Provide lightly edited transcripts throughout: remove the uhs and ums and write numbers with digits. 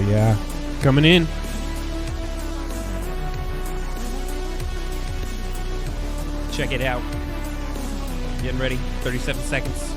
Oh, yeah. Coming in. Check it out. Getting ready. 37 seconds.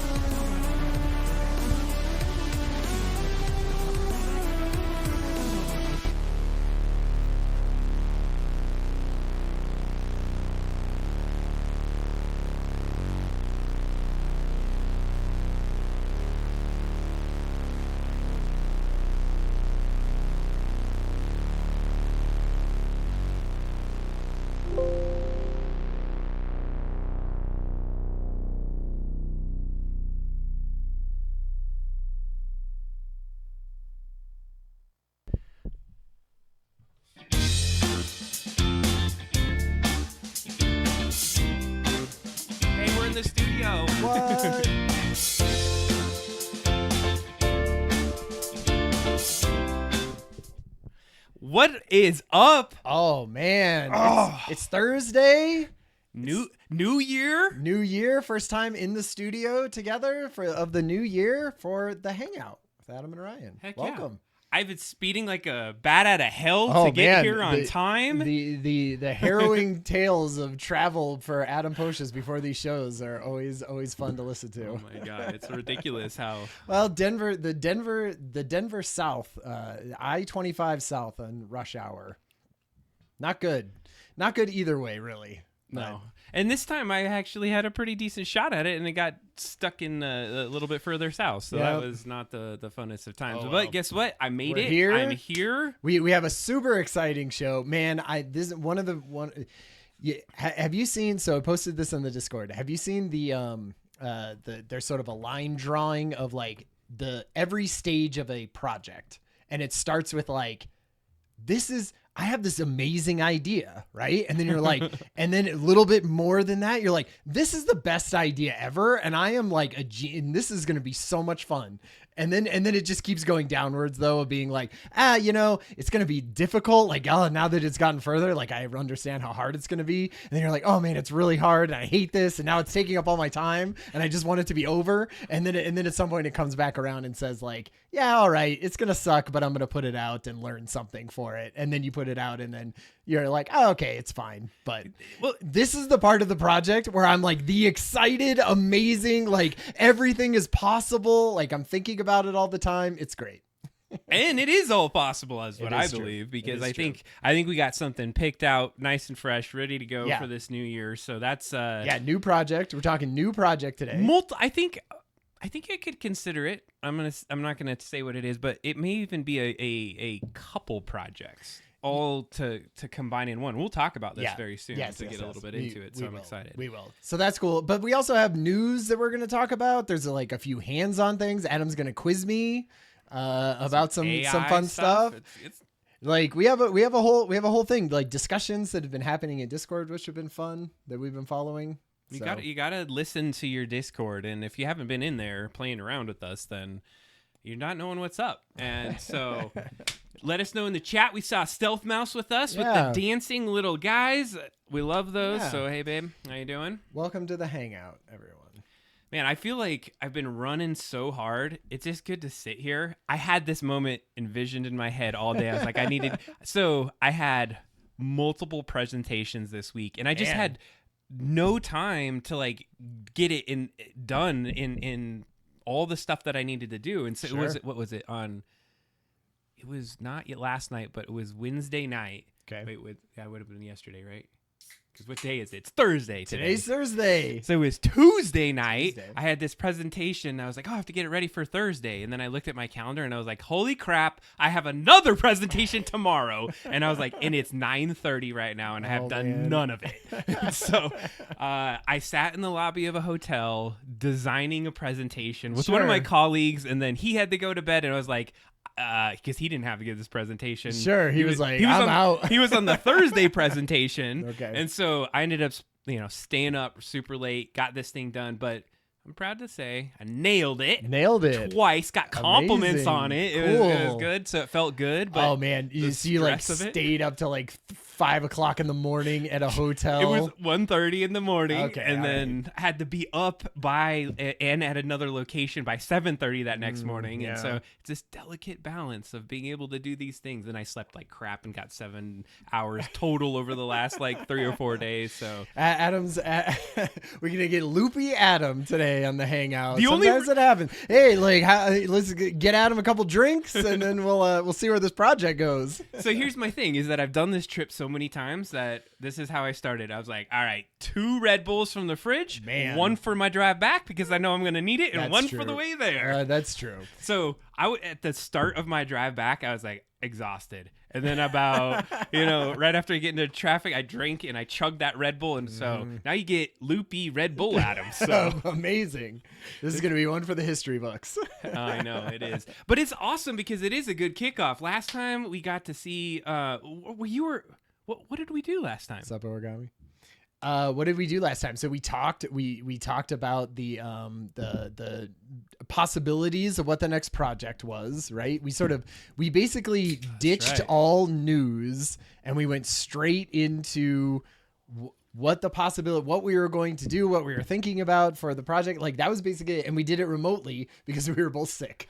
Hey, we're in the studio. What? What is up? Oh man, Oh. it's Thursday. New year? New year, first time in the studio together of the new year for the Hangout with Adam and Ryan. Heck yeah. Welcome. I've been speeding like a bat out of hell Oh, to get man, here on time. The harrowing tales of travel for Adam Poshas before these shows are always fun to listen to. Oh my god, it's ridiculous how. Well, the Denver South, I-25 South on rush hour. Not good. Not good either way, really. No. And this time I actually had a pretty decent shot at it, and it got stuck in a little bit further south. So that was not the funnest of times. Oh, But well. guess what? I made We're it. here. I'm here. We have a super exciting show, man. This is one of the one. Yeah, have you seen? So I posted this on the Discord. Have you seen there's sort of a line drawing of like every stage of a project, and it starts with like, I have this amazing idea, right? And then you're like, and then a little bit more than that, you're like, this is the best idea ever. And I am like and this is going to be so much fun. And then it just keeps going downwards though, of being like, it's going to be difficult. Like, oh, now that it's gotten further, like I understand how hard it's going to be. And then you're like, oh man, it's really hard. And I hate this. And now it's taking up all my time and I just want it to be over. And then at some point it comes back around and says like, yeah, all right, it's going to suck, but I'm going to put it out and learn something for it. And then you put it out and then you're like, oh, okay, it's fine. But this is the part of the project where I'm like the excited, amazing, like everything is possible. Like I'm thinking about it all the time. It's great. And it is all possible, is what I true. believe, because It is I think we got something picked out, nice and fresh, ready to go Yeah. for this new year. So that's New project. We're talking new project today. I think I could consider it. I'm not gonna say what it is, but it may even be a couple projects all to combine in one. We'll talk about this very soon to get a little bit into it. So I'm excited. We will. So that's cool. But we also have news that we're going to talk about. There's like a few hands-on things. Adam's going to quiz me about some fun stuff. It's Like we have a whole thing, like discussions that have been happening in Discord, which have been fun that we've been following. You gotta listen to your Discord, and if you haven't been in there playing around with us, then you're not knowing what's up. And so let us know in the chat. We saw Stealth Mouse with us with the dancing little guys. We love those. Yeah. So hey babe, how you doing? Welcome to the Hangout, everyone. Man, I feel like I've been running so hard. It's just good to sit here. I had this moment envisioned in my head all day. I was like, I had multiple presentations this week, and I just had no time to like get it done in all the stuff that I needed to do. And so it was not yet last night, but it was Wednesday night. Okay. Wait, it would have been yesterday, right? Because what day is it? It's Thursday today. Today's Thursday. So it was Tuesday night. I had this presentation. I was like, I have to get it ready for Thursday. And then I looked at my calendar and I was like, holy crap, I have another presentation tomorrow. And I was like, and it's 9:30 right now and I have done none of it. So I sat in the lobby of a hotel designing a presentation with one of my colleagues. And then he had to go to bed and I was like, because he didn't have to give this presentation. Sure, he was like, I'm out. He was on the Thursday presentation. Okay. And so I ended up, staying up super late, got this thing done. But I'm proud to say I nailed it. Twice. Got compliments on it. It was good. So it felt good. But oh man, you like stayed up till like 5 o'clock in the morning at a hotel. It was 1:30 in the morning, Okay, and all then had to be up and at another location by 7:30 that next morning. And so it's this delicate balance of being able to do these things. And I slept like crap and got 7 hours total over the last like 3 or 4 days. So Adam's, we're gonna get loopy Adam today on the Hangout. The only Sometimes it happens. Hey, like, let's get Adam a couple drinks, and then we'll see where this project goes. So here's my thing: is that I've done this trip so many times that this is how I started. I was like, all right, 2 Red Bulls from the fridge, Man. 1 for my drive back because I know I'm going to need it, and That's 1 true. for the way there. That's true. So at the start of my drive back, I was like exhausted. And then about, right after I get into traffic, I drink and I chug that Red Bull. And so now you get loopy Red Bull Adam. So Amazing. This is going to be one for the history books. I know it is. But it's awesome because it is a good kickoff. Last time we got to see, what did we do last time? What's up, Origami? What did we do last time? So we talked about the possibilities of what the next project was, right? We basically ditched all news and we went straight into what we were going to do, what we were thinking about for the project. Like that was basically it. And we did it remotely because we were both sick.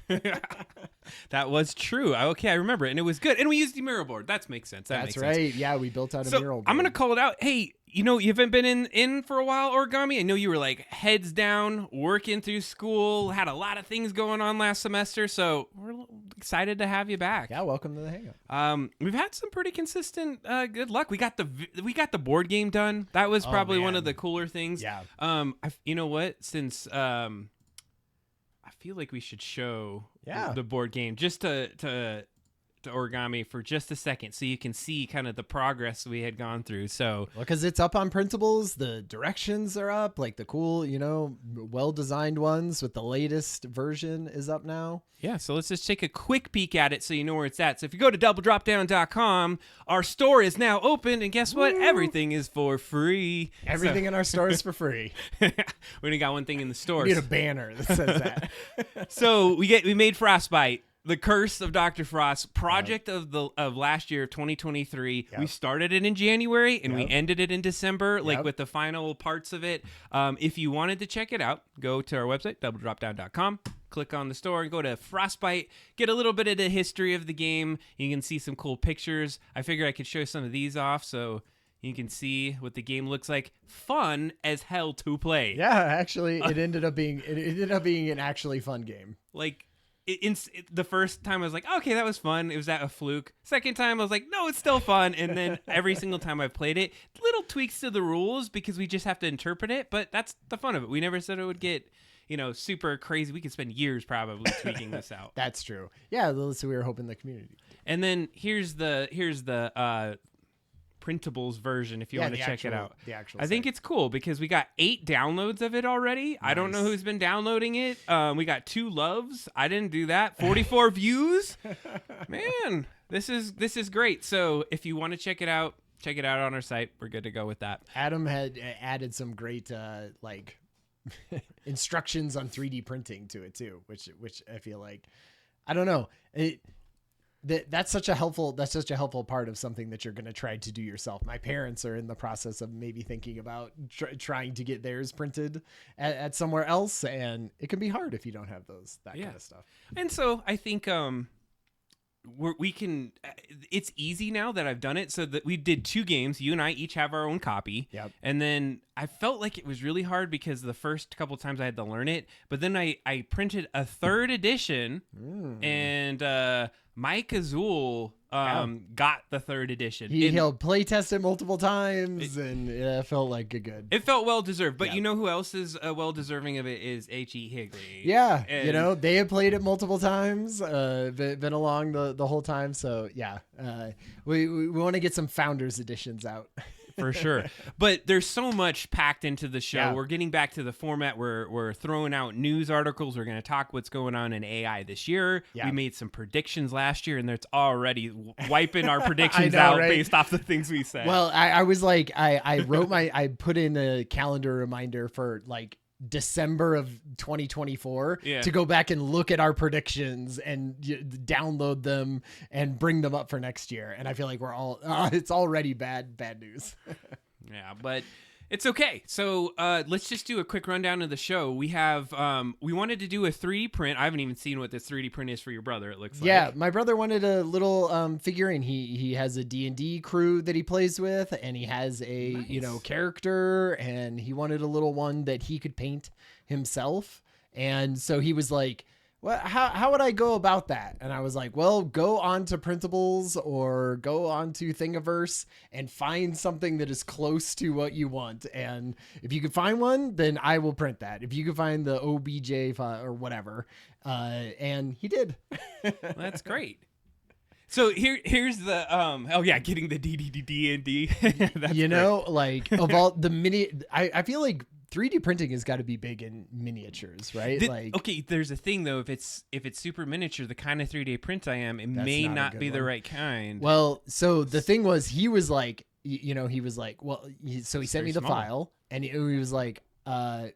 That was true. Okay, I remember it. And it was good. And we used the mural board. That makes sense. That's right. Sense. Yeah, we built out a mural board. I'm going to call it out. Hey, you haven't been in for a while, Origami. I know you were like heads down, working through school, had a lot of things going on last semester. So we're excited to have you back. Yeah, welcome to the Hangout. We've had some pretty consistent good luck. We got the board game done. That was probably one of the cooler things. Yeah. You know what? Since I feel like we should show the board game just to Origami for just a second so you can see kind of the progress we had gone through. So because it's up on printables, the directions are up, like the cool, well-designed ones with the latest version is up now. Yeah, so let's just take a quick peek at it so you know where it's at. So if you go to doubledropdown.com, our store is now open, and guess what? Everything is for free. Everything in our store is for free. We only got one thing in the store. We need a banner that says that. So we made Frostbite. The Curse of Dr. Frost, project of last year, 2023. Yep. We started it in January and we ended it in December, with the final parts of it. If you wanted to check it out, go to our website, doubledropdown.com. Click on the store and go to Frostbite. Get a little bit of the history of the game. You can see some cool pictures. I figured I could show some of these off so you can see what the game looks like. Fun as hell to play. Yeah, actually, it ended up being an actually fun game. Like. The first time I was like, okay, that was fun. It was a fluke. Second time I was like, no, it's still fun. And then every single time I've played it, little tweaks to the rules because we just have to interpret it. But that's the fun of it. We never said it would get, super crazy. We could spend years probably tweaking this out. That's true. Yeah, so we were hoping the community. And then here's the printables version if you want to check it out. I think it's cool because we got 8 downloads of it already. Nice. I don't know who's been downloading it. We got 2 loves. I didn't do that. 44 views. Man, this is great. So if you want to check it out on our site. We're good to go with that. Adam had added some great instructions on 3D printing to it too, which I feel like, I don't know. That's such a helpful part of something that you're going to try to do yourself. My parents are in the process of maybe thinking about trying to get theirs printed at somewhere else. And it can be hard if you don't have that kind of stuff. And so I think, it's easy now that I've done it so that we did 2 games. You and I each have our own copy. Yep. And then I felt like it was really hard because the first couple times I had to learn it, but then I printed a 3rd edition and, Mike Azul got the 3rd edition. He'll play test it multiple times, and it felt like good. It felt well deserved, but you know who else is well deserving of it is H.E. Higley. Yeah, and they have played it multiple times, been along the whole time. So yeah, we want to get some Founders editions out. For sure. But there's so much packed into the show. Yeah. We're getting back to the format. We're throwing out news articles. We're going to talk what's going on in AI this year. Yeah. We made some predictions last year, and it's already wiping our predictions out based off the things we said. Well, I was like, I wrote I put in a calendar reminder for like December of 2024 Yeah. to go back and look at our predictions and download them and bring them up for next year. And I feel like we're all, it's already bad news. Yeah, but it's okay. So let's just do a quick rundown of the show. We have, we wanted to do a 3D print. I haven't even seen what this 3D print is for your brother, it looks like. Yeah, my brother wanted a little figurine. He has a D&D crew that he plays with, and he has a, Nice. character, and he wanted a little one that he could paint himself. And so he was like, well, how would I go about that? And I was like, well, go on to Printables or go on to Thingiverse and find something that is close to what you want. And if you can find one, then I will print that. If you can find the OBJ file or whatever. And he did. That's great. So here's the getting the D&D. That's like of all the mini, I feel like 3D printing has got to be big in miniatures, right? Okay, there's a thing though. If it's super miniature, the kind of 3D print I am, it may not be the right kind. Well, so the thing was, he was like, he sent me the small. file, and he was like,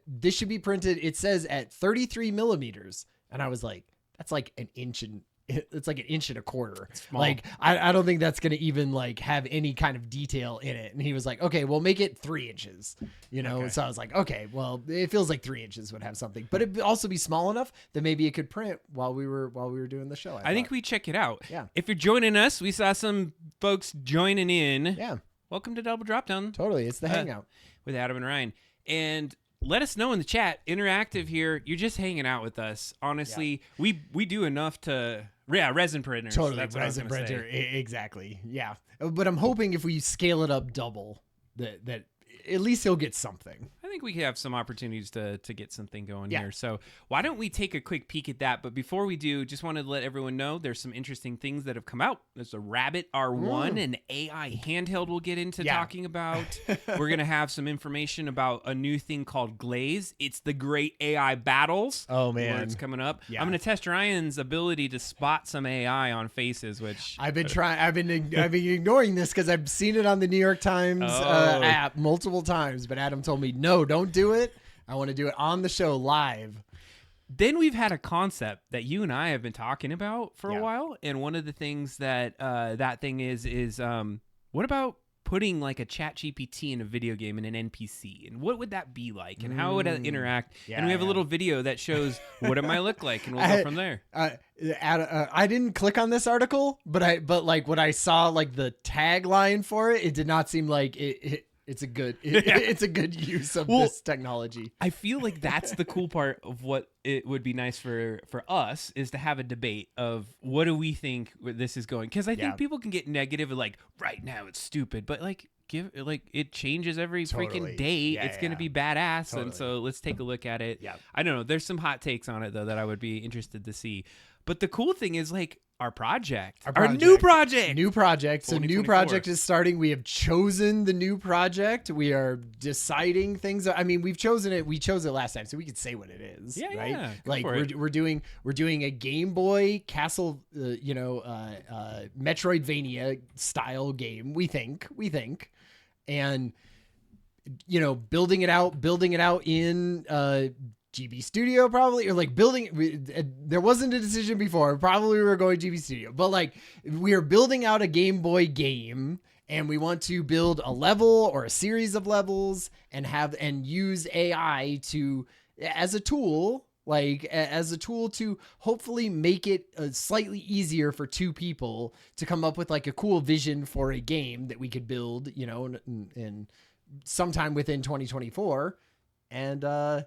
this should be printed. It says at 33 millimeters, and I was like, that's like an inch and. It's like an inch and a quarter. Like, I don't think that's going to even like have any kind of detail in it. And he was like, okay, we'll make it 3 inches, Okay. So I was like, okay, well, it feels like 3 inches would have something, but it'd also be small enough that maybe it could print while we were doing the show. I think we check it out. Yeah. If you're joining us, we saw some folks joining in. Yeah. Welcome to Double Drop Down. Totally. It's the Hangout with Adam and Ryan. And let us know in the chat, interactive here. You're just hanging out with us. Honestly, we do enough to... Yeah, resin printers. Totally, that's what resin printer. Say. Exactly. Yeah, but I'm hoping if we scale it up double, that at least he'll get something. I think we have some opportunities to get something going here. So why don't we take a quick peek at that? But before we do, just wanted to let everyone know there's some interesting things that have come out. There's a Rabbit R1, an AI handheld we'll get into talking about. We're going to have some information about a new thing called Glaze. It's the Great AI Battles. Oh, man. It's coming up. Yeah. I'm going to test Ryan's ability to spot some AI on faces, which... I've been ignoring this because I've seen it on the New York Times app multiple times, but Adam told me, no, don't do it. I want to do it on the show live. Then we've had a concept that you and I have been talking about for a while, and one of the things that that thing is what about putting like a chat GPT in a video game in an NPC, and what would that be like, and how would it interact? And we have a little video that shows what it might look like, and we'll go from there. I didn't click on this article, but like when I saw like the tagline for it, it did not seem like it's a good it's a good use of this technology. I feel like that's the cool part of what it would be nice for us is to have a debate of what do we think this is going, because I think people can get negative and like right now it's stupid, but like it changes every freaking day. It's gonna be badass. And so let's take a look at it. I don't know, there's some hot takes on it though that I would be interested to see. But the cool thing is like our new project. So new project is starting. We have chosen the new project. We are deciding things. I mean, we chose it last time, so we could say what it is. Right? Yeah. Like we're doing a Game Boy Castle, Metroidvania style game. We think, and building it out in GB Studio probably, or like there wasn't a decision before. Probably we were going GB Studio, but like we are building out a Game Boy game, and we want to build a level or a series of levels and use AI as a tool to hopefully make it slightly easier for two people to come up with like a cool vision for a game that we could build, in sometime within 2024. And,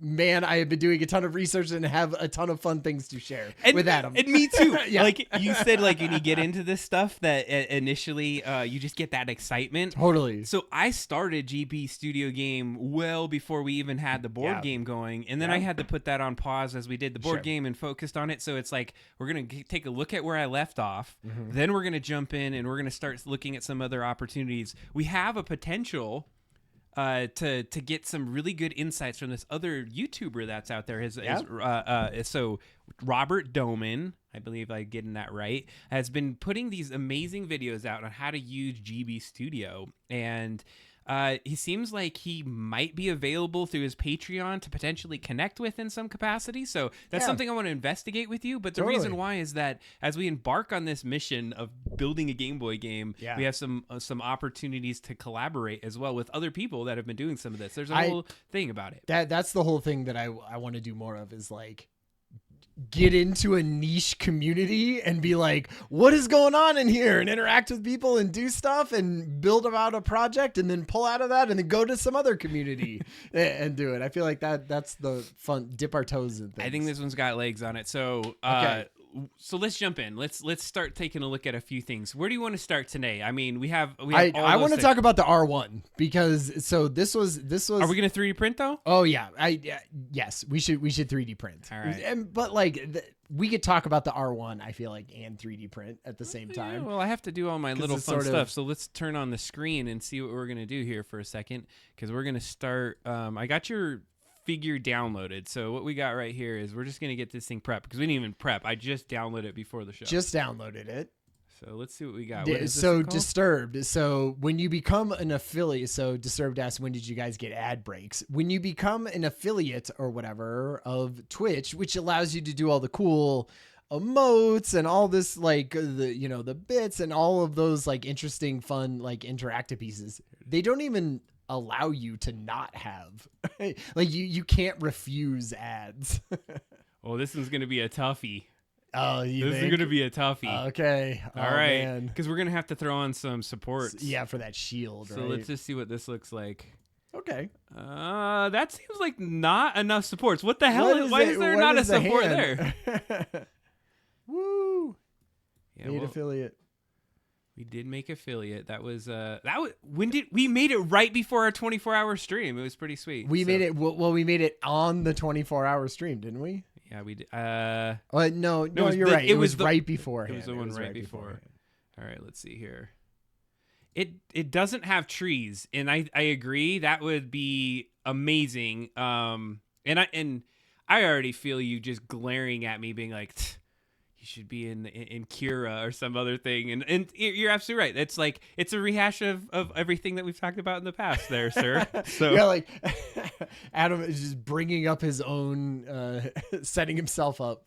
man, I have been doing a ton of research and have a ton of fun things to share with Adam. And me too. Like you said, like when you get into this stuff that initially you just get that excitement. Totally. So I started GB Studio game well before we even had the board game going. And then I had to put that on pause as we did the board game and focused on it. So it's like, we're going to take a look at where I left off. Mm-hmm. Then we're going to jump in and we're going to start looking at some other opportunities. We have a potential to get some really good insights from this other YouTuber that's out there. So Robert Doman, I believe I'm getting that right, has been putting these amazing videos out on how to use GB Studio. And He seems like he might be available through his Patreon to potentially connect with in some capacity. So that's something I want to investigate with you. But the reason why is that as we embark on this mission of building a Game Boy game, we have some opportunities to collaborate as well with other people that have been doing some of this. There's a whole thing about it. That's the whole thing that I want to do more of, is like get into a niche community and be like, what is going on in here, and interact with people and do stuff and build about a project and then pull out of that and then go to some other community and do it. I feel like that's the fun, dip our toes in things. I think this one's got legs on it. So, so let's jump in. Let's start taking a look at a few things. Where do you want to start today? I mean, we have I want to talk about the R1 because this was. Are we going to 3D print though? Oh yeah. Yes, we should 3D print. All right. But like we could talk about the R1, I feel like, and 3D print at the same time. Yeah, well, I have to do all my little fun stuff. So let's turn on the screen and see what we're going to do here for a second, because we're going to start. I got your figure downloaded. So what we got right here is we're just going to get this thing prepped, because we didn't even prep. I just downloaded it before the show. Just downloaded it. So let's see what we got. So Disturbed. So when you become an affiliate, so Disturbed asks, when did you guys get ad breaks? When you become an affiliate or whatever of Twitch, which allows you to do all the cool emotes and all this, like the bits and all of those like interesting, fun, like interactive pieces, they don't even allow you to not have like you can't refuse ads. Oh, this one's gonna be a toughie. Oh, this is gonna be a toughie. Okay, all right, because we're gonna have to throw on some supports. Yeah, for that shield. So let's just see what this looks like. Okay. That seems like not enough supports. What the hell? Why is there not a support there? Woo! Yeah, Made affiliate. We did make affiliate. That was when did we made it right before our 24-hour stream. It was pretty sweet. We made it we made it on the 24-hour stream, didn't we? Yeah, we did. No, you're right. It was right before. It was the one right before. All right, let's see here. It doesn't have trees, and I agree that would be amazing. And I already feel you just glaring at me, being like, you should be in Kira or some other thing, and you're absolutely right. It's like it's a rehash of everything that we've talked about in the past, there, sir. So yeah, like Adam is just bringing up his own, setting himself up.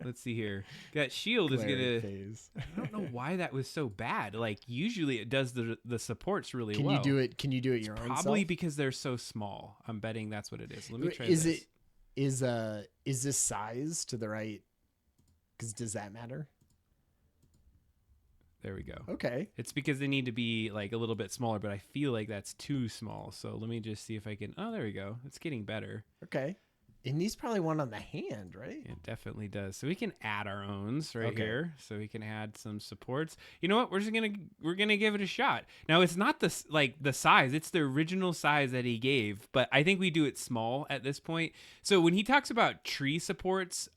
Let's see here. That shield is gonna. Phase. I don't know why that was so bad. Like usually it does the supports really well. Can you do it your own self? Probably because they're so small. I'm betting that's what it is. Let me try. Is this size to the right? Because does that matter? There we go. Okay. It's because they need to be like a little bit smaller, but I feel like that's too small. So let me just see if I can. Oh, there we go. It's getting better. Okay. It needs probably one on the hand, right? It definitely does. So we can add our owns here. So we can add some supports. You know what? We're gonna give it a shot. Now it's not the size. It's the original size that he gave, but I think we do it small at this point. So when he talks about tree supports,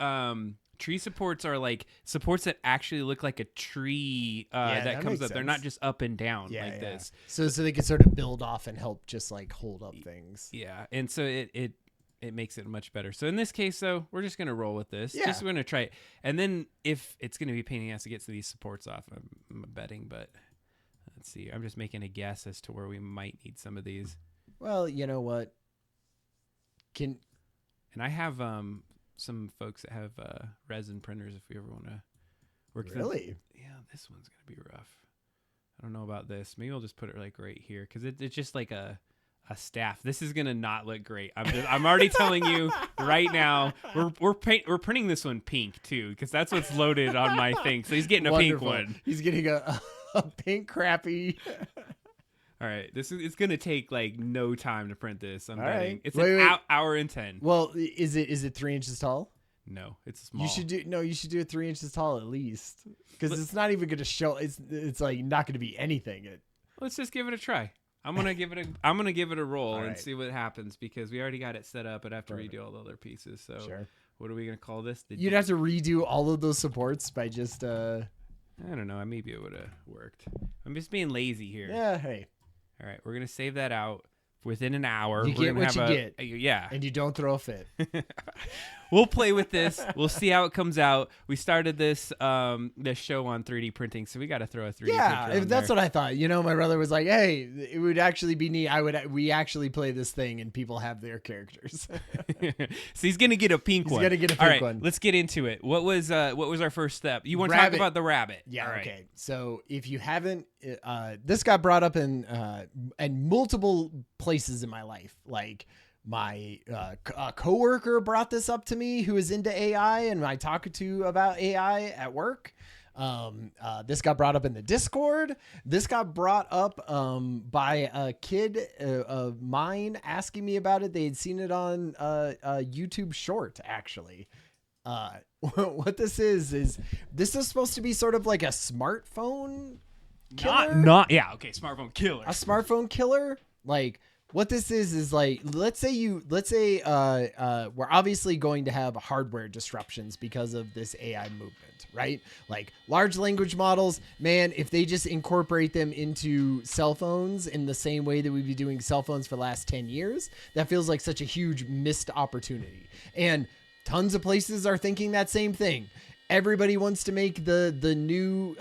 tree supports are like supports that actually look like a tree that comes up. Sense. They're not just up and down this. So they can sort of build off and help just like hold up things. Yeah, and so it makes it much better. So in this case, though, we're just gonna roll with this. Yeah. Just gonna try it, and then if it's gonna be a pain in the ass to get these supports off, I'm betting. But let's see. I'm just making a guess as to where we might need some of these. Well, you know what? And I have some folks that have resin printers if we ever want to work. Really? Yeah, this one's gonna be rough. I don't know about this. Maybe I'll just put it like right here because it's just like a staff. This is gonna not look great. I'm already telling you right now. We're printing this one pink too because that's what's loaded on my thing. So he's getting a pink one. He's getting a pink crappy. All right, it's gonna take like no time to print this. I'm betting it's hour and 10. Well, is it 3 inches tall? No, it's small. You should do it 3 inches tall at least because it's not even gonna show. It's like not gonna be anything. Let's just give it a try. I'm gonna give it a roll and see what happens because we already got it set up. I'd have to redo all the other pieces. So what are we gonna call this? You'd have to redo all of those supports by just. I don't know. Maybe it would have worked. I'm just being lazy here. Yeah. Hey. All right, we're gonna save that out. within an hour. You get what you get. Yeah. And you don't throw a fit. We'll play with this. We'll see how it comes out. We started this this show on 3D printing, so we got to throw a 3D printer on that's there. what I thought. You know, my brother was like, "Hey, it would actually be neat. We actually play this thing, and people have their characters." So he's gonna get a pink one. He's gonna get a All pink right, one. let's get into it. What was our first step? You want to talk about the rabbit? Yeah. All right. Okay. So if you haven't, this got brought up in multiple places in my life, like. My coworker brought this up to me who is into AI, and I talked to about AI at work. This got brought up in the Discord. This got brought up by a kid of mine asking me about it. They had seen it on a YouTube short, actually. What this is this is supposed to be sort of like a smartphone killer? Okay, smartphone killer. A smartphone killer? Like, what this is like, let's say we're obviously going to have hardware disruptions because of this AI movement, right? Like large language models, man, if they just incorporate them into cell phones in the same way that we've been doing cell phones for the last 10 years, that feels like such a huge missed opportunity. And tons of places are thinking that same thing. Everybody wants to make the new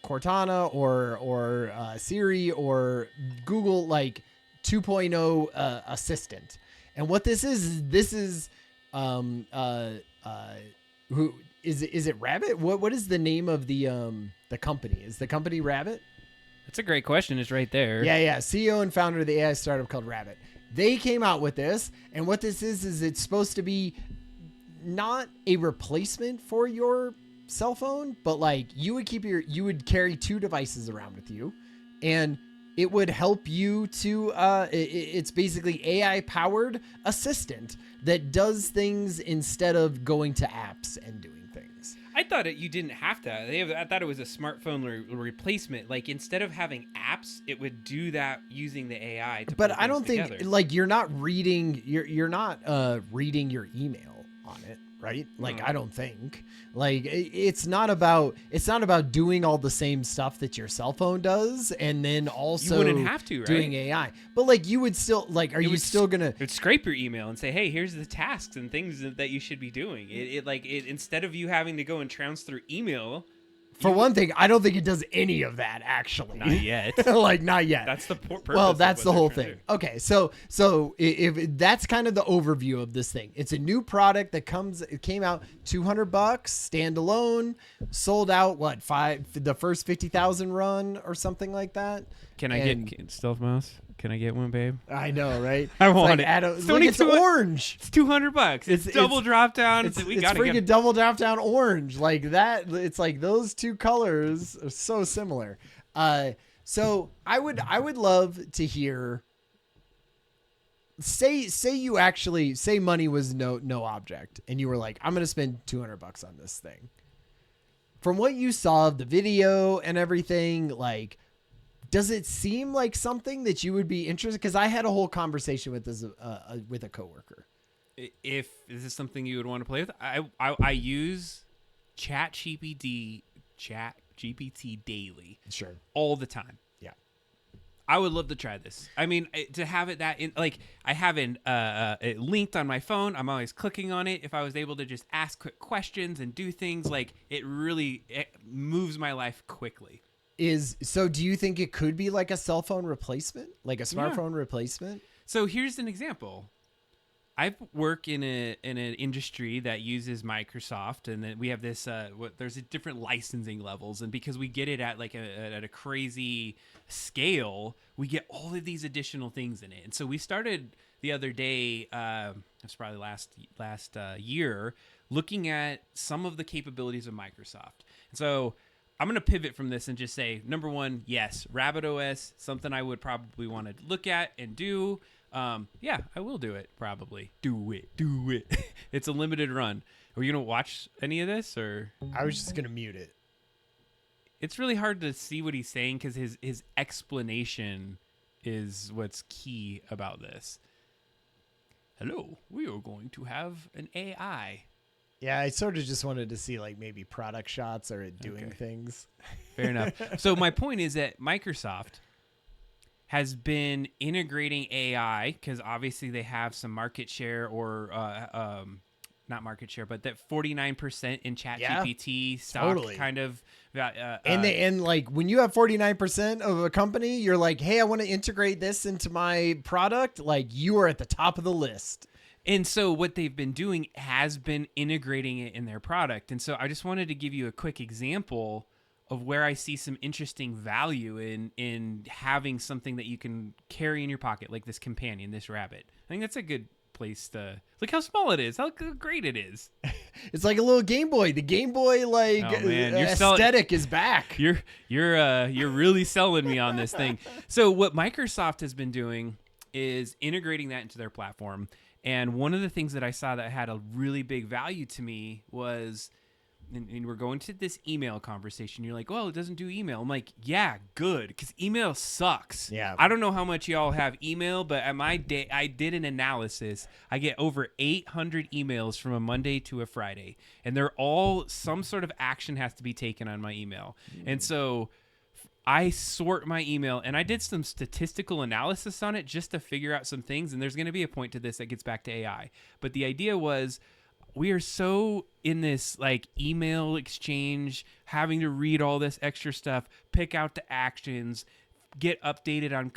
Cortana or Siri or Google like 2.0 assistant. And what this is who is it Rabbit? What is the name of the company? Is the company Rabbit? That's a great question. It's right there. Yeah. CEO and founder of the AI startup called Rabbit. They came out with this, and what this is it's supposed to be not a replacement for your cell phone, but like you would carry two devices around with you, and it would help you to, it's basically AI powered assistant that does things instead of going to apps and doing things. I thought you didn't have to. I thought it was a smartphone replacement. Like instead of having apps, it would do that using the AI. But I don't think like you're not reading reading your email on it. Right? Like, I don't think like it's not about doing all the same stuff that your cell phone does. And then also you wouldn't have to, right? Doing AI, but like you would still like, are you still going to it would scrape your email and say, hey, here's the tasks and things that you should be doing. It instead of you having to go and trounce through email. For one thing, I don't think it does any of that, actually. Not yet. Like, not yet. That's the purpose. Well, that's the whole thing. Okay, so if that's kind of the overview of this thing. It's a new product that came out $200, standalone, sold out, the first 50,000 run or something like that. Can I get Stealth Mouse? Can I get one, babe? I know, right? I want it. It's orange. It's $200. It's double drop down. It's freaking double drop down orange like that. It's like those two colors are so similar. So I would love to hear. Say you actually say money was no object, and you were like, I'm gonna spend $200 on this thing. From what you saw of the video and everything, like, does it seem like something that you would be interested? Because I had a whole conversation with this with a coworker. If this is something you would want to play with, I use ChatGPT daily. Sure. All the time. Yeah. I would love to try this. I mean, to have it like I have it linked on my phone. I'm always clicking on it. If I was able to just ask quick questions and do things, like it moves my life quickly. So do you think it could be like a cell phone replacement, like a smartphone replacement? So here's an example. I work in an industry that uses Microsoft, and then we have this. There's different licensing levels, and because we get it at at a crazy scale, we get all of these additional things in it. And so we started the other day. It's probably last year, looking at some of the capabilities of Microsoft. And so I'm going to pivot from this and just say, number one, yes, RabbitOS, something I would probably want to look at and do. Yeah, I will do it, probably. Do it. It's a limited run. Are you going to watch any of this? Or I was just going to mute it. It's really hard to see what he's saying because his explanation is what's key about this. Hello, we are going to have an AI. Yeah, I sort of just wanted to see like maybe product shots or it doing things. Fair enough. So my point is that Microsoft has been integrating AI, because obviously they have some market share, or not market share, but that 49% in ChatGPT stock totally. kind of. And like when you have 49% of a company, you're like, hey, I want to integrate this into my product. Like you are at the top of the list. And so what they've been doing has been integrating it in their product. And so I just wanted to give you a quick example of where I see some interesting value in having something that you can carry in your pocket, like this companion, this rabbit. I think that's a good place to look how small it is, how great it is. It's like a little Game Boy. The Game Boy aesthetic is back. You're really selling me on this thing. So what Microsoft has been doing is integrating that into their platform. And one of the things that I saw that had a really big value to me was, and we're going to this email conversation. You're like, well, it doesn't do email. I'm like, yeah, good, because email sucks. Yeah. I don't know how much y'all have email, but at my day, I did an analysis. I get over 800 emails from a Monday to a Friday, and they're all, some sort of action has to be taken on my email. And so I sort my email, and I did some statistical analysis on it just to figure out some things. And there's going to be a point to this that gets back to AI. But the idea was, we are so in this like email exchange, having to read all this extra stuff, pick out the actions, get updated on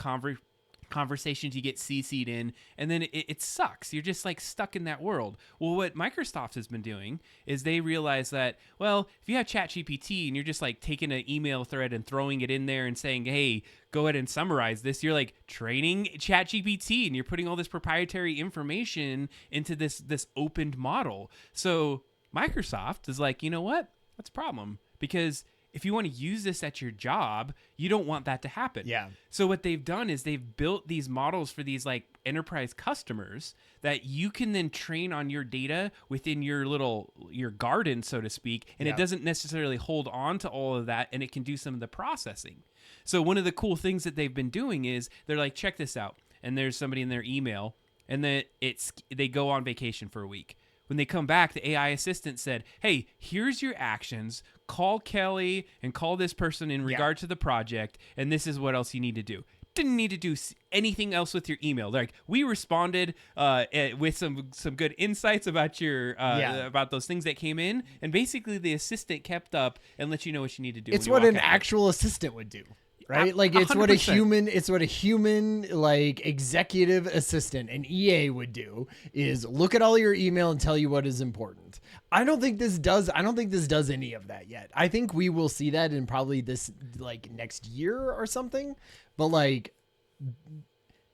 conversations you get CC'd in, and then it sucks. You're just like stuck in that world. Well, what Microsoft has been doing is they realize that, well, if you have ChatGPT and you're just like taking an email thread and throwing it in there and saying, hey, go ahead and summarize this, you're like training ChatGPT and you're putting all this proprietary information into this opened model. So Microsoft is like, you know what? That's a problem, because if you want to use this at your job, you don't want that to happen. Yeah. So what they've done is they've built these models for these like enterprise customers that you can then train on your data within your garden, so to speak. And it doesn't necessarily hold on to all of that, and it can do some of the processing. So one of the cool things that they've been doing is they're like, check this out. And there's somebody in their email, and then they go on vacation for a week. When they come back, the AI assistant said, hey, here's your actions. Call Kelly and call this person in regard to the project, and this is what else you need to do. Didn't need to do anything else with your email. They're like, we responded with some good insights about your about those things that came in, and basically the assistant kept up and let you know what you need to do. It's what an actual assistant would do. Right? Like it's 100%. what a human like executive assistant, an EA would do, is look at all your email and tell you what is important. I don't think this does any of that yet. I think we will see that in probably this like next year or something.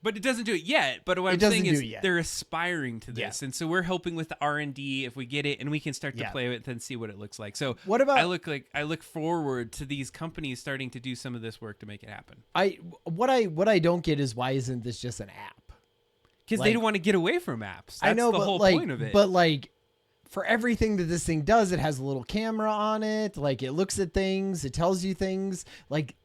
But it doesn't do it yet. But what I'm saying is they're aspiring to this. And so we're helping with the R&D if we get it, and we can start to play with it and see what it looks like. So what about, I look forward to these companies starting to do some of this work to make it happen. What I don't get is, why isn't this just an app? Because they don't want to get away from apps. That's I know, the but whole point of it. But like, for everything that this thing does, it has a little camera on it. Like it looks at things, it tells you things. Like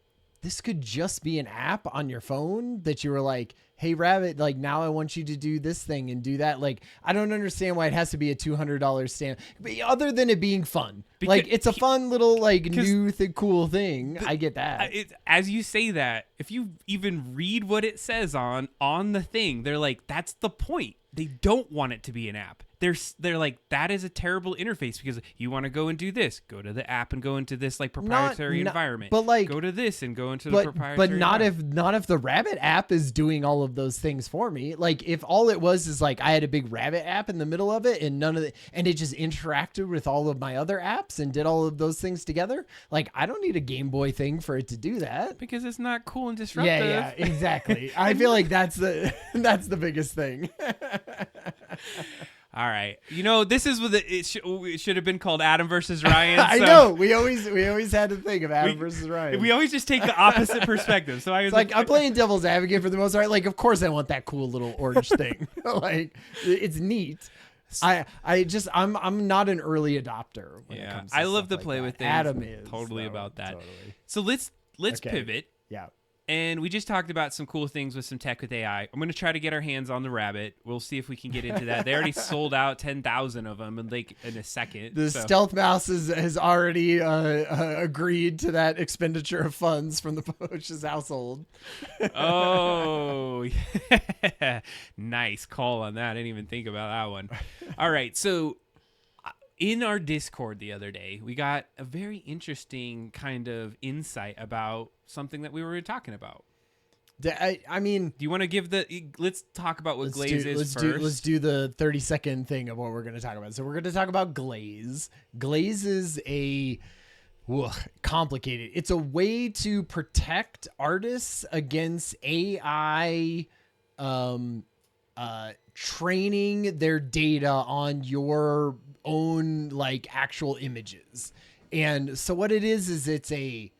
this could just be an app on your phone that you were like, hey, Rabbit, like now I want you to do this thing and do that. Like, I don't understand why it has to be a $200 stamp, but other than it being fun. Because like, it's a fun little, like, new cool thing. I get that. As you say that, if you even read what it says on the thing, they're like, that's the point. They don't want it to be an app. They're like, that is a terrible interface, because you want to go and do this, go to the app and go into this like proprietary environment. But like, go to this and go into the proprietary. But not if the Rabbit app is doing all of those things for me. Like if all it was is like I had a big Rabbit app in the middle of it, and and it just interacted with all of my other apps and did all of those things together. Like I don't need a Game Boy thing for it to do that, because it's not cool and disruptive. Yeah, exactly. I feel like that's the biggest thing. All right, this is what it should have been called, Adam versus Ryan. So I know we always had to think of Adam versus Ryan. We always just take the opposite perperspective. So I was like, I'm playing devil's advocate for the most part. Like, of course I want that cool little orange thing. Like, it's neat. I'm not an early adopter when it comes to I love to like play that. with things. Adam is totally about that. Totally. So let's pivot. Yeah. And we just talked about some cool things with some tech with AI. I'm going to try to get our hands on the Rabbit. We'll see if we can get into that. They already sold out 10,000 of them in a second. The Stealth Mouse has already agreed to that expenditure of funds from the Poach's household. Oh, yeah. Nice call on that. I didn't even think about that one. All right. So in our Discord the other day, we got a very interesting kind of insight about something that we were talking about. I mean, do you want to give let's talk about what Glaze is first. Let's do the 30-second thing of what we're going to talk about. So we're going to talk about Glaze. Glaze is complicated. It's a way to protect artists against AI training their data on your own like actual images. And so what it is it's a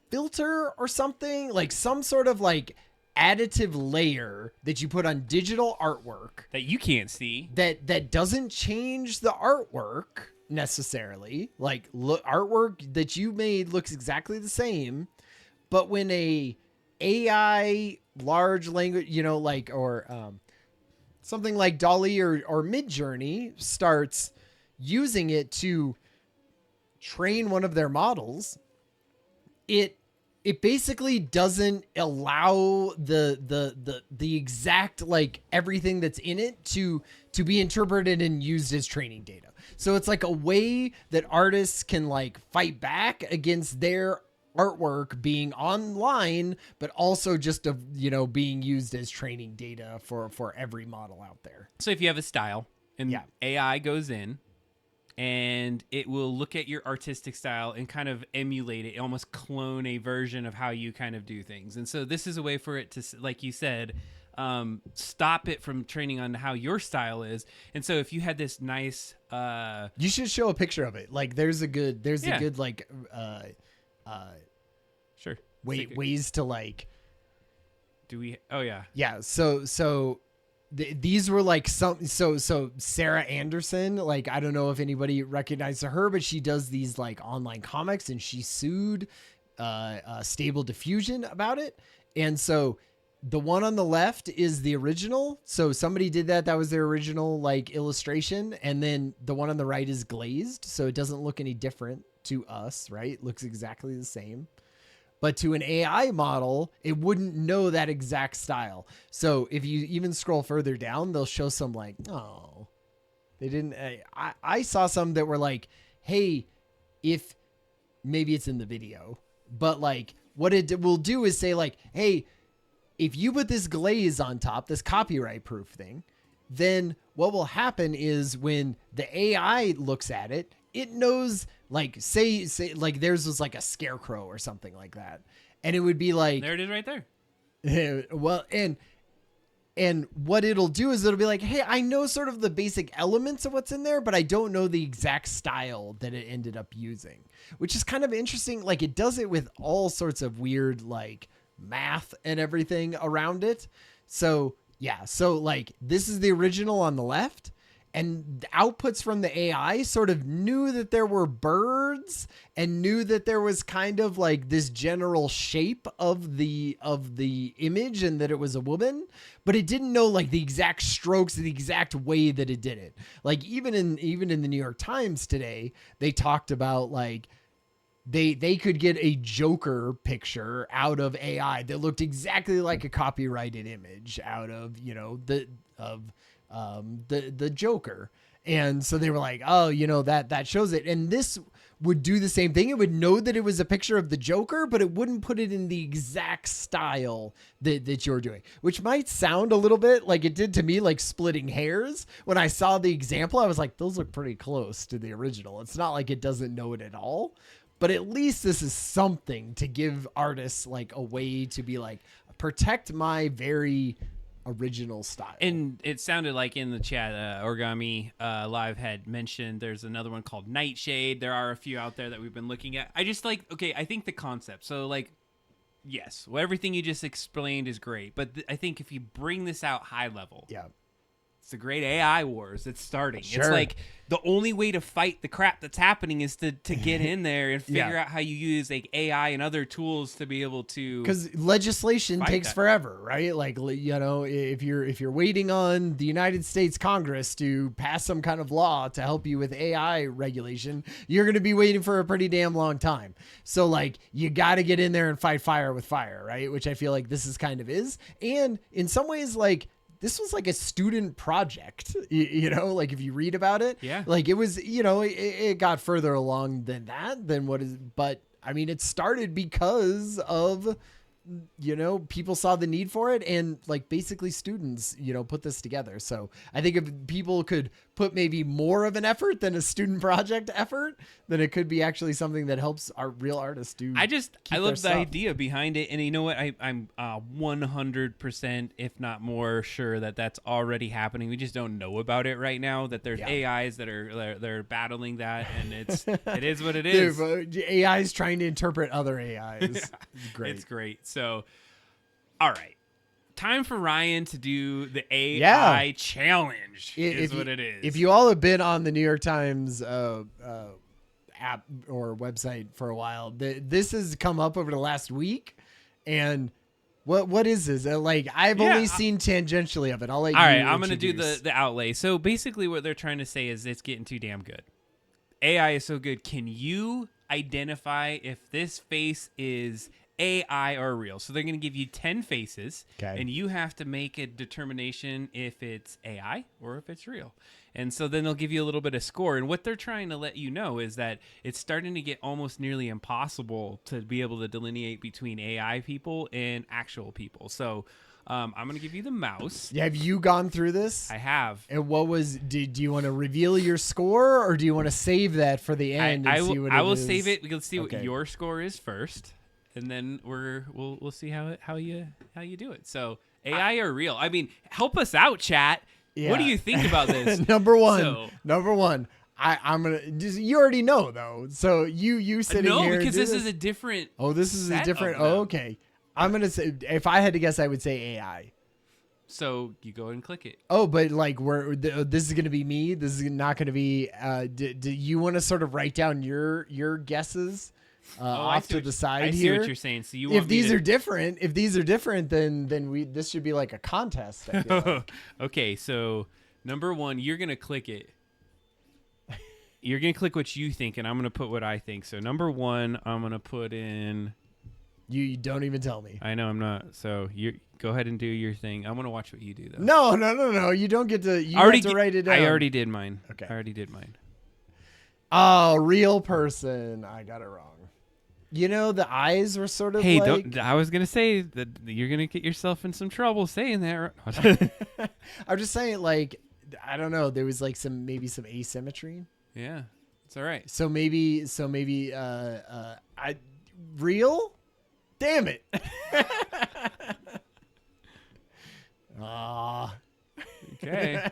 filter or something, like some sort of like additive layer that you put on digital artwork that you can't see, that doesn't change the artwork necessarily. Like artwork that you made looks exactly the same, but when a AI large language, or something like Dolly or Midjourney starts using it to train one of their models, it basically doesn't allow the exact like everything that's in it to be interpreted and used as training data. So it's like a way that artists can like fight back against their artwork being online, but also just being used as training data for every model out there. So if you have a style and AI goes in and it will look at your artistic style and kind of emulate it, almost clone a version of how you kind of do things. And so this is a way for it to, like you said, stop it from training on how your style is. And so if you had this nice, you should show a picture of it. Like there's a good like, sure. Ways to like, do we, oh yeah. Yeah. So these were like so Sarah Anderson, like, I don't know if anybody recognizes her, but she does these like online comics and she sued, Stable Diffusion about it. And so the one on the left is the original. So somebody did that. That was their original like illustration. And then the one on the right is glazed. So it doesn't look any different to us, right? It looks exactly the same. But to an AI model, it wouldn't know that exact style. So if you even scroll further down, they'll show some like, oh, they didn't. I saw some that were like, hey, if maybe it's in the video, but like what it will do is say like, hey, if you put this glaze on top, this copyright proof thing, then what will happen is when the AI looks at it, it knows, like, say like theirs was like a scarecrow or something like that. And it would be like, there it is right there. Well, and what it'll do is it'll be like, hey, I know sort of the basic elements of what's in there, but I don't know the exact style that it ended up using, which is kind of interesting. Like it does it with all sorts of weird, like math and everything around it. So yeah. So like this is the original on the left. And the outputs from the AI sort of knew that there were birds and knew that there was kind of like this general shape of the image and that it was a woman, but it didn't know like the exact strokes, the exact way that it did it. Like even in the New York Times today, they talked about like they could get a Joker picture out of AI that looked exactly like a copyrighted image out of, the Joker. And so they were like, oh, that shows it. And this would do the same thing. It would know that it was a picture of the Joker, but it wouldn't put it in the exact style that you're doing, which might sound a little bit like it did to me, like splitting hairs. When I saw the example, I was like, those look pretty close to the original. It's not like it doesn't know it at all, but at least this is something to give artists like a way to be like, protect my very original style. And it sounded like in the chat, Origami Live had mentioned there's another one called Nightshade. There are a few out there that we've been looking at. I just like, okay, I think the concept. So like, yes, well, everything you just explained is great. But I think if you bring this out high level. Yeah. It's the great AI wars. It's starting. Sure. It's like the only way to fight the crap that's happening is to get in there and figure Yeah. out how you use like AI and other tools to be able to. Because legislation Fight takes that. forever, right? Like, you know, if you're waiting on the United States Congress to pass some kind of law to help you with AI regulation, you're going to be waiting for a pretty damn long time. So like, you got to get in there and fight fire with fire, right? Which I feel like this is kind of is. And in some ways, like, this was like a student project, you know, like if you read about it, Yeah. like it was, you know, it got further along than what is, but I mean, it started because of, you know, people saw the need for it and like basically students, you know, put this together. So I think if people could put maybe more of an effort than a student project effort, then it could be actually something that helps our real artists do. I keep love their the stuff. idea behind it, and you know what? I'm 100%, if not more, sure that that's already happening. We just don't know about it right now. That there's AIs that are they're battling that, and it is what it is. Dude, AI is trying to interpret other AIs. It's great. It's great. So, all right, time for Ryan to do the AI Yeah. challenge. Is If what you- it is. If you all have been on the New York Times app or website for a while, this has come up over the last week. And what is this? Like, I've only seen tangentially of it. I'll let you. All right, I'm going to do introduce. the outlay. So basically what they're trying to say is it's getting too damn good. AI is so good. Can you identify if this face is AI or real? So they're going to give you 10 faces, Okay. and you have to make a determination if it's AI or if it's real. And so then they'll give you a little bit of score. And what they're trying to let you know is that it's starting to get almost nearly impossible to be able to delineate between AI people and actual people. So I'm going to give you the mouse. Have you gone through this? I have. And what was? Do you want to reveal your score, or do you want to save that for the end? I and see will, what I it will is? save it. We'll see what Okay. your score is first, and then we'll see how you do it. So AI or real? I mean, help us out, chat. What do Yeah. you think about this? Number one. So- Number one. I'm gonna. You already know though. So you sitting no, here. because do this is a different. Oh, this is a set different. of them. Oh, okay. I'm gonna say, if I had to guess, I would say AI. So you go and click it. Oh, but like this is gonna be me. This is not gonna be. Do you want to sort of write down your guesses I off see to what the you- side I see here? what you're saying. So you want If me these to- are different, then this should be like a contest. I feel like. Okay, so number one, you're gonna click it. You're gonna click what you think, and I'm gonna put what I think. So number one, I'm gonna put in. You don't even tell me. I know I'm not. So you go ahead and do your thing. I want to watch what you do though. No. You don't get to. You have to write it down. I already did mine. Okay. I already did mine. Oh, real person. I got it wrong. You know, the eyes were sort of Hey, like. don't. I was gonna say that you're gonna get yourself in some trouble saying that. I'm just saying, like, I don't know. There was like maybe some asymmetry. Yeah, it's all right. So maybe, I real. Damn it. Ah. Okay.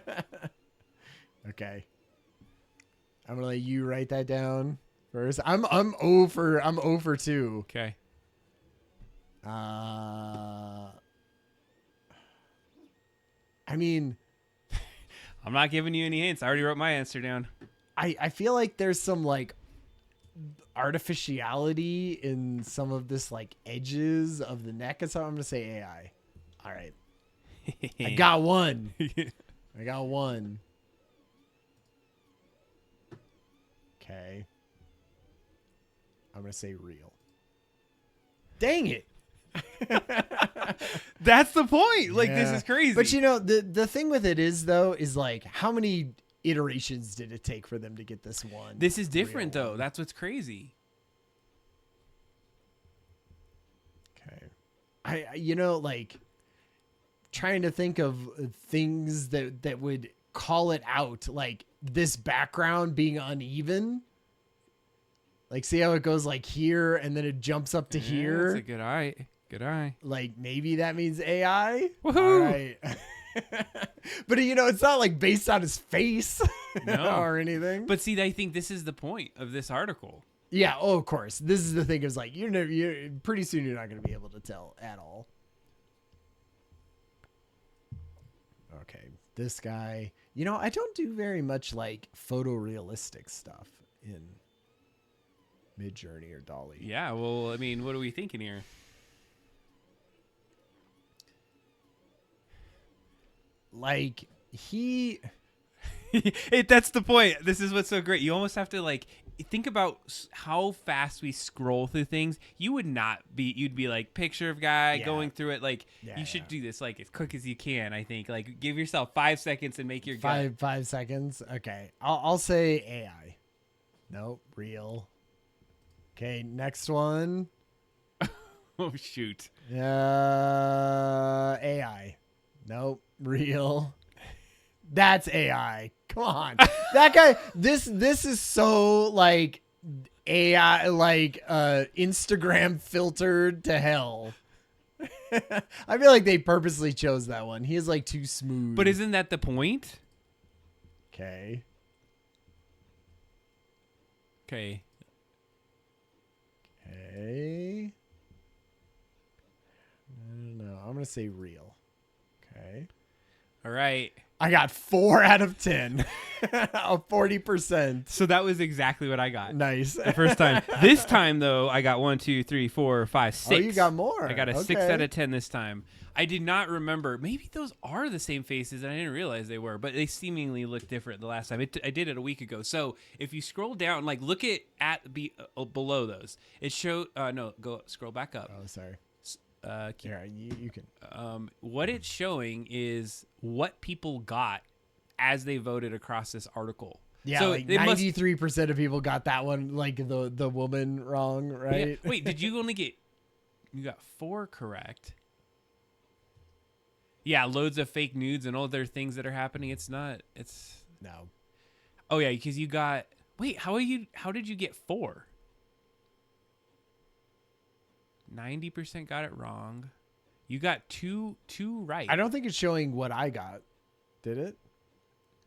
Okay. I'm gonna let you write that down first. I'm 0 for 2. Okay. I mean, I'm not giving you any hints. I already wrote my answer down. I feel like there's some like artificiality in some of this like edges of the neck and so I'm gonna say AI. All right. I got one. I got one. Okay. I'm gonna say real. Dang it. That's the point. Like this Yeah. is crazy. But you know, the thing with it is though, is like how many iterations did it take for them to get this one? this is different real though. one? That's what's crazy. Okay. You know, like trying to think of things that would call it out, like this background being uneven. Like see how it goes like here and then it jumps up to Yeah, here. That's a good eye. Good eye. Like maybe that means AI. Woohoo! All right. But you know, it's not like based on his face No. or anything. But see, I think this is the point of this article. Yeah, oh, of course. This is the thing is like you're pretty soon you're not going to be able to tell at all. Okay. this guy. You know, I don't do very much like photorealistic stuff in Midjourney or Dolly. Yeah, well, I mean, what are we thinking here? Like That's the point. This is what's so great. You almost have to like think about how fast we scroll through things. You'd be like picture of guy going through it. Like you should do this like as quick as you can. I think like give yourself 5 seconds and make your gut. 5 seconds. Okay. I'll say AI. Nope. Real. Okay. Next one. Oh shoot. AI. Nope. Real. That's AI. Come on. That guy, this is so like AI, like Instagram filtered to hell. I feel like they purposely chose that one. He is like too smooth. But isn't that the point? Okay. Okay. Okay. I don't know. I'm going to say real. Okay. All right. I got 4 out of 10. 40%. So that was exactly what I got. Nice. The first time. This time, though, I got 1, 2, 3, 4, 5, 6. Oh, you got more. I got a 6 out of 10 this time. I did not remember. Maybe those are the same faces, and I didn't realize they were, but they seemingly look different the last time. I did it a week ago. So if you scroll down, like look below those. It showed. No, scroll back up. Oh, sorry. Yeah, you can. What it's showing is what people got as they voted across this article. Yeah, so like 93% of people got that one, like the woman wrong, right? Yeah. Wait, did you only get? You got 4 correct. Yeah, loads of fake nudes and all other things that are happening. It's no. Oh yeah, because you got. Wait, how did you get 4? 90% got it wrong. You got two right. I don't think it's showing what I got. Did it?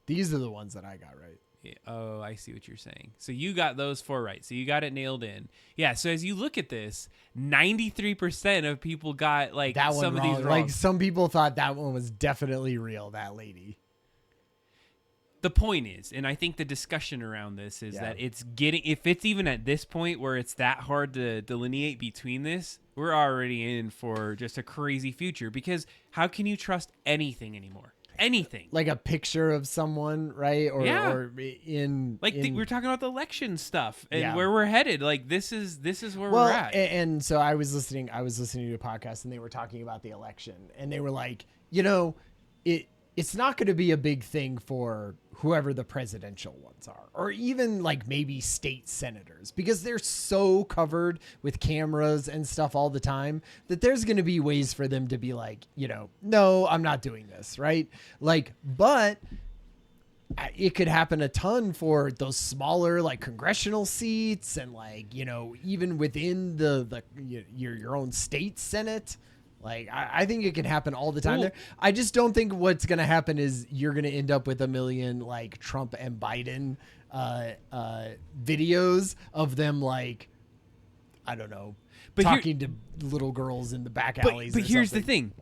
These are the ones that I got right. Yeah. Oh, I see what you're saying. So you got those 4 right. So you got it nailed in. Yeah. So as you look at this, 93% of people got like that one some wrong. of these wrong. Like some people thought that one was definitely real. That lady. The point is, and I think the discussion around this is that if it's even at this point where it's that hard to delineate between this, we're already in for just a crazy future, because how can you trust anything anymore? Anything. Like a picture of someone, right? Or we're talking about the election stuff and where we're headed. Like this is where we're at. And so I was listening to a podcast and they were talking about the election and they were like, you know, it's not going to be a big thing for whoever the presidential ones are, or even like maybe state senators, because they're so covered with cameras and stuff all the time that there's going to be ways for them to be like, you know, no, I'm not doing this. Right. Like, but it could happen a ton for those smaller, like congressional seats and like, you know, even within your own state Senate. Like, I think it can happen all the time there. I just don't think what's going to happen is you're going to end up with a million like Trump and Biden videos of them, like, I don't know, talking to little girls in the back alleys. But here's the thing.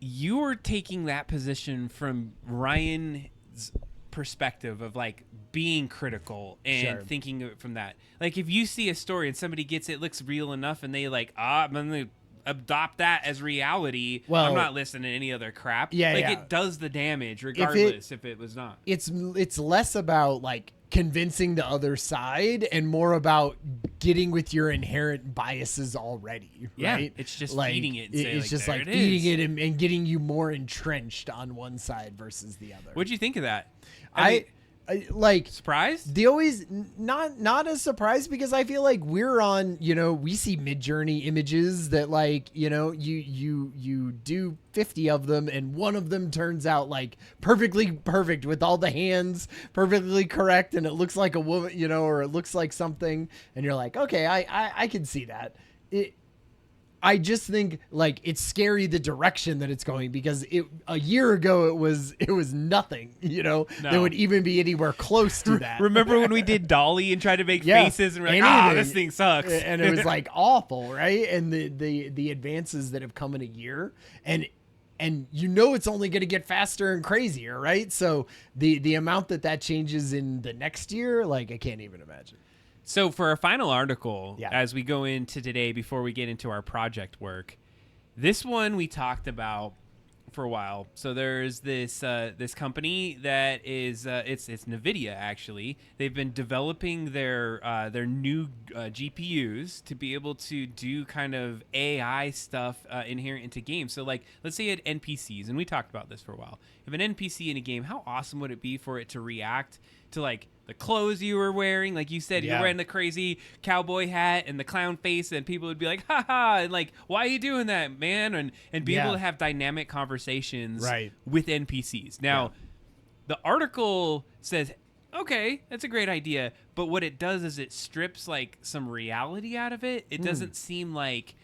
You're taking that position from Ryan's perspective of like being critical and thinking of it from that. Like if you see a story and somebody gets it, looks real enough and they like, I'm going to adopt that as reality. Well, I'm not listening to any other crap. It does the damage regardless if it was not. It's less about like convincing the other side and more about getting with your inherent biases already. Right? It's just like, feeding it. It's just like feeding it and getting you more entrenched on one side versus the other. What'd you think of that? I like surprised? The always not as surprised, because I feel like we're on, you know, we see Midjourney images that like, you know, you do 50 of them and one of them turns out like perfectly perfect with all the hands perfectly correct and it looks like a woman, you know, or it looks like something and you're like, okay, I can see that. I just think like it's scary the direction that it's going, because a year ago it was nothing, you know, that would even be anywhere close to that. Remember when we did Dolly and tried to make faces and we're like, this thing sucks. And it was like awful, right? And the advances that have come in a year, and and it's only going to get faster and crazier, right? So the amount that changes in the next year, like, I can't even imagine. So for our final article, as we go into today, before we get into our project work, this one we talked about for a while. So there's this company that is it's NVIDIA actually. They've been developing their new GPUs to be able to do kind of AI stuff inherent into games. So like, let's say you had NPCs, and we talked about this for a while. If an NPC in a game, how awesome would it be for it to react to like the clothes you were wearing? Like you said, you're wearing the crazy cowboy hat and the clown face, and people would be like, ha ha, and like, why are you doing that, man? And be able to have dynamic conversations with NPCs. Now, the article says, okay, that's a great idea, but what it does is it strips like some reality out of it. It doesn't seem like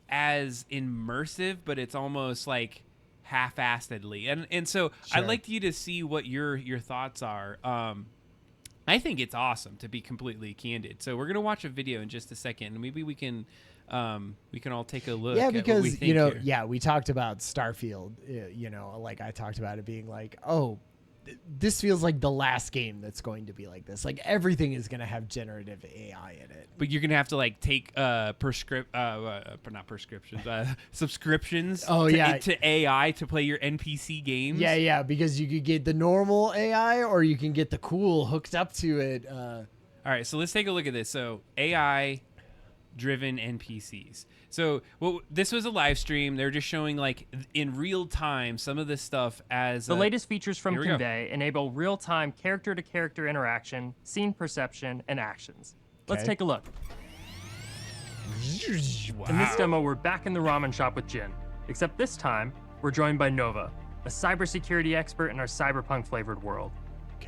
as immersive, but it's almost like half-assedly. And so I'd like you to see what your thoughts are. I think it's awesome, to be completely candid. So we're gonna watch a video in just a second, and maybe we can all take a look. Yeah, because at what we think here. we talked about Starfield. Like I talked about it being like, oh, this feels like the last game that's going to be like this. Like everything is gonna have generative AI in it. But you're gonna have to like take not prescriptions, subscriptions. To AI to play your NPC games. Yeah, because you could get the normal AI, or you can get the cool hooked up to it. All right, so let's take a look at this. So AI driven NPCs. So this was a live stream. They're just showing like in real time some of this stuff as the latest features from Convey enable real-time character-to-character interaction, scene perception, and actions. Let's take a look. Wow. In this demo, we're back in the ramen shop with Jin, except this time we're joined by Nova, a cybersecurity expert in our cyberpunk-flavored world.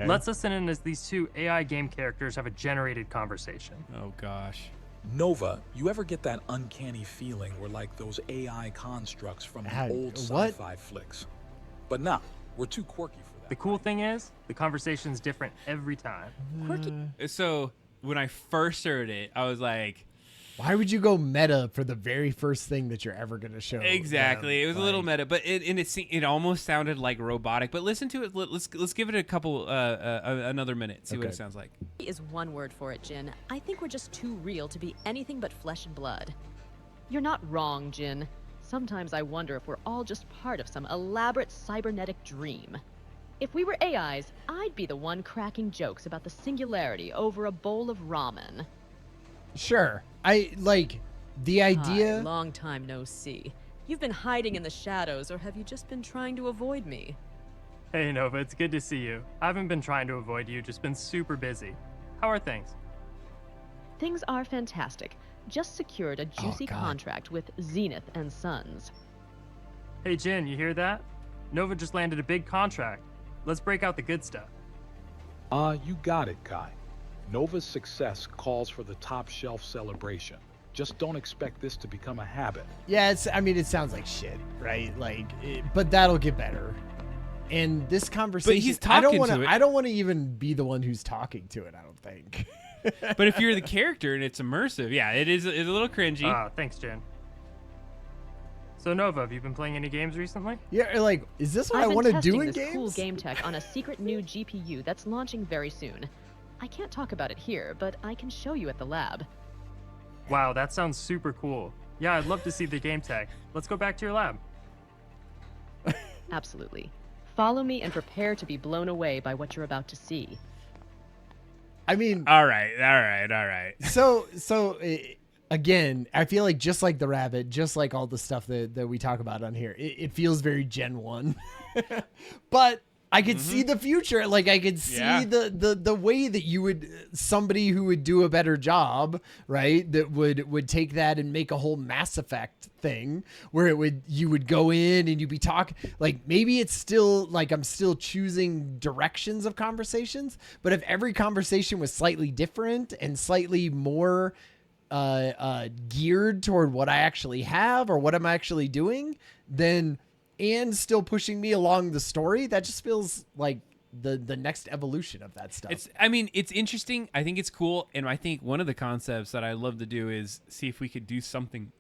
Let's listen in as these two AI game characters have a generated conversation. Oh gosh. Nova, you ever get that uncanny feeling we're like those AI constructs from the old sci-fi flicks? But nah, we're too quirky for that. The cool thing is, the conversation's different every time. Quirky. So when I first heard it, I was like, why would you go meta for the very first thing that you're ever going to show? Exactly. It was a little meta, but it almost sounded like robotic. But listen to it. Let's give it a couple another minute. See what it sounds like. Is one word for it, Jin. I think we're just too real to be anything but flesh and blood. You're not wrong, Jin. Sometimes I wonder if we're all just part of some elaborate cybernetic dream. If we were AIs, I'd be the one cracking jokes about the singularity over a bowl of ramen. Sure. I like the idea. Hi, long time no see. You've been hiding in the shadows, or have you just been trying to avoid me? Hey Nova, it's good to see you. I haven't been trying to avoid you, just been super busy. How are things? Things are fantastic. Just secured a juicy contract with Zenith and Sons. Hey Jin, you hear that? Nova just landed a big contract. Let's break out the good stuff. You got it, Kai. Nova's success calls for the top shelf celebration. Just don't expect this to become a habit. Yeah, it sounds like shit, right? Like, but that'll get better. And this conversation, but he's talking to it. I don't want to even be the one who's talking to it, I don't think. But if you're the character and it's immersive, yeah, it's a little cringy. Thanks, Jen. So Nova, have you been playing any games recently? Yeah, like, is this what I want to do in games? I've been testing this cool game tech on a secret new GPU that's launching very soon. I can't talk about it here, but I can show you at the lab. Wow, that sounds super cool. Yeah, I'd love to see the game tech. Let's go back to your lab. Absolutely. Follow me and prepare to be blown away by what you're about to see. I mean... All right. So again, I feel like just like the rabbit, just like all the stuff that we talk about on here, it feels very Gen 1. But I could see the future. Like I could see the way that you would, somebody who would do a better job, right? That would take that and make a whole Mass Effect thing where you would go in and you'd be talking, like maybe it's still like I'm still choosing directions of conversations, but if every conversation was slightly different and slightly more geared toward what I actually have or what I'm actually doing, then and still pushing me along the story, that just feels like the next evolution of that stuff. It's interesting. I think it's cool. And I think one of the concepts that I love to do is see if we could do something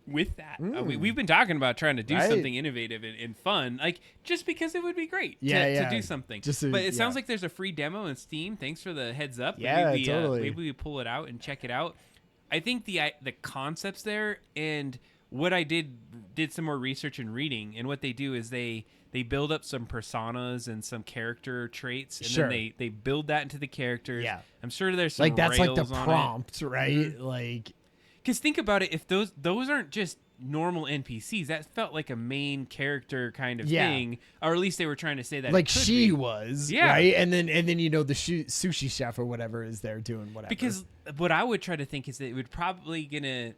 with that. We've been talking about trying to do something innovative and fun, like just because it would be great to do something. But it sounds like there's a free demo in Steam. Thanks for the heads up. Yeah, totally. Maybe we pull it out and check it out. I think the concepts there, and what I did some more research and reading, and what they do is they build up some personas and some character traits, and then they build that into the characters. Yeah, I'm sure there's some like that's like the rails on prompt, it. right? Mm-hmm. Like, because think about it, if those aren't just normal NPCs, that felt like a main character kind of thing, or at least they were trying to say that like it could she be. was, right? And then you know the sushi chef or whatever is there doing whatever. Because what I would try to think is that it would probably gonna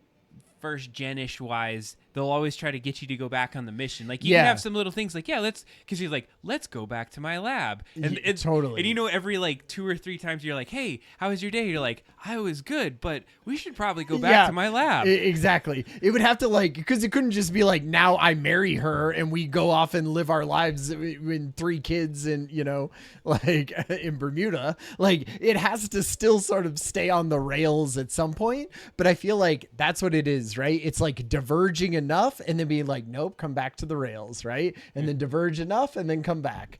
first gen-ish wise, they'll always try to get you to go back on the mission. Like you can have some little things like, because you're like, let's go back to my lab. And totally. And you know, every like 2 or 3 times you're like, hey, how was your day? You're like, I was good, but we should probably go back to my lab. Exactly. It would have to because it couldn't just be like, now I marry her and we go off and live our lives with 3 kids and, you know, like in Bermuda. Like it has to still sort of stay on the rails at some point. But I feel like that's what it is, right? It's like diverging enough and then being like, nope, come back to the rails, right? And then diverge enough and then come back.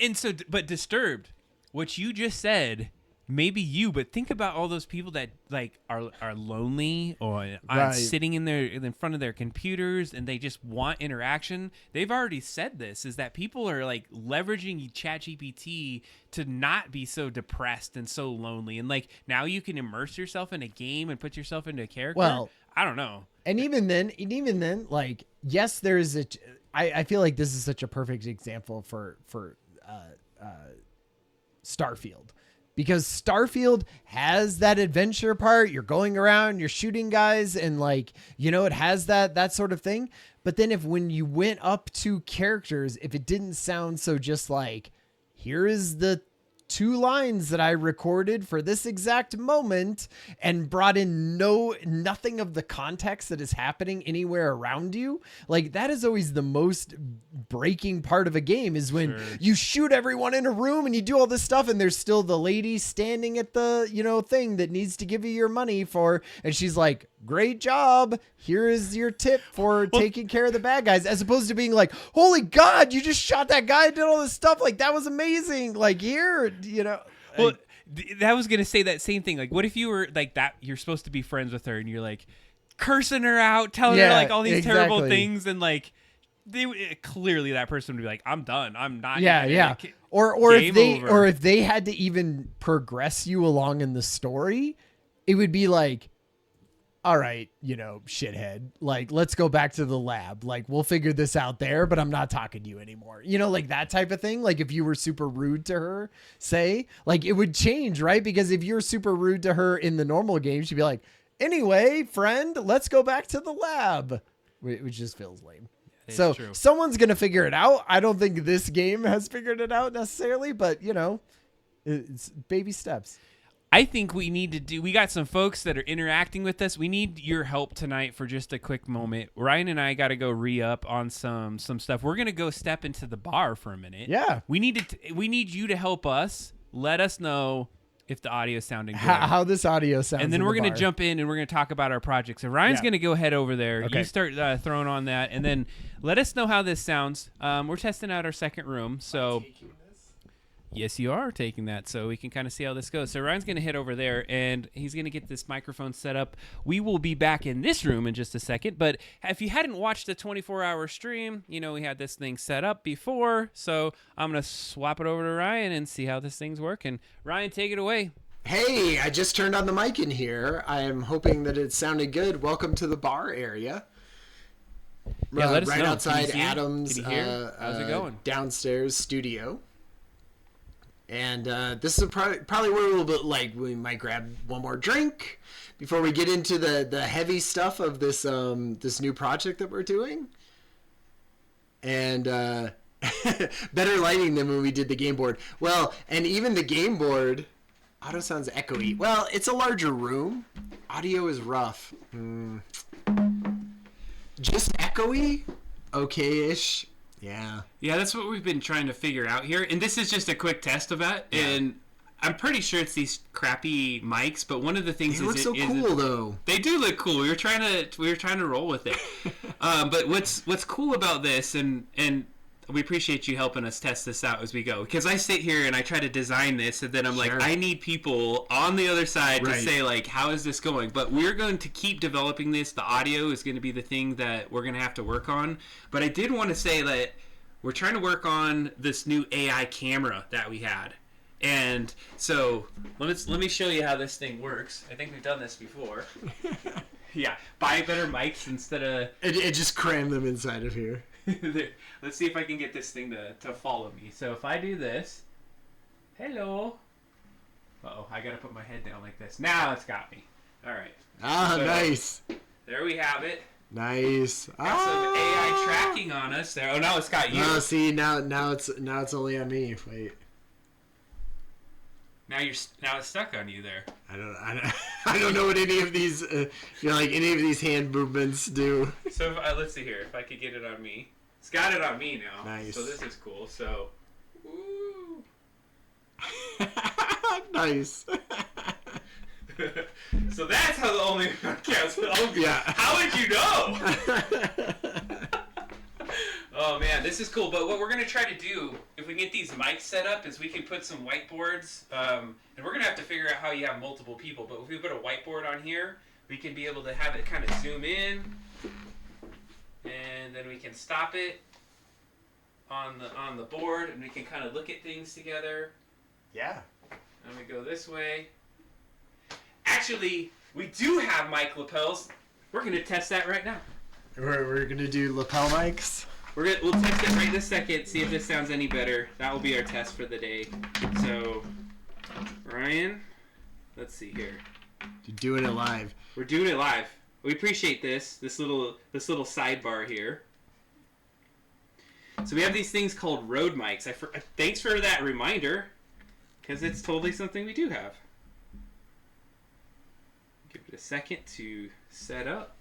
And so, but Disturbed, what you just said, maybe but think about all those people that like are lonely or sitting in front of their computers and they just want interaction. They've already said this, is that people are like leveraging ChatGPT to not be so depressed and so lonely. And like now you can immerse yourself in a game and put yourself into a character. Well, I don't know. And even then, like, yes, there's I feel like this is such a perfect example for Starfield, because Starfield has that adventure part. You're going around, you're shooting guys, and like, you know, it has that sort of thing. But then when you went up to characters, if it didn't sound so just like, here is the 2 lines that I recorded for this exact moment, and brought in nothing of the context that is happening anywhere around you. Like that is always the most breaking part of a game, is when you shoot everyone in a room and you do all this stuff and there's still the lady standing at the, you know, thing that needs to give you your money for, and she's like, great job, here is your tip for taking care of the bad guys, as opposed to being like, holy God, you just shot that guy and did all this stuff, like that was amazing, like here, you know. Well, that was gonna say that same thing. Like, what if you were like that, you're supposed to be friends with her and you're like cursing her out, telling her like all these terrible things, and like clearly that person would be like, I'm done, I'm not. Like, or if they had to even progress you along in the story, it would be like, all right, you know, shithead, like, let's go back to the lab. Like, we'll figure this out there, but I'm not talking to you anymore. You know, like that type of thing. Like if you were super rude to her, say, like it would change, right? Because if you're super rude to her in the normal game, she'd be like, anyway, friend, let's go back to the lab, which just feels lame. So someone's going to figure it out. I don't think this game has figured it out necessarily, but you know, it's baby steps. I think we got some folks that are interacting with us. We need your help tonight for just a quick moment. Ryan and I got to go re-up on some stuff. We're going to go step into the bar for a minute. Yeah. We need you to help us. Let us know if the audio is sounding good. How this audio sounds. And then we're going to jump in and we're going to talk about our project. So Ryan's going to go head over there. Okay. You start throwing on that, and then let us know how this sounds. We're testing out our second room, so... Yes, you are taking that, so we can kind of see how this goes. So Ryan's going to head over there, and he's going to get this microphone set up. We will be back in this room in just a second, but if you hadn't watched the 24-hour stream, you know we had this thing set up before, so I'm going to swap it over to Ryan and see how this thing's working. Ryan, take it away. Hey, I just turned on the mic in here. I am hoping that it sounded good. Welcome to the bar area. Yeah, let us right know. outside Adam's how's it going? Downstairs studio. And this is probably where we might grab one more drink before we get into the heavy stuff of this this new project that we're doing. And better lighting than when we did the game board. Well, and even the game board, audio sounds echoey. Well, it's a larger room. Audio is rough. Just echoey? Okay-ish. Yeah, that's what we've been trying to figure out here, and this is just a quick test of that. And I'm pretty sure it's these crappy mics, but one of the things they look so cool though. They do look cool. We were trying to roll with it. But what's cool about this, and we appreciate you helping us test this out as we go, because I sit here and I try to design this, and then I'm like, I need people on the other side to say like, how is this going? But we're going to keep developing this. The audio is going to be the thing that we're going to have to work on. But I did want to say that we're trying to work on this new AI camera that we had. And so let me show you how this thing works. I think we've done this before. Yeah, buy better mics instead of... It just crammed them inside of here. Let's see if I can get this thing to follow me. So if I do this... Hello. Uh-oh, I gotta put my head down like this. Now it's got me. Alright. So, nice. There we have it. Nice. Got some AI tracking on us there. Oh, no, it's got you. Oh, see, now it's only on me. Wait. Now it's stuck on you there. I don't know what any of these any of these hand movements do. So let's see here if I could get it on me. It's got it on me now. Nice. So this is cool. So, woo. Nice. So that's how the only podcast. Oh, yeah. How would you know? Oh man, this is cool. But what we're gonna try to do, if we can get these mics set up, is we can put some whiteboards, and we're gonna have to figure out how you have multiple people. But if we put a whiteboard on here, we can be able to have it kind of zoom in, and then we can stop it on the board, and we can kind of look at things together. Yeah. And we go this way. Actually, we do have mic lapels. We're gonna test that right now. We're gonna do lapel mics. We'll test it right this second, see if this sounds any better. That will be our test for the day. So, Ryan, let's see here. You're doing it live. We're doing it live. We appreciate this little sidebar here. So we have these things called Rode mics. Thanks for that reminder, because it's totally something we do have. Give it a second to set up.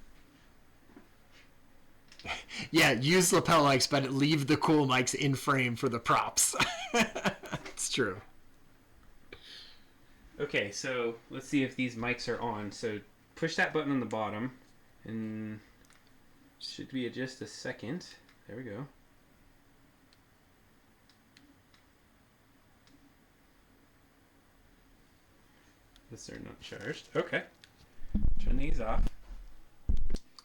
Yeah, use lapel mics, but leave the cool mics in frame for the props. It's true. Okay, so let's see if these mics are on. So push that button on the bottom, and should be just a second. There we go. These are not charged. Okay. Turn these off.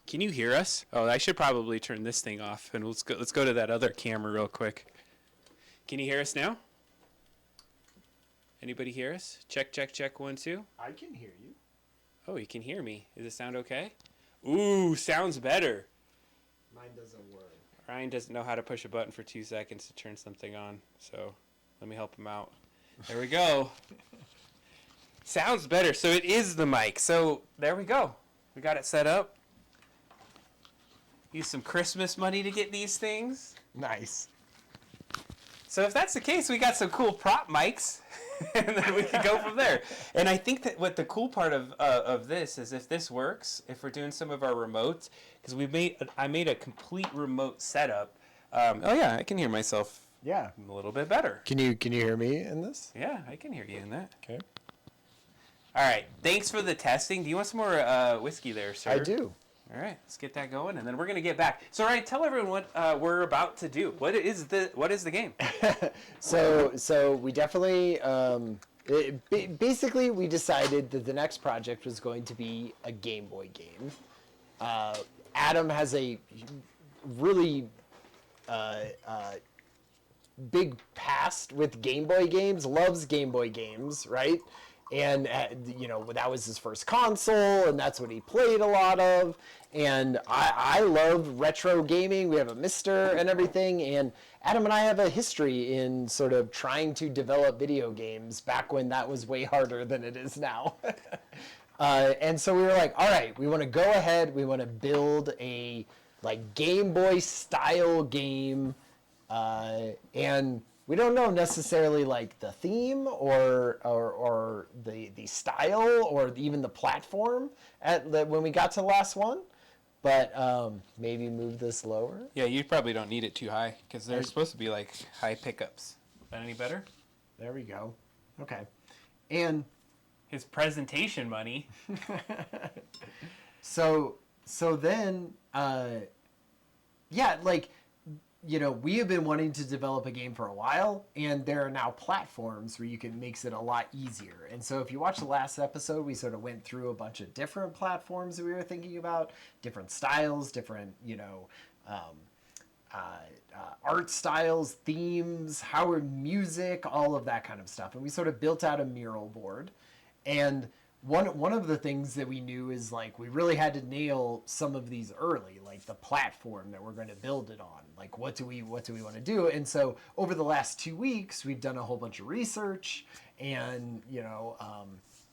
Can you hear us? Oh, I should probably turn this thing off, and let's go to that other camera real quick. Can you hear us now? Anybody hear us? Check, 1, 2. I can hear you. Oh, you can hear me. Does it sound okay? Ooh, sounds better. Mine doesn't work. Ryan doesn't know how to push a button for 2 seconds to turn something on, so let me help him out. There we go. Sounds better. So it is the mic. So there we go. We got it set up. Use some Christmas money to get these things. Nice. So if that's the case, we got some cool prop mics, and then we can go from there. And I think that what the cool part of this is, if this works, if we're doing some of our remotes, because I made a complete remote setup. Oh yeah, I can hear myself. Yeah, a little bit better. Can you hear me in this? Yeah, I can hear you in that. Okay. All right. Thanks for the testing. Do you want some more whiskey there, sir? I do. All right, let's get that going, and then we're gonna get back. So, Ryan, tell everyone what we're about to do. What is the game? So we definitely basically we decided that the next project was going to be a Game Boy game. Adam has a really big past with Game Boy games. Loves Game Boy games, right? And, that was his first console, and that's what he played a lot of. And I love retro gaming. We have a Mister and everything. And Adam and I have a history in sort of trying to develop video games back when that was way harder than it is now. And so we were like, all right, we want to go ahead. We want to build a Game Boy style game. And we don't know necessarily the theme or the style or even the platform when we got to the last one, but maybe move this lower. Yeah, you probably don't need it too high because they're supposed to be high pickups. Is that any better? There we go. Okay. And his presentation money. So then, yeah, like, you know, we have been wanting to develop a game for a while, and there are now platforms where you can makes it a lot easier. And so if you watch the last episode, we sort of went through a bunch of different platforms that we were thinking about, different styles, different, you know, art styles, themes, how music, all of that kind of stuff. And we sort of built out a mural board. And one of the things that we knew is like we really had to nail some of these early, like the platform that we're going to build it on. Like what do we want to do? And so over the last 2 weeks, we've done a whole bunch of research and, you know,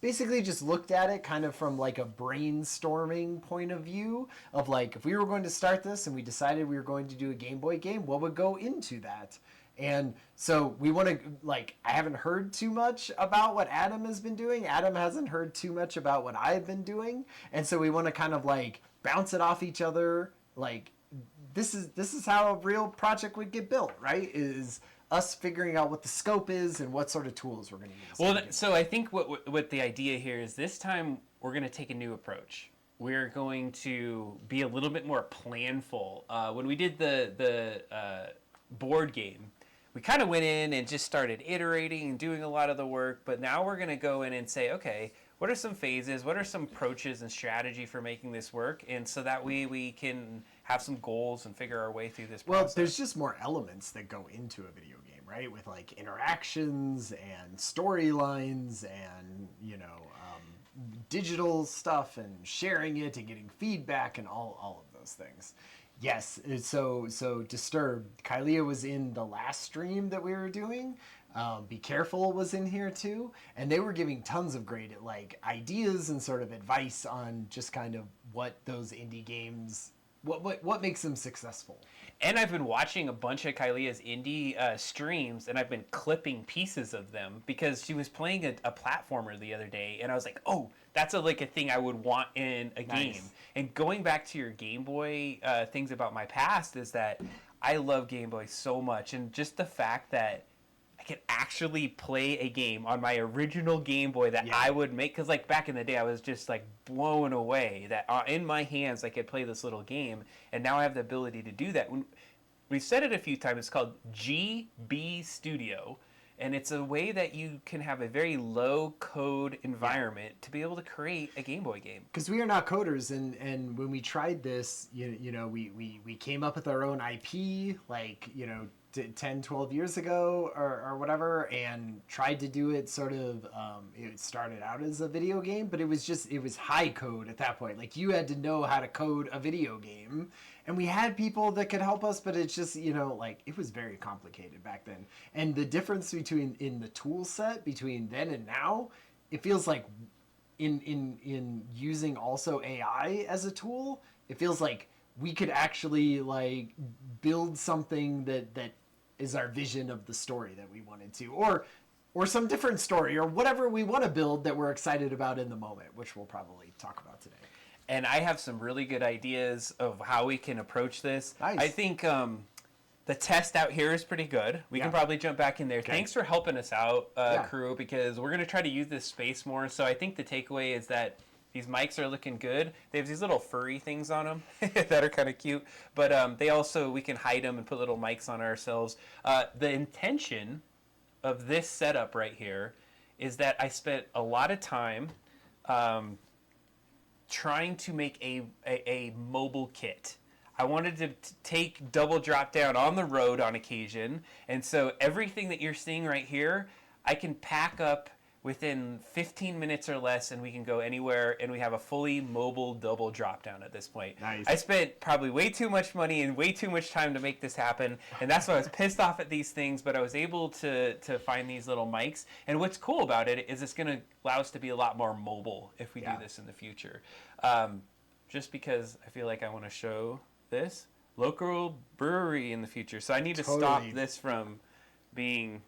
basically just looked at it kind of from like a brainstorming point of view of like, if we were going to start this and we decided we were going to do a Game Boy game, what would go into that? And so we want to, like, I haven't heard too much about what Adam has been doing. Adam hasn't heard too much about what I've been doing. And so we want to kind of like bounce it off each other. Like, this is how a real project would get built, right? Is us figuring out what the scope is and what sort of tools we're going to use. Well, so I think what the idea here is this time we're going to take a new approach. We're going to be a little bit more planful. When we did the board game, we kind of went in and just started iterating and doing a lot of the work, but now we're going to go in and say, okay, what are some phases? What are some approaches and strategy for making this work? And so that we can have some goals and figure our way through this process. Well, there's just more elements that go into a video game, right? With like interactions and storylines and, you know, digital stuff and sharing it and getting feedback and all of those things. Yes, so Disturbed. Kylia was in the last stream that we were doing. Be Careful was in here too, and they were giving tons of great like ideas and sort of advice on just kind of what those indie games, what makes them successful. And I've been watching a bunch of Kylia's indie streams, and I've been clipping pieces of them because she was playing a platformer the other day, and I was like, oh, that's a thing I would want in a game. And going back to your Game Boy things about my past is that I love Game Boy so much, and just the fact that I could actually play a game on my original Game Boy that I would make, because like back in the day I was just like blown away that in my hands I could play this little game, and now I have the ability to do that. We've said it a few times, it's called GB Studio, and it's a way that you can have a very low code environment to be able to create a Game Boy game. Because we are not coders, and when we tried this, you know, we came up with our own IP, like, you know, 10, 12 years ago or whatever, and tried to do it sort of, it started out as a video game, but it was high code at that point. Like, you had to know how to code a video game, and we had people that could help us, but it's just, you know, like, it was very complicated back then. And the difference in the tool set between then and now, it feels like in using also AI as a tool, it feels like we could actually like build something that is our vision of the story that we wanted to, or some different story, or whatever we want to build that we're excited about in the moment, which we'll probably talk about today. And I have some really good ideas of how we can approach this. Nice. I think the test out here is pretty good. We can probably jump back in there. Okay. Thanks for helping us out, crew, because we're going to try to use this space more. So I think the takeaway is that these mics are looking good. They have these little furry things on them that are kind of cute. But they also, we can hide them and put little mics on ourselves. The intention of this setup right here is that I spent a lot of time trying to make a mobile kit. I wanted to take double drop down on the road on occasion. And so everything that you're seeing right here, I can pack up within 15 minutes or less, and we can go anywhere, and we have a fully mobile double drop down at this point. Nice. I spent probably way too much money and way too much time to make this happen, and that's why I was pissed off at these things, but I was able to find these little mics. And what's cool about it is it's going to allow us to be a lot more mobile if we do this in the future. Just because I feel like I want to show this local brewery in the future. So I need to stop this from being...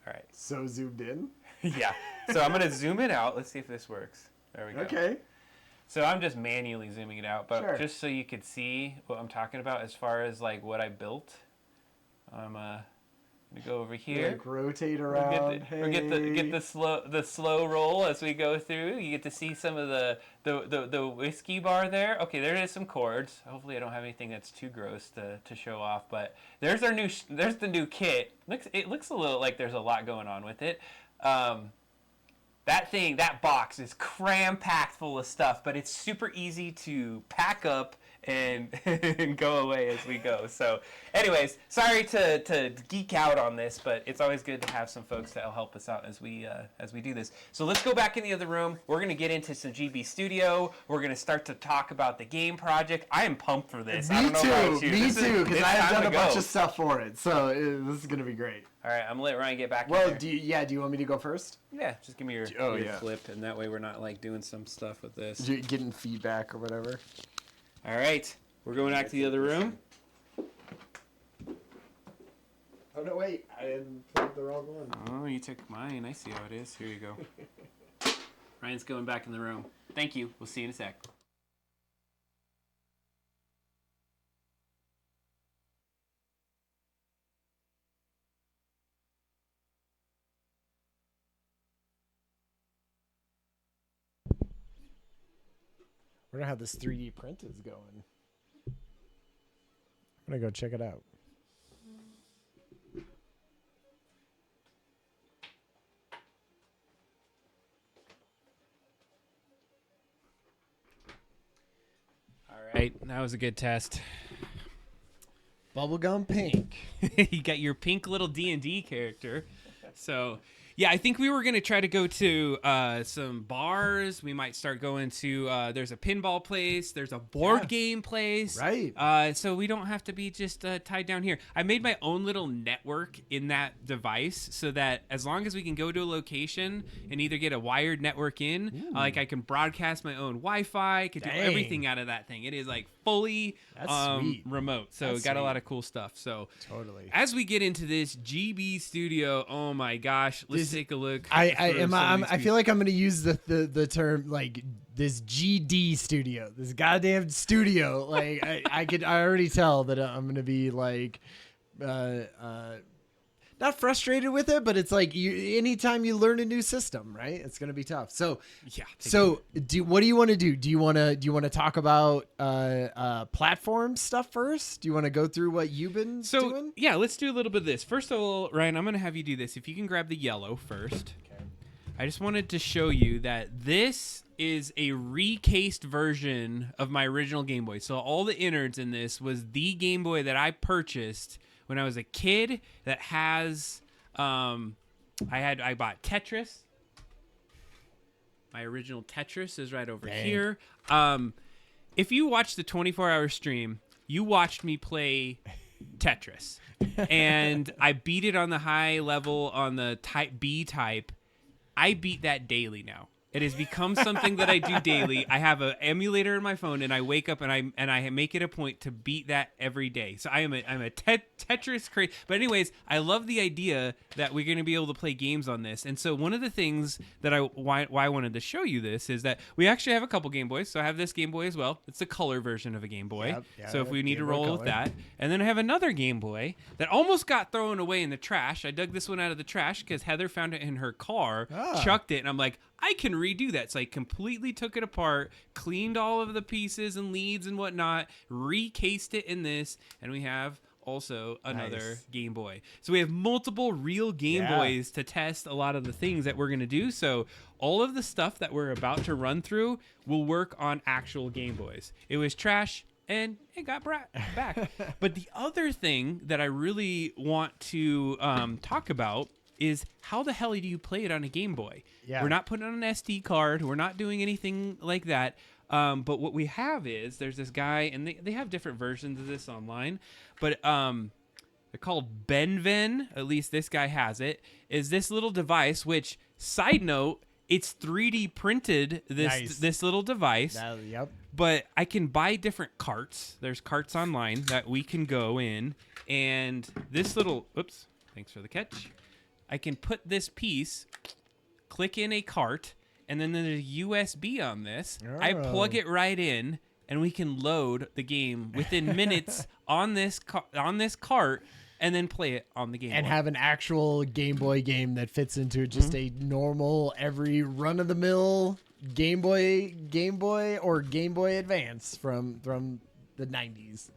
All right. So zoomed in? Yeah. So I'm going to zoom it out. Let's see if this works. There we go. Okay. So I'm just manually zooming it out, but just so you could see what I'm talking about as far as like what I built. I'm Go over here. Like rotate around. Or get the slow roll as we go through. You get to see some of the whiskey bar there. Okay, there is some chords. Hopefully, I don't have anything that's too gross to show off. But there's the new kit. It looks a little like there's a lot going on with it. That box is cram-packed full of stuff, but it's super easy to pack up and go away as we go. So anyways, sorry to geek out on this, but it's always good to have some folks that'll help us out as we do this. So let's go back in the other room. We're going to get into some GB Studio. We're going to start to talk about the game project. I am pumped for this. Me too, because I have done a bunch of stuff for it. So this is going to be great. All right, I'm going to let Ryan get back in there. Do you want me to go first? Yeah, just give me your clip, and that way we're not like doing some stuff with this. Getting feedback or whatever. All right, we're going back to the other room. Oh, no, wait. I didn't plug the wrong one. Oh, you took mine. I see how it is. Here you go. Ryan's going back in the room. Thank you. We'll see you in a sec. I wonder how this 3D print is going. I'm going to go check it out. All right, that was a good test. Bubblegum pink. You got your pink little D&D character. So, yeah, I think we were going to try to go to some bars. We might start going to, there's a pinball place. There's a board game place. Right. So we don't have to be just tied down here. I made my own little network in that device so that as long as we can go to a location and either get a wired network in, like I can broadcast my own Wi-Fi, could do everything out of that thing. It is like fully remote. So That's got sweet. a lot of cool stuff. So Totally. as we get into this GB Studio, oh my gosh, let's take a look. I feel like I'm going to use the term like this GD studio, this goddamn studio. Like I already tell that I'm going to be like, not frustrated with it, but it's like anytime you learn a new system, right? It's going to be tough. So yeah. What do you want to do? Do you want to talk about platform stuff first? Do you want to go through what you've been doing? Yeah, let's do a little bit of this. First of all, Ryan, I'm going to have you do this. If you can grab the yellow first. Okay. I just wanted to show you that this is a recased version of my original Game Boy. So all the innards in this was the Game Boy that I purchased when I was a kid that has, I bought Tetris. My original Tetris is right over here. If you watched the 24-hour stream, you watched me play Tetris. And I beat it on the high level on the type B type. I beat that daily now. It has become something that I do daily. I have an emulator in my phone, and I wake up and I make it a point to beat that every day. So I'm a Tetris crazy. But anyways, I love the idea that we're going to be able to play games on this. And so one of the things that why I wanted to show you this is that we actually have a couple Game Boys. So I have this Game Boy as well. It's the color version of a Game Boy. Yep, so if we need to roll color with that. And then I have another Game Boy that almost got thrown away in the trash. I dug this one out of the trash because Heather found it in her car, chucked it, and I'm like, I can redo that. So I completely took it apart, cleaned all of the pieces and leads and whatnot, recased it in this, and we have also another Game Boy. So we have multiple real Game Boys to test a lot of the things that we're going to do. So all of the stuff that we're about to run through will work on actual Game Boys. It was trash, and it got back. But the other thing that I really want to talk about is how the hell do you play it on a Game Boy? Yeah. We're not putting it on an SD card. We're not doing anything like that. But what we have is there's this guy, and they have different versions of this online, but they're called Benven. At least this guy has it. Is this little device? Which, side note, it's 3D printed. This little device. Yep. But I can buy different carts. There's carts online that we can go in, and this little. Oops. Thanks for the catch. I can put this piece, click in a cart, and then there's a USB on this. I plug it right in, and we can load the game within minutes on this cart. and then play it on the Game and Boy. have an actual Game Boy game that fits into just a normal, every run of the mill Game Boy or Game Boy Advance from the 90s.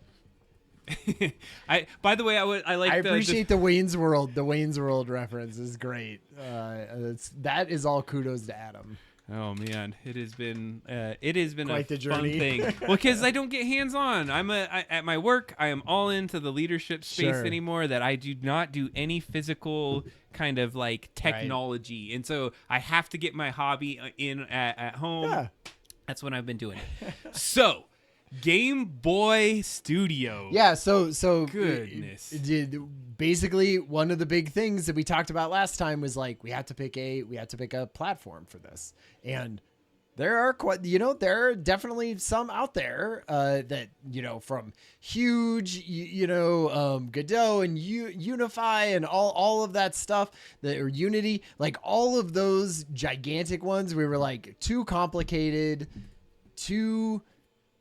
By the way, I appreciate the Wayne's World. The Wayne's World reference is great. That is all kudos to Adam. Oh man, it has been Quite a the fun journey. thing. Well, because I don't get hands on. At my work, I am all into the leadership space Sure. anymore. That I do not do any physical kind of like technology, and so I have to get my hobby in at home. Yeah. That's when I've been doing it. So, Game Boy Studio. Yeah, so Goodness. Basically, one of the big things that we talked about last time was like we had to pick a platform for this, and there are definitely some out there that from Huge, Godot and Unify and all of that stuff, or Unity, like all of those gigantic ones. We were like too complicated, too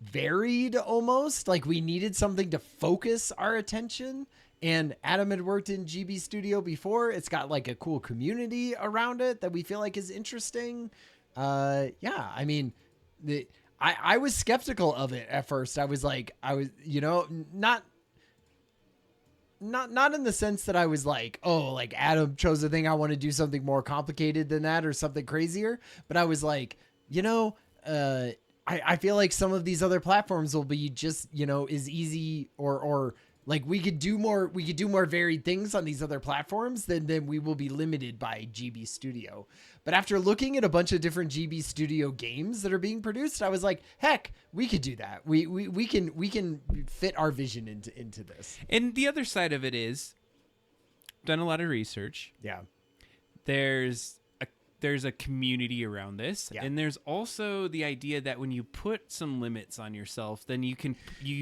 varied almost, like we needed something to focus our attention. And Adam had worked in GB Studio before. It's got like a cool community around it that we feel like is interesting. I was skeptical of it at first. I was not in the sense that I was like, oh, like Adam chose a thing, I want to do something more complicated than that or something crazier. But I was like, I feel like some of these other platforms will be just, as easy or like we could do more varied things on these other platforms than we will be limited by GB Studio. But after looking at a bunch of different GB Studio games that are being produced, I was like, heck, we could do that. We can fit our vision into this. And the other side of it is, done a lot of research. Yeah. There's a community around this, Yeah. and there's also the idea that when you put some limits on yourself, then you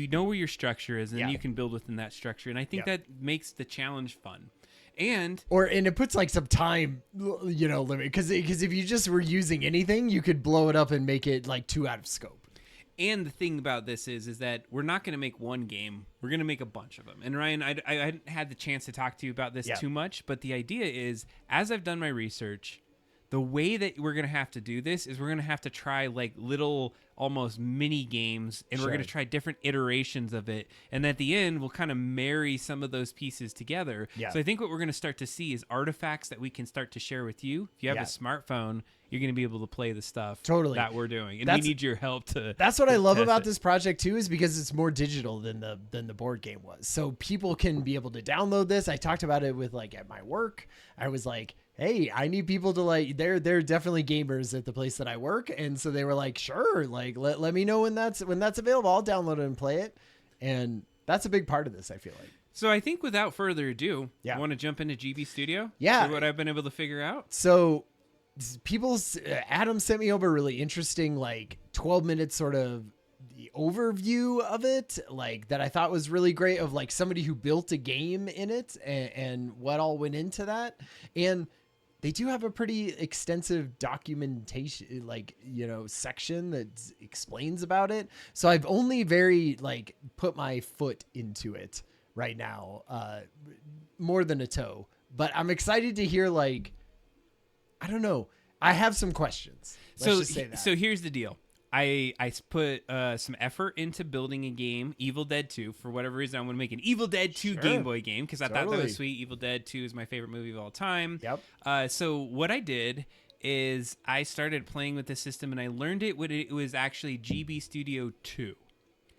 know where your structure is, and Yeah. you can build within that structure. And I think Yeah. that makes the challenge fun. And it puts like some time, limit, because if you just were using anything, you could blow it up and make it like too out of scope. the thing about this is that we're not going to make one game. We're going to make a bunch of them. And Ryan, I hadn't had the chance to talk to you about this too much, but the idea is, as I've done my research, the way that we're going to have to do this is we're going to have to try like little almost mini games, and we're going to try different iterations of it. And at the end, we'll kind of marry some of those pieces together. Yeah. So I think what we're going to start to see is artifacts that we can start to share with you. If you have a smartphone, you're going to be able to play the stuff that we're doing. And we need your help to. That's what I love about it. this project too, is because it's more digital than the board game was. So people can be able to download this. I talked about it with like at my work. I was like, hey, I need people to like, they're definitely gamers at the place that I work. And so they were like, sure, like let me know when that's available. I'll download it and play it. And that's a big part of this, I feel like. So I think without further ado, I want to jump into GB Studio. Yeah. See what I've been able to figure out. So Adam sent me over a really interesting, like 12-minute sort of the overview of it, like that I thought was really great, of like somebody who built a game in it and what all went into that. And they do have a pretty extensive documentation, like, section that explains about it. So I've only very like put my foot into it right now, more than a toe, but I'm excited to hear, like, I don't know. I have some questions. Let's just say that. So here's the deal. I put some effort into building a game, Evil Dead 2. For whatever reason, I want to make an Evil Dead 2 Game Boy game because I thought that was sweet. Evil Dead 2 is my favorite movie of all time. Yep. So what I did is I started playing with the system, and I learned it when it was actually GB Studio 2.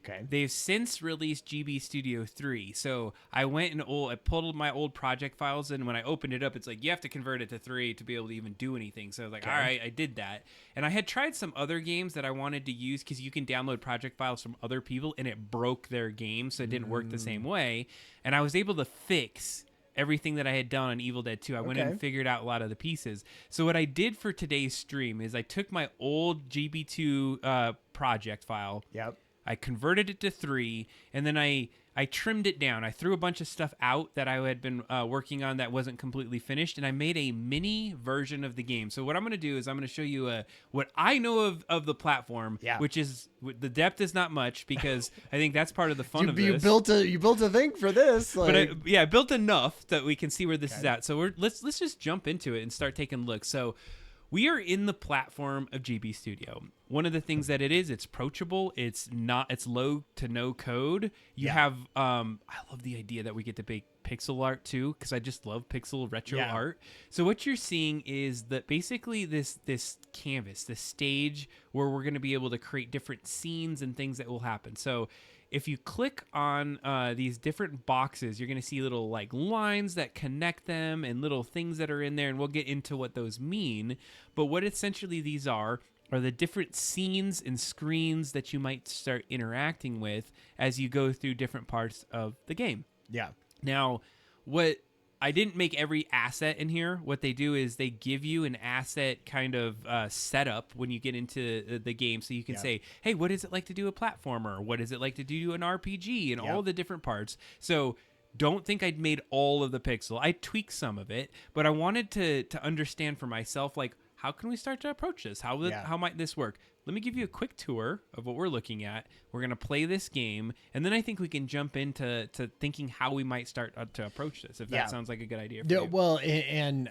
Okay. They've since released GB Studio 3. So I went and I pulled my old project files, and when I opened it up, it's like, you have to convert it to 3 to be able to even do anything. So I was like, all right, I did that. And I had tried some other games that I wanted to use because you can download project files from other people, and it broke their game, so it didn't work the same way. And I was able to fix everything that I had done on Evil Dead 2. I went in and figured out a lot of the pieces. So what I did for today's stream is I took my old GB2 project file. Yep. I converted it to 3, and then I trimmed it down. I threw a bunch of stuff out that I had been working on that wasn't completely finished, and I made a mini version of the game. So what I'm going to do is I'm going to show you what I know of the platform, which is the depth is not much because I think that's part of the fun of this. You built a thing for this, like... but I built enough that we can see where this is at. So let's just jump into it and start taking a look. So we are in the platform of GB Studio. One of the things that it's approachable. It's low to no code. You have, I love the idea that we get to make pixel art too, because I just love pixel retro art. So what you're seeing is that basically this canvas, this stage where we're going to be able to create different scenes and things that will happen. So if you click on these different boxes, you're going to see little like lines that connect them and little things that are in there, and we'll get into what those mean. But what essentially these are the different scenes and screens that you might start interacting with as you go through different parts of the game. Yeah. Now, what I didn't make every asset in here. What they do is they give you an asset kind of setup when you get into the game. So you can say, hey, what is it like to do a platformer? What is it like to do an RPG? And all the different parts. So don't think I'd made all of the pixel. I tweaked some of it, but I wanted to understand for myself, like, how can we start to approach this? How might this work? Let me give you a quick tour of what we're looking at. We're going to play this game, and then I think we can jump into thinking how we might start to approach this, if that sounds like a good idea for you. Well, and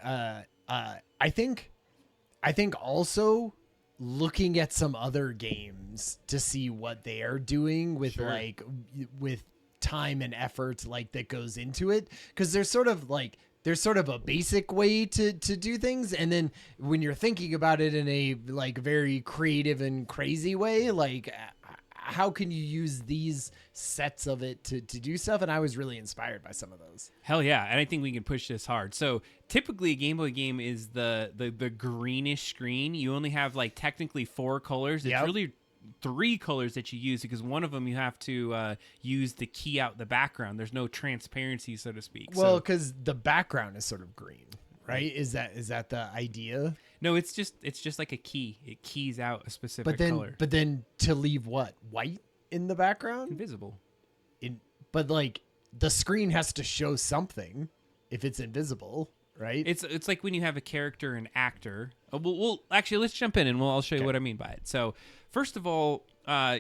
I think also looking at some other games to see what they are doing with with time and effort like that goes into it, because there's sort of a basic way to do things, and then when you're thinking about it in a like very creative and crazy way, like how can you use these sets of it to do stuff? And I was really inspired by some of those. Hell yeah. And I think we can push this hard. So typically a Game Boy game is the greenish screen. You only have like technically 4 colors. It's really 3 colors that you use, because one of them you have to use the key out the background. There's no transparency, so to speak. Well, because the background is sort of green, right? Is that the idea? No, it's just like a key. It keys out a specific color. But then to leave what? White in the background? Invisible. But like the screen has to show something if it's invisible, right? It's like when you have a character and actor. We'll actually, let's jump in and I'll show you what I mean by it. So first of all,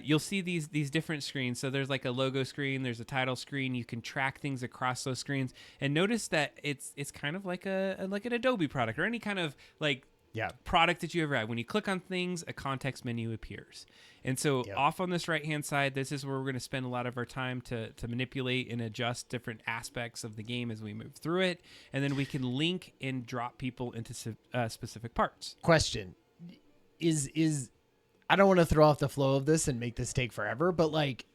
you'll see these different screens. So there's like a logo screen, there's a title screen. You can track things across those screens, and notice that it's kind of like an Adobe product or any kind of like product that you ever had. When you click on things, a context menu appears. And so off on this right-hand side, this is where we're going to spend a lot of our time to manipulate and adjust different aspects of the game as we move through it. And then we can link and drop people into specific parts. Question is I don't want to throw off the flow of this and make this take forever, but like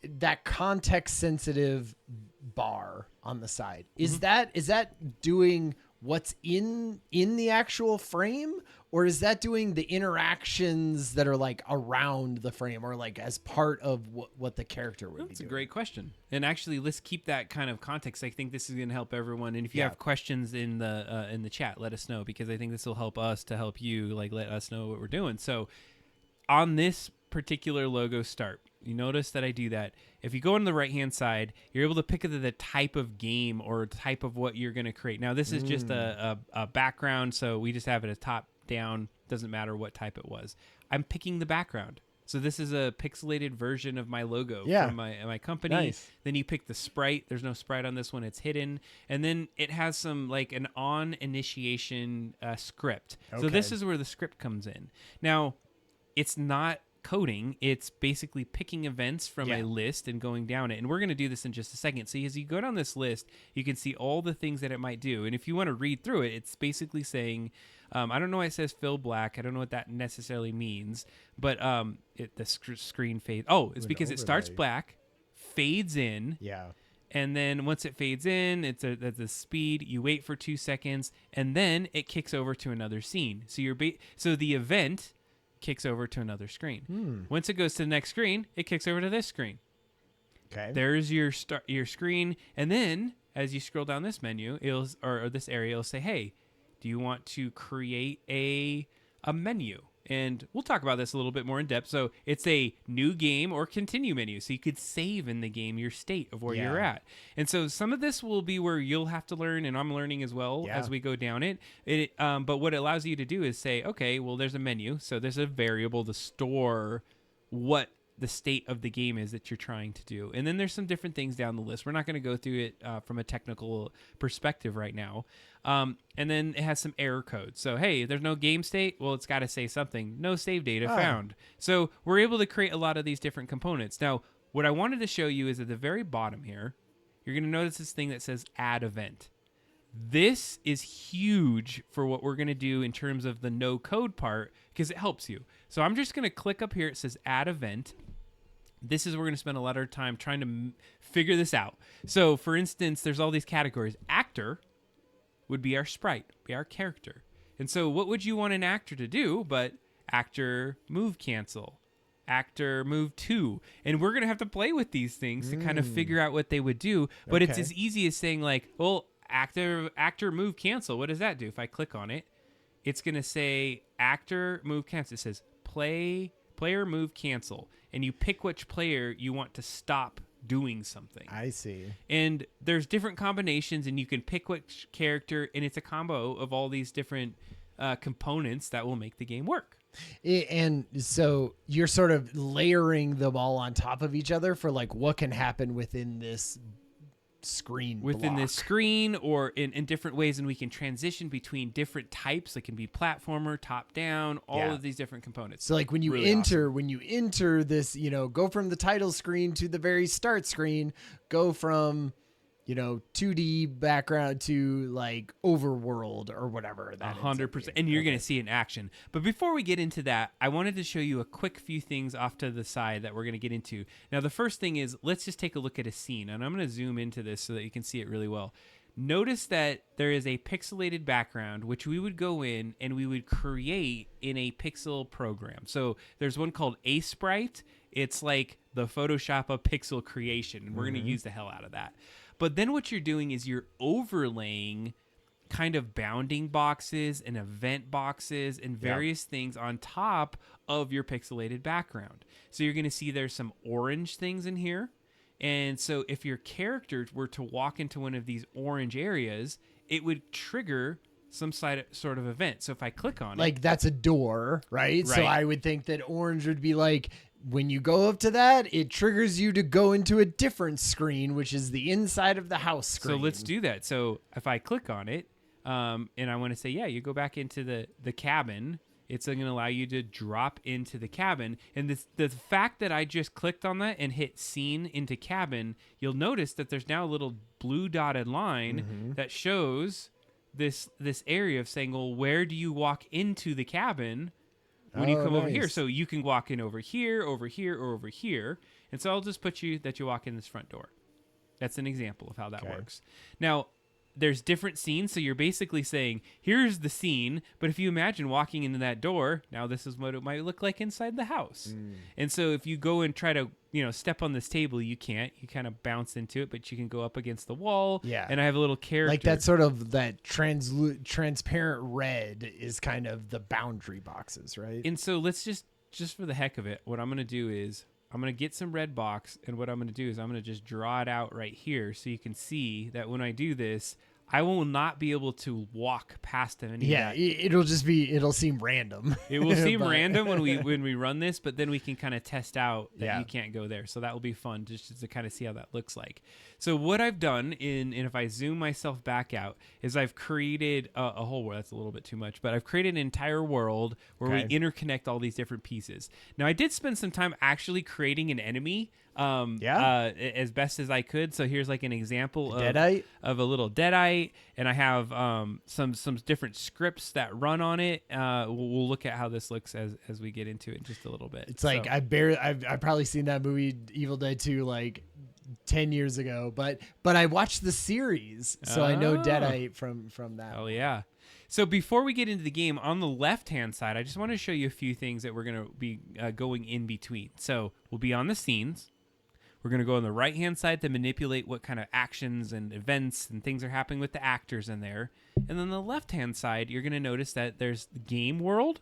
that context sensitive bar on the side, is that doing what's in the actual frame, or is that doing the interactions that are like around the frame or like as part of what the character would be doing? That's a great question. And actually, let's keep that kind of context. I think this is going to help everyone. And if you have questions in the chat, let us know, because I think this will help us to help you, like let us know what we're doing. So on this particular logo start, you notice that I do that. If you go on the right-hand side, you're able to pick the type of game or type of what you're going to create. Now, this is just a background, so we just have it as top-down. Doesn't matter what type it was. I'm picking the background. So this is a pixelated version of my logo from my company. Nice. Then you pick the sprite. There's no sprite on this one. It's hidden. And then it has some like an on initiation script. Okay. So this is where the script comes in. Now, it's not coding. It's basically picking events from a list and going down it. And we're going to do this in just a second. So as you go down this list, you can see all the things that it might do. And if you want to read through it, it's basically saying, I don't know why it says fill black. I don't know what that necessarily means, but the screen fades. Oh, it's because it starts black, fades in. Yeah. And then once it fades in, it's at the speed. You wait for 2 seconds, and then it kicks over to another scene. So so the event kicks over to another screen. Once it goes to the next screen, it kicks over to this screen. Okay. There's your screen, and then as you scroll down this menu, or this area, it'll say, "Hey, do you want to create a menu?" And we'll talk about this a little bit more in depth. So it's a new game or continue menu. So you could save in the game your state of where you're at. And so some of this will be where you'll have to learn, and I'm learning as well as we go down it. But what it allows you to do is say, okay, well, there's a menu. So there's a variable to store what the state of the game is that you're trying to do. And then there's some different things down the list. We're not going to go through it from a technical perspective right now. And then it has some error codes. So, hey, if there's no game state, well, it's got to say something. No save data found. So we're able to create a lot of these different components. Now, what I wanted to show you is at the very bottom here, you're going to notice this thing that says add event. This is huge for what we're going to do in terms of the no code part because it helps you. So I'm just going to click up here. It says add event. This is where we're going to spend a lot of time trying to figure this out. So, for instance, there's all these categories. Actor would be our sprite, be our character. And so what would you want an actor to do but actor move cancel, actor move to? And we're going to have to play with these things to kind of figure out what they would do. But it's as easy as saying like, well, actor move cancel. What does that do? If I click on it, it's going to say actor move cancel. It says player move cancel. And you pick which player you want to stop doing something. I see. And there's different combinations, and you can pick which character, and it's a combo of all these different components that will make the game work. And so you're sort of layering them all on top of each other for like what can happen within this screen this screen, or in different ways, and we can transition between different types. It can be platformer, top down, all of these different components. So like when you enter this, go from the title screen to the very start screen, go from 2D background to like overworld or whatever that 100%, and you're going to see it in action. But before we get into that, I wanted to show you a quick few things off to the side that we're going to get into. Now, the first thing is, let's just take a look at a scene, and I'm going to zoom into this so that you can see it really well. Notice that there is a pixelated background, which we would go in and we would create in a pixel program. So there's one called Sprite. It's like the Photoshop of pixel creation, and we're going to use the hell out of that. But then what you're doing is you're overlaying kind of bounding boxes and event boxes and various things on top of your pixelated background. So you're going to see there's some orange things in here. And so if your character were to walk into one of these orange areas, it would trigger some sort of event. So if I click on it... Like that's a door, right? So I would think that orange would be like... When you go up to that, it triggers you to go into a different screen, which is the inside of the house screen. So let's do that. So if I click on it, and I want to say, you go back into the cabin, it's going to allow you to drop into the cabin. And the fact that I just clicked on that and hit scene into cabin, you'll notice that there's now a little blue dotted line that shows this area of saying, well, where do you walk into the cabin when you come over here? So you can walk in over here, or over here. And so I'll just put you walk in this front door. That's an example of how that works. Now, there's different scenes. So you're basically saying, here's the scene. But if you imagine walking into that door, now this is what it might look like inside the house. And so if you go and try to, step on this table, you can't. You kind of bounce into it, but you can go up against the wall. Yeah. And I have a little character. Like that sort of that transparent red is kind of the boundary boxes, right? And so let's just for the heck of it, what I'm going to do is I'm going to get some red box, and what I'm going to do is I'm going to just draw it out right here so you can see that when I do this, I will not be able to walk past any of that. It'll seem random. It will seem random when we run this, but then we can kind of test out that you can't go there. So that will be fun just to kind of see how that looks like. So what I've done, and if I zoom myself back out, is I've created a whole world. That's a little bit too much, but I've created an entire world where we interconnect all these different pieces. Now, I did spend some time actually creating an enemy as best as I could. So here's like an example of a little Deadite, and I have some different scripts that run on it. We'll look at how this looks as we get into it in just a little bit. It's like I've probably seen that movie Evil Dead 2 like 10 years ago, but I watched the series, so I know Deadite from that. Oh yeah. So before we get into the game, on the left-hand side, I just want to show you a few things that we're going to be going in between. So we'll be on the scenes. We're going to go on the right-hand side to manipulate what kind of actions and events and things are happening with the actors in there. And then the left-hand side, you're going to notice that there's the game world.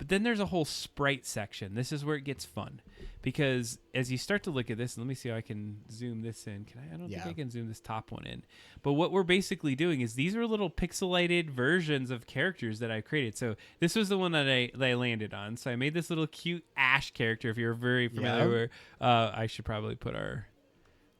But then there's a whole sprite section. This is where it gets fun, because as you start to look at this, let me see how I can zoom this in. I don't think I can zoom this top one in. But what we're basically doing is these are little pixelated versions of characters that I created. So this was the one that I landed on. So I made this little cute Ash character. If you're very familiar, I should probably put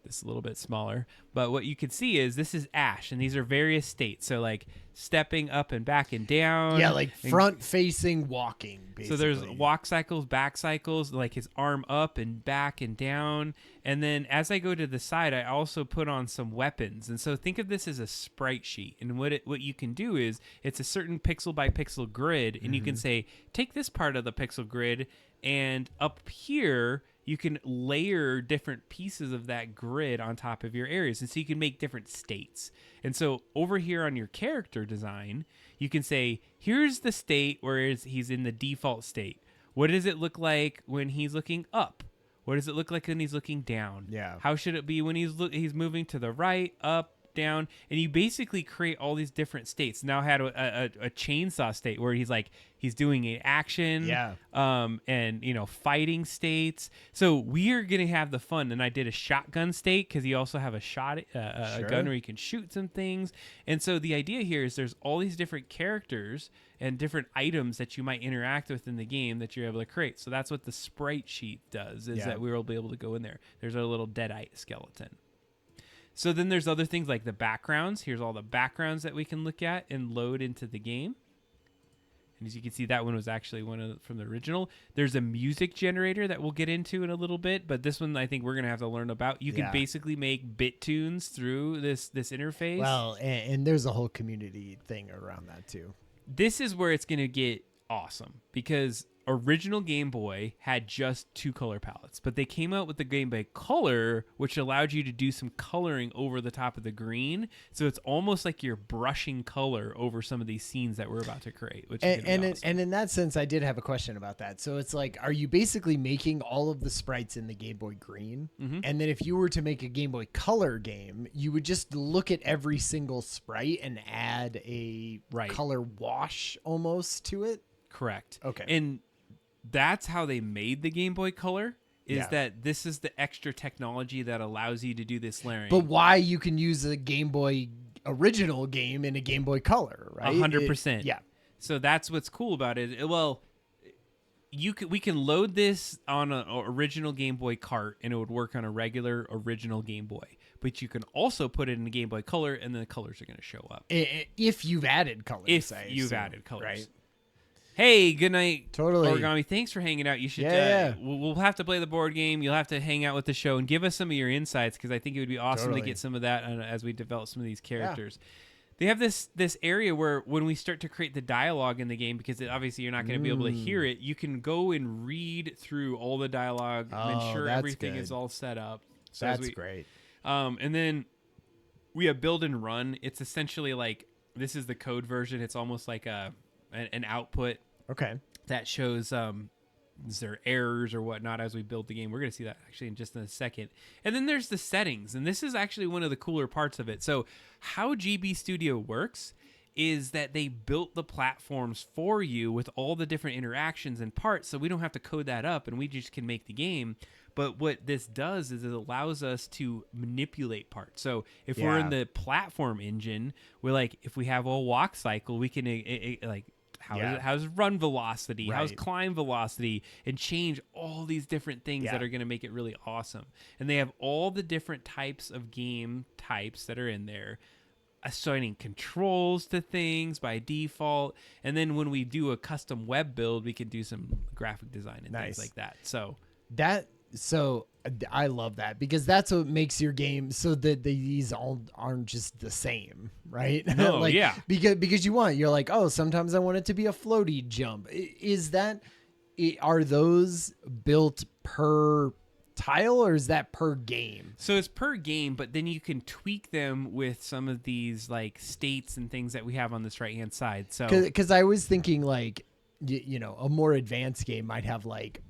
this a little bit smaller, but what you can see is this is Ash, and these are various states. So like stepping up and back and down. Yeah, like front facing walking, basically. So there's walk cycles, back cycles, like his arm up and back and down. And then as I go to the side, I also put on some weapons. And so think of this as a sprite sheet. And what you can do is it's a certain pixel by pixel grid, and you can say, take this part of the pixel grid, and up here you can layer different pieces of that grid on top of your areas. And so you can make different states. And so over here on your character design, you can say, here's the state where he's in the default state. What does it look like when he's looking up? What does it look like when he's looking down? Yeah. How should it be when he's moving to the right, up, down? And you basically create all these different states. Now I had a chainsaw state where he's doing an action, and fighting states. So we are gonna have the fun. And I did a shotgun state because you also have a gun where you can shoot some things. And so the idea here is there's all these different characters and different items that you might interact with in the game that you're able to create. So that's what the sprite sheet does, is that we will be able to go in there. There's our little deadite skeleton. So then there's other things like the backgrounds. Here's all the backgrounds that we can look at and load into the game. And as you can see, that one was actually from the original. There's a music generator that we'll get into in a little bit, but this one I think we're going to have to learn about. You can basically make bit tunes through this interface. Well, and there's a whole community thing around that too. This is where it's going to get awesome, because original Game Boy had just 2 color palettes, but they came out with the Game Boy Color, which allowed you to do some coloring over the top of the green. So it's almost like you're brushing color over some of these scenes that we're about to create, which is awesome. And in that sense, I did have a question about that. So it's like, are you basically making all of the sprites in the Game Boy Green? Mm-hmm. And then if you were to make a Game Boy Color game, you would just look at every single sprite and add a color wash almost to it? Correct. Okay. And that's how they made the Game Boy Color, is that this is the extra technology that allows you to do this layering. But why you can use a Game Boy original game in a Game Boy Color, right? 100%. Yeah. So that's what's cool about it. Well, we can load this on an original Game Boy cart, and it would work on a regular original Game Boy. But you can also put it in a Game Boy Color, and the colors are going to show up. If you've added colors. If you've added colors. Right. Hey, good night, Origami. Thanks for hanging out. You should. We'll have to play the board game. You'll have to hang out with the show and give us some of your insights, because I think it would be awesome to get some of that as we develop some of these characters. They have this area where when we start to create the dialogue in the game, because obviously you're not going to be able to hear it, you can go and read through all the dialogue, ensure everything is all set up. So that's great. And then we have build and run. It's essentially like, this is the code version. It's almost like an output that shows is there errors or whatnot as we build the game. We're going to see that actually in just a second. And then there's the settings, and this is actually one of the cooler parts of it. So how GB Studio works is that they built the platforms for you with all the different interactions and parts, so we don't have to code that up, and we just can make the game. But what this does is it allows us to manipulate parts. So if we're in the platform engine, we're like, if we have a walk cycle, we can how's run velocity, how's climb velocity, and change all these different things that are going to make it really awesome. And they have all the different types of game types that are in there, assigning controls to things by default. And then when we do a custom web build, we can do some graphic design and things like that. So I love that, because that's what makes your game so that these all aren't just the same, right? No, because you're like, oh, sometimes I want it to be a floaty jump. Are those built per tile, or is that per game? So it's per game, but then you can tweak them with some of these like states and things that we have on this right hand side. So because I was thinking like, a more advanced game might have like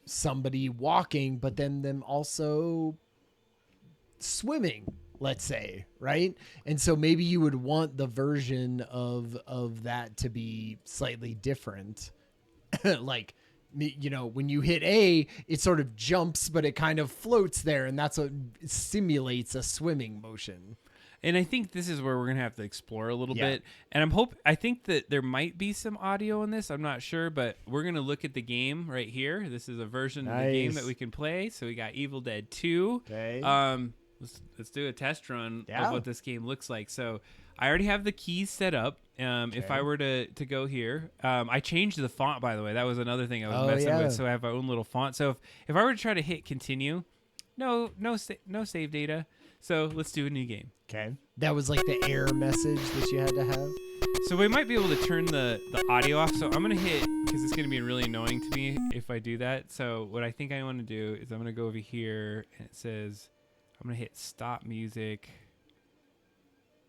somebody walking, but then them also swimming, let's say, right? And so maybe you would want the version of that to be slightly different. like, when you hit A, it sort of jumps, but it kind of floats there, and that's what simulates a swimming motion. And I think this is where we're gonna have to explore a little bit. And I think that there might be some audio in this. I'm not sure, but we're gonna look at the game right here. This is a version of the game that we can play. So we got Evil Dead 2. Okay. Let's do a test run of what this game looks like. So I already have the keys set up. If I were to go here, I changed the font, by the way. That was another thing I was messing with. So I have our own little font. So if I were to try to hit continue, no save data. So let's do a new game. Okay. That was like the error message that you had to have. So we might be able to turn the audio off. So I'm going to hit, because it's going to be really annoying to me if I do that. So what I think I want to do is I'm going to go over here, and it says, I'm going to hit stop music.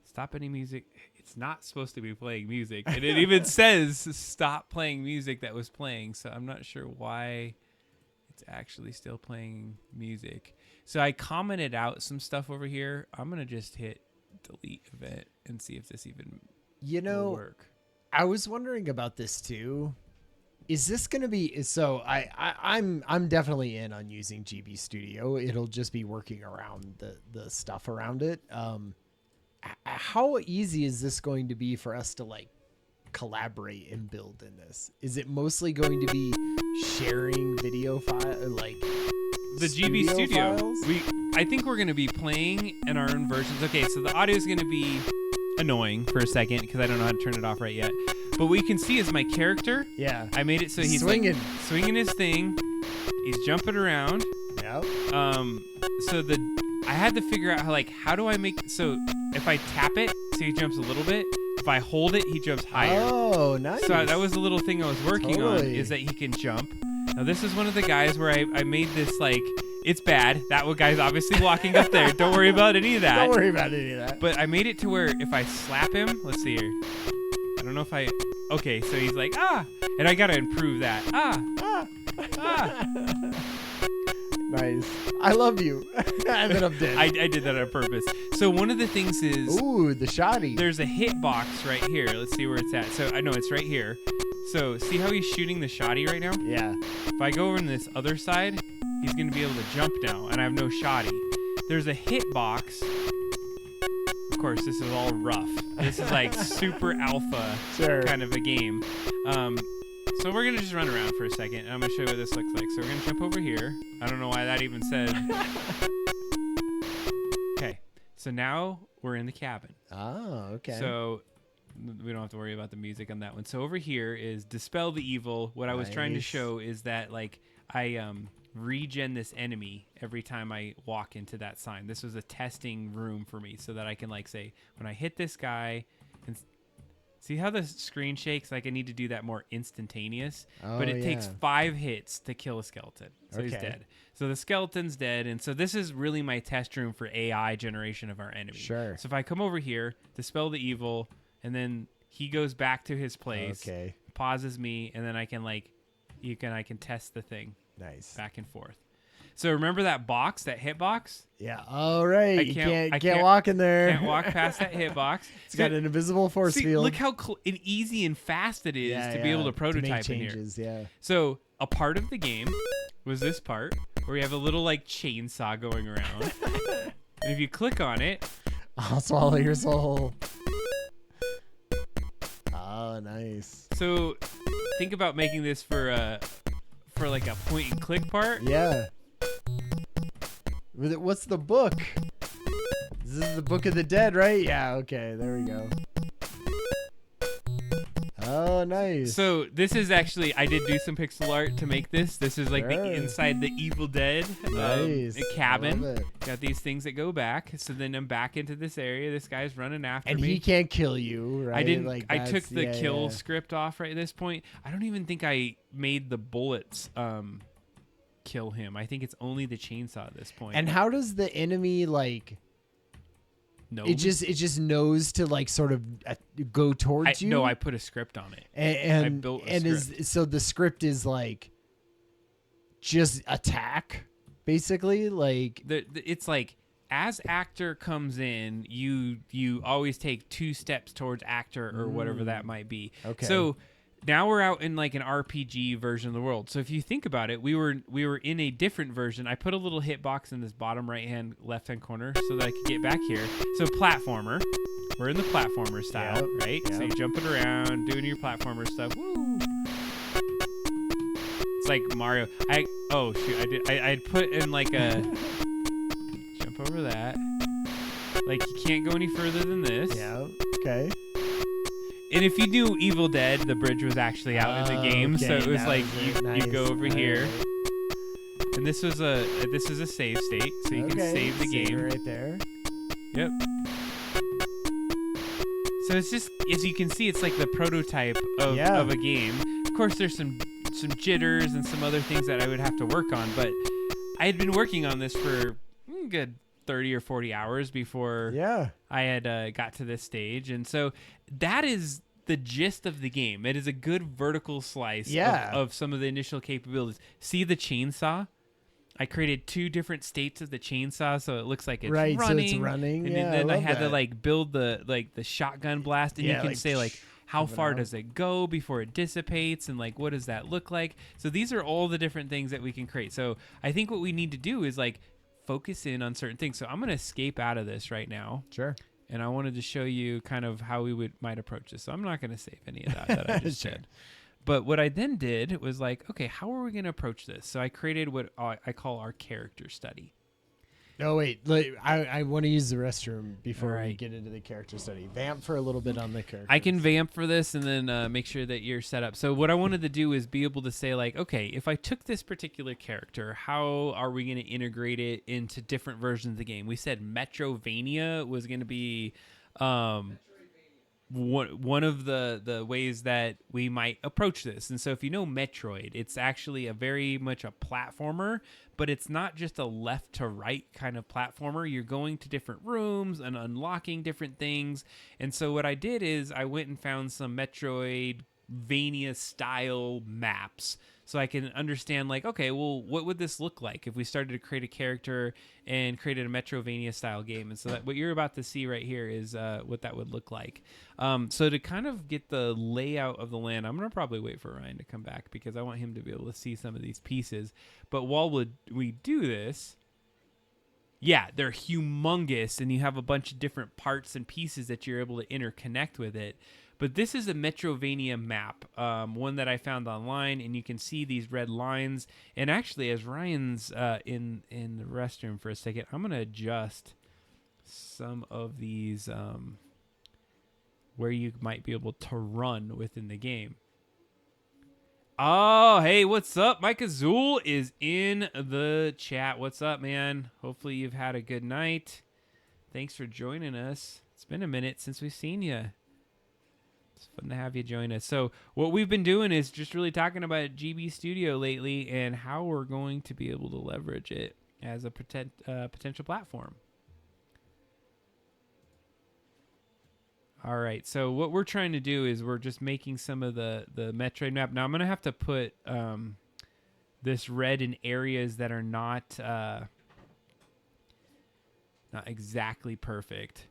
Stop any music. It's not supposed to be playing music. And it even says stop playing music that was playing. So I'm not sure why it's actually still playing music. So I commented out some stuff over here. I'm going to just hit delete event and see if this even will work. I was wondering about this too. Is this going to be, so I'm definitely in on using GB Studio. It'll just be working around the stuff around it. How easy is this going to be for us to like collaborate and build in this? Is it mostly going to be sharing video file, like the GB Studio? Files? I think we're going to be playing in our own versions. Okay, so the audio is going to be annoying for a second because I don't know how to turn it off right yet. But what you can see is my character. Yeah. I made it so he's swinging, swinging his thing. He's jumping around. Yep. So I had to figure out how do I make, so if I tap it, so he jumps a little bit. If I hold it, he jumps higher. Oh, nice. So that was the little thing I was working on, is that he can jump. Now this is one of the guys where I made this it's bad. That one guy's obviously walking up there. Don't worry about any of that. Don't worry about any of that. But I made it to where if I slap him, let's see here. I don't know if okay, so he's like, and I gotta improve that. Nice. I love you. And then I'm dead. I did that on purpose. So one of the things is, ooh, the shoddy. There's a hitbox right here. Let's see where it's at. So I know it's right here. So see how he's shooting the shoddy right now? Yeah. If I go over to this other side, he's going to be able to jump now, and I have no shoddy. There's a hitbox. Of course, this is all rough. This is like super alpha kind of a game. So we're going to just run around for a second, and I'm going to show you what this looks like. So we're going to jump over here. I don't know why that even said. Okay. So now we're in the cabin. Oh, okay. So we don't have to worry about the music on that one. So over here is Dispel the Evil. What I was trying to show is that I regen this enemy every time I walk into that sign. This was a testing room for me so that I can say when I hit this guy and see how the screen shakes, I need to do that more instantaneous. But it takes 5 hits to kill a skeleton. So he's dead. So the skeleton's dead. And so this is really my test room for AI generation of our enemy. Sure. So if I come over here, Dispel the Evil, and then he goes back to his place, pauses me, and then I can I can test the thing. Nice. Back and forth. So remember that box, that hit box? Yeah. All right. You can't walk in there. Can't walk past that hit box. It's got an invisible force field. Look how easy and fast it is to be able to prototype to make changes, in here. Yeah. So a part of the game was this part where we have a little chainsaw going around. And if you click on it, I'll swallow your soul. Oh, nice. So think about making this for a point and click part. Yeah. What's the book? This is the Book of the Dead, right? Yeah, okay, there we go. Oh, nice. So this is actually, I did do some pixel art to make this. This is the inside the Evil Dead cabin. Got these things that go back. So then I'm back into this area. This guy's running after me. And he can't kill you, right? I didn't. I took the kill script off right at this point. I don't even think I made the bullets kill him. I think it's only the chainsaw at this point. And how does the enemy No. It just knows to sort of go towards you. No, I put a script on it. And I built a script. So the script is just attack, basically. It's as actor comes in, you always take 2 steps towards actor or whatever that might be. Okay. So now we're out in like an RPG version of the world. So if you think about it, we were in a different version. I put a little hitbox in this bottom left hand corner so that I could get back here. So platformer. We're in the platformer style, right? Yep. So you're jumping around, doing your platformer stuff. Woo! It's like Mario. I'd put in like a jump over that. Like you can't go any further than this. Yeah. Okay. And if you do Evil Dead, the bridge was actually out in the game, so it was like you go over here. And this is a save state, so you can save the game right there. Yep. So it's just, as you can see, it's like the prototype of a game. Of course, there's some jitters and some other things that I would have to work on, but I had been working on this for a good 30 or 40 hours before I had got to this stage. And so that is the gist of the game. It is a good vertical slice of some of the initial capabilities. See the chainsaw? I created 2 different states of the chainsaw, so it looks like it's running. So it's running. And then I had to like build the shotgun blast, and you can say like how far does it go before it dissipates, and like what does that look like. So these are all the different things that we can create. So I think what we need to do is like focus in on certain things. So I'm going to escape out of this right now. Sure. And I wanted to show you kind of how we might approach this. So I'm not going to save any of that I just said. But what I then did was like, okay, how are we going to approach this? So I created what I call our character study. Oh, wait. I want to use the restroom before we get into the character study. Vamp for a little bit on the character. I can vamp for this and then make sure that you're set up. So what I wanted to do is be able to say like, okay, if I took this particular character, how are we going to integrate it into different versions of the game? We said Metrovania was going to be one of the ways that we might approach this. And so if you know Metroid, it's actually a very much a platformer, but it's not just a left to right kind of platformer. You're going to different rooms and unlocking different things. And so what I did is I went and found some Metroidvania style maps so I can understand like, okay, well, what would this look like if we started to create a character and created a Metrovania style game? And so that what you're about to see right here is what that would look like. So to kind of get the layout of the land, I'm going to probably wait for Ryan to come back because I want him to be able to see some of these pieces. But while we do this, yeah, they're humongous and you have a bunch of different parts and pieces that you're able to interconnect with it. But this is a Metrovania map, one that I found online, and you can see these red lines. And actually, as Ryan's in the restroom for a second, I'm going to adjust some of these where you might be able to run within the game. Oh, hey, what's up? Mike Azul is in the chat. What's up, man? Hopefully you've had a good night. Thanks for joining us. It's been a minute since we've seen you. It's fun to have you join us. So what we've been doing is just really talking about GB Studio lately and how we're going to be able to leverage it as a potential platform. All right. So what we're trying to do is we're just making some of the Metroid map. Now I'm going to have to put this red in areas that are not exactly perfect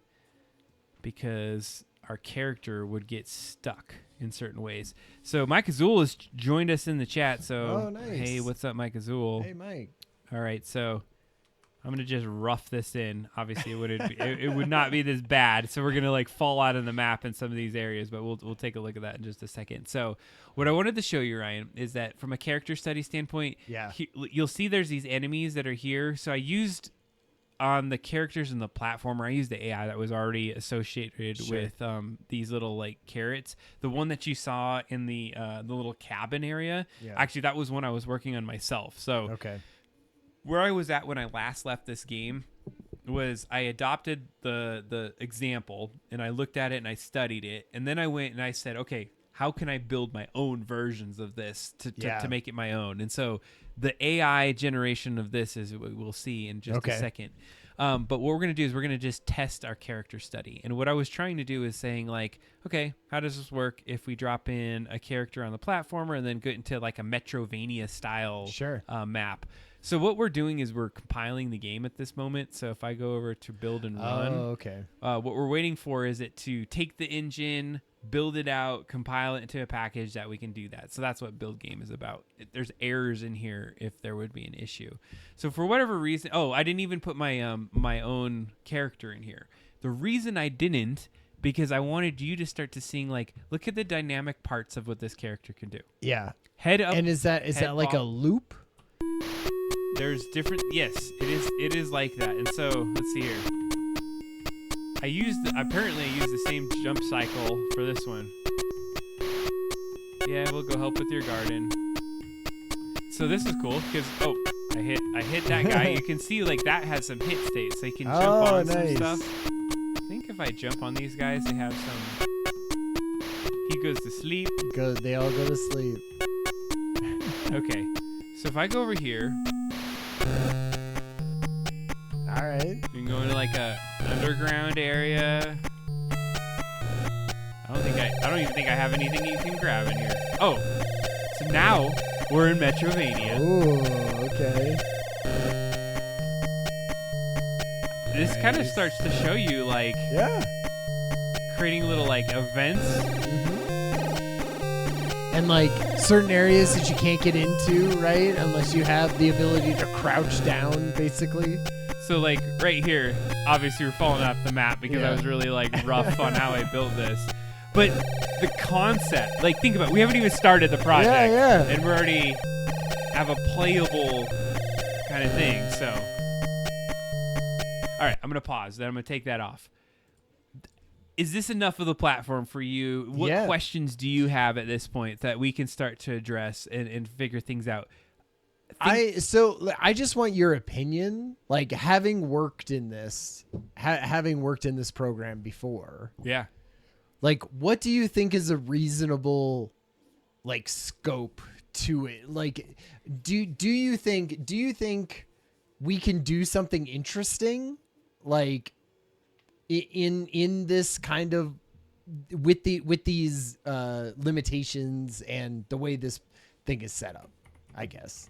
because our character would get stuck in certain ways. So Mike Azul has joined us in the chat. So, nice. Hey, what's up, Mike Azul? Hey, Mike. All right, so I'm gonna just rough this in. Obviously, it would not be this bad. So we're gonna like fall out of the map in some of these areas, but we'll take a look at that in just a second. So what I wanted to show you, Ryan, is that from a character study standpoint, you'll see there's these enemies that are here. So I used on the characters in the platformer, I used the AI that was already associated with these little like carrots. The one that you saw in the little cabin area, actually that was one I was working on myself. So where I was at when I last left this game was I adopted the example and I looked at it and I studied it, and then I went and I said, okay, how can I build my own versions of this to make it my own? And so the AI generation of this is what we'll see in just a second. But what we're going to do is we're going to just test our character study. And what I was trying to do is saying like, okay, how does this work if we drop in a character on the platformer and then get into like a Metrovania style map? So what we're doing is we're compiling the game at this moment. So if I go over to build and run, what we're waiting for is it to take the engine, build it out, compile it into a package that we can do that. So that's what build game is about. There's errors in here if there would be an issue. So for whatever reason, I didn't even put my my own character in here. The reason I didn't, because I wanted you to start to seeing, like, look at the dynamic parts of what this character can do. Yeah. Head up. And is that like a loop? There's different. Yes, it is like that. And so let's see here. Apparently I used the same jump cycle for this one. Yeah, we'll go help with your garden. So this is cool because I hit that guy. You can see, like, that has some hit states, so you can jump on some stuff. I think if I jump on these guys, they have some. He goes to sleep. They all go to sleep. Okay, so if I go over here. All right. You can go into like a underground area. I don't even think I have anything you can grab in here. Oh, so now we're in Metrovania. Oh, okay. This kind of starts to show you, like, creating little, like, events. And, like, certain areas that you can't get into, right? Unless you have the ability to crouch down, basically. So, like, right here, obviously we're falling off the map because I was really, like, rough on how I built this. But the concept, like, think about it. We haven't even started the project. Yeah. And we already have a playable kind of thing, so. All right, I'm going to pause. Then I'm going to take that off. Is this enough of the platform for you? What questions do you have at this point that we can start to address and figure things out? I just want your opinion, like, having worked in this program before. Yeah. Like, what do you think is a reasonable, like, scope to it? Like, do you think we can do something interesting, like, in this kind of with these limitations and the way this thing is set up, I guess?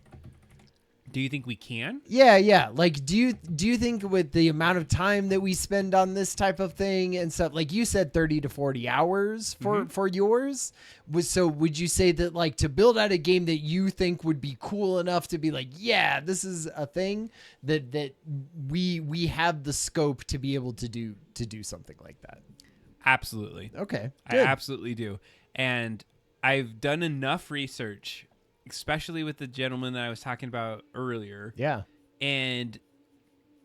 Do you think we can? Yeah. Like, do you think with the amount of time that we spend on this type of thing and stuff, like you said, 30 to 40 hours for yours, would you say that, like, to build out a game that you think would be cool enough to be like, yeah, this is a thing that we have the scope to be able to do something like that? Absolutely. Okay. Good. I absolutely do. And I've done enough research, especially with the gentleman that I was talking about earlier. Yeah. And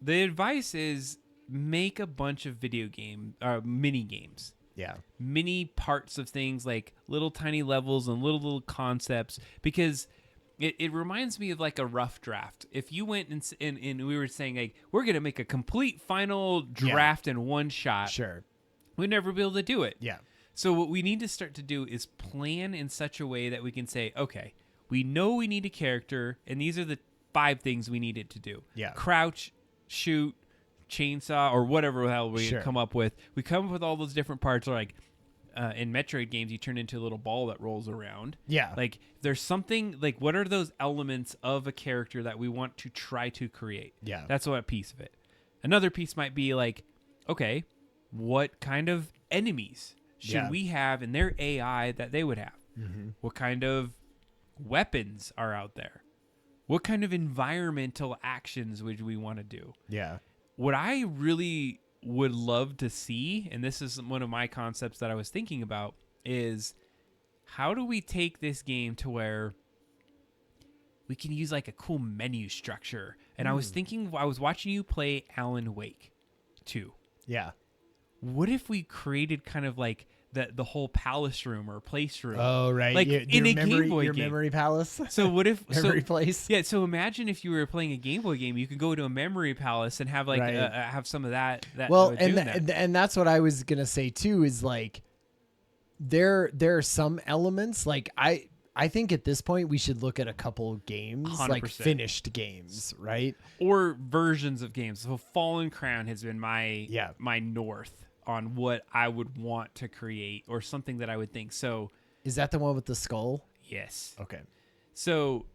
the advice is make a bunch of mini games. Yeah. Mini parts of things, like little tiny levels and little concepts, because it reminds me of, like, a rough draft. If you went and we were saying, like, we're going to make a complete final draft in one shot. Sure. We'd never be able to do it. Yeah. So what we need to start to do is plan in such a way that we can say, okay, we know we need a character, and these are the 5 things we need it to do. Yeah. Crouch, shoot, chainsaw, or whatever the hell we come up with. We come up with all those different parts. Like, in Metroid games, you turn into a little ball that rolls around. Yeah. Like, there's something, like, what are those elements of a character that we want to try to create? Yeah. That's one piece of it. Another piece might be, like, okay, what kind of enemies should we have in their AI that they would have? Mm-hmm. What kind of weapons are out there? What kind of environmental actions would we want to do? Yeah. What I really would love to see, and this is one of my concepts that I was thinking about, is how do we take this game to where we can use, like, a cool menu structure? And I was watching you play Alan Wake 2. Yeah. What if we created kind of like the whole palace room or place room? Oh, right. Like in a Game Boy game. Memory palace. So what if memory place? Yeah. So imagine if you were playing a Game Boy game, you could go to a memory palace and have, like, have some of that. Well, and that's what I was gonna say too. Is, like, there are some elements, like, I think at this point we should look at a couple games, 100%. like finished games, right? Or versions of games. So Fallen Crown has been my north on what I would want to create, or something that I would think. So is that the one with the skull? Yes. Okay. So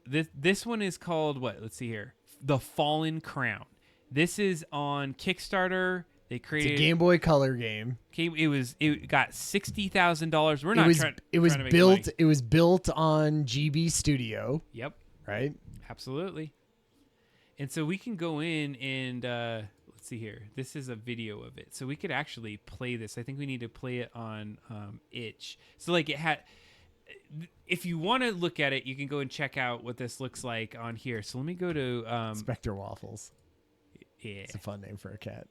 this one is called what? Let's see here. The Fallen Crown. This is on Kickstarter They created it's a Game Boy Color game. It got $60,000. We're not trying. It was trying to make built. money. It was built on GB Studio. Yep. Right. Absolutely. And so we can go in and let's see here. This is a video of it, so we could actually play this. I think we need to play it on itch. So like it had. If you want to look at it, you can go and check out what this looks like on here. So let me go to Spectre Waffles. Yeah, it's a fun name for a cat.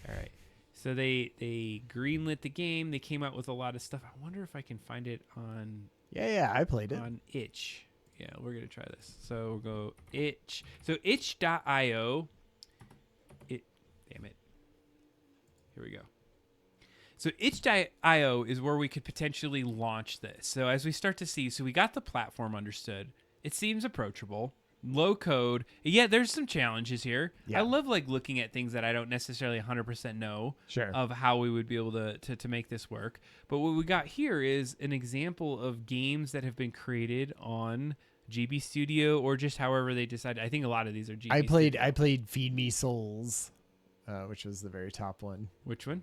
All right. So they greenlit the game. They came out with a lot of stuff. I wonder if I can find it on. Yeah, I played it on itch. Yeah, we're gonna try this. So we'll go itch. So itch.io. Damn it. Here we go. So itch.io is where we could potentially launch this. So as we start to see, so we got the platform understood. It seems approachable. Low code. Yeah, there's some challenges here. Yeah. I love like looking at things that I don't necessarily 100% know of how we would be able to make this work. But what we got here is an example of games that have been created on GB Studio or just however they decide. I think a lot of these are GB Studio. I played Feed Me Souls, which was the very top one. Which one?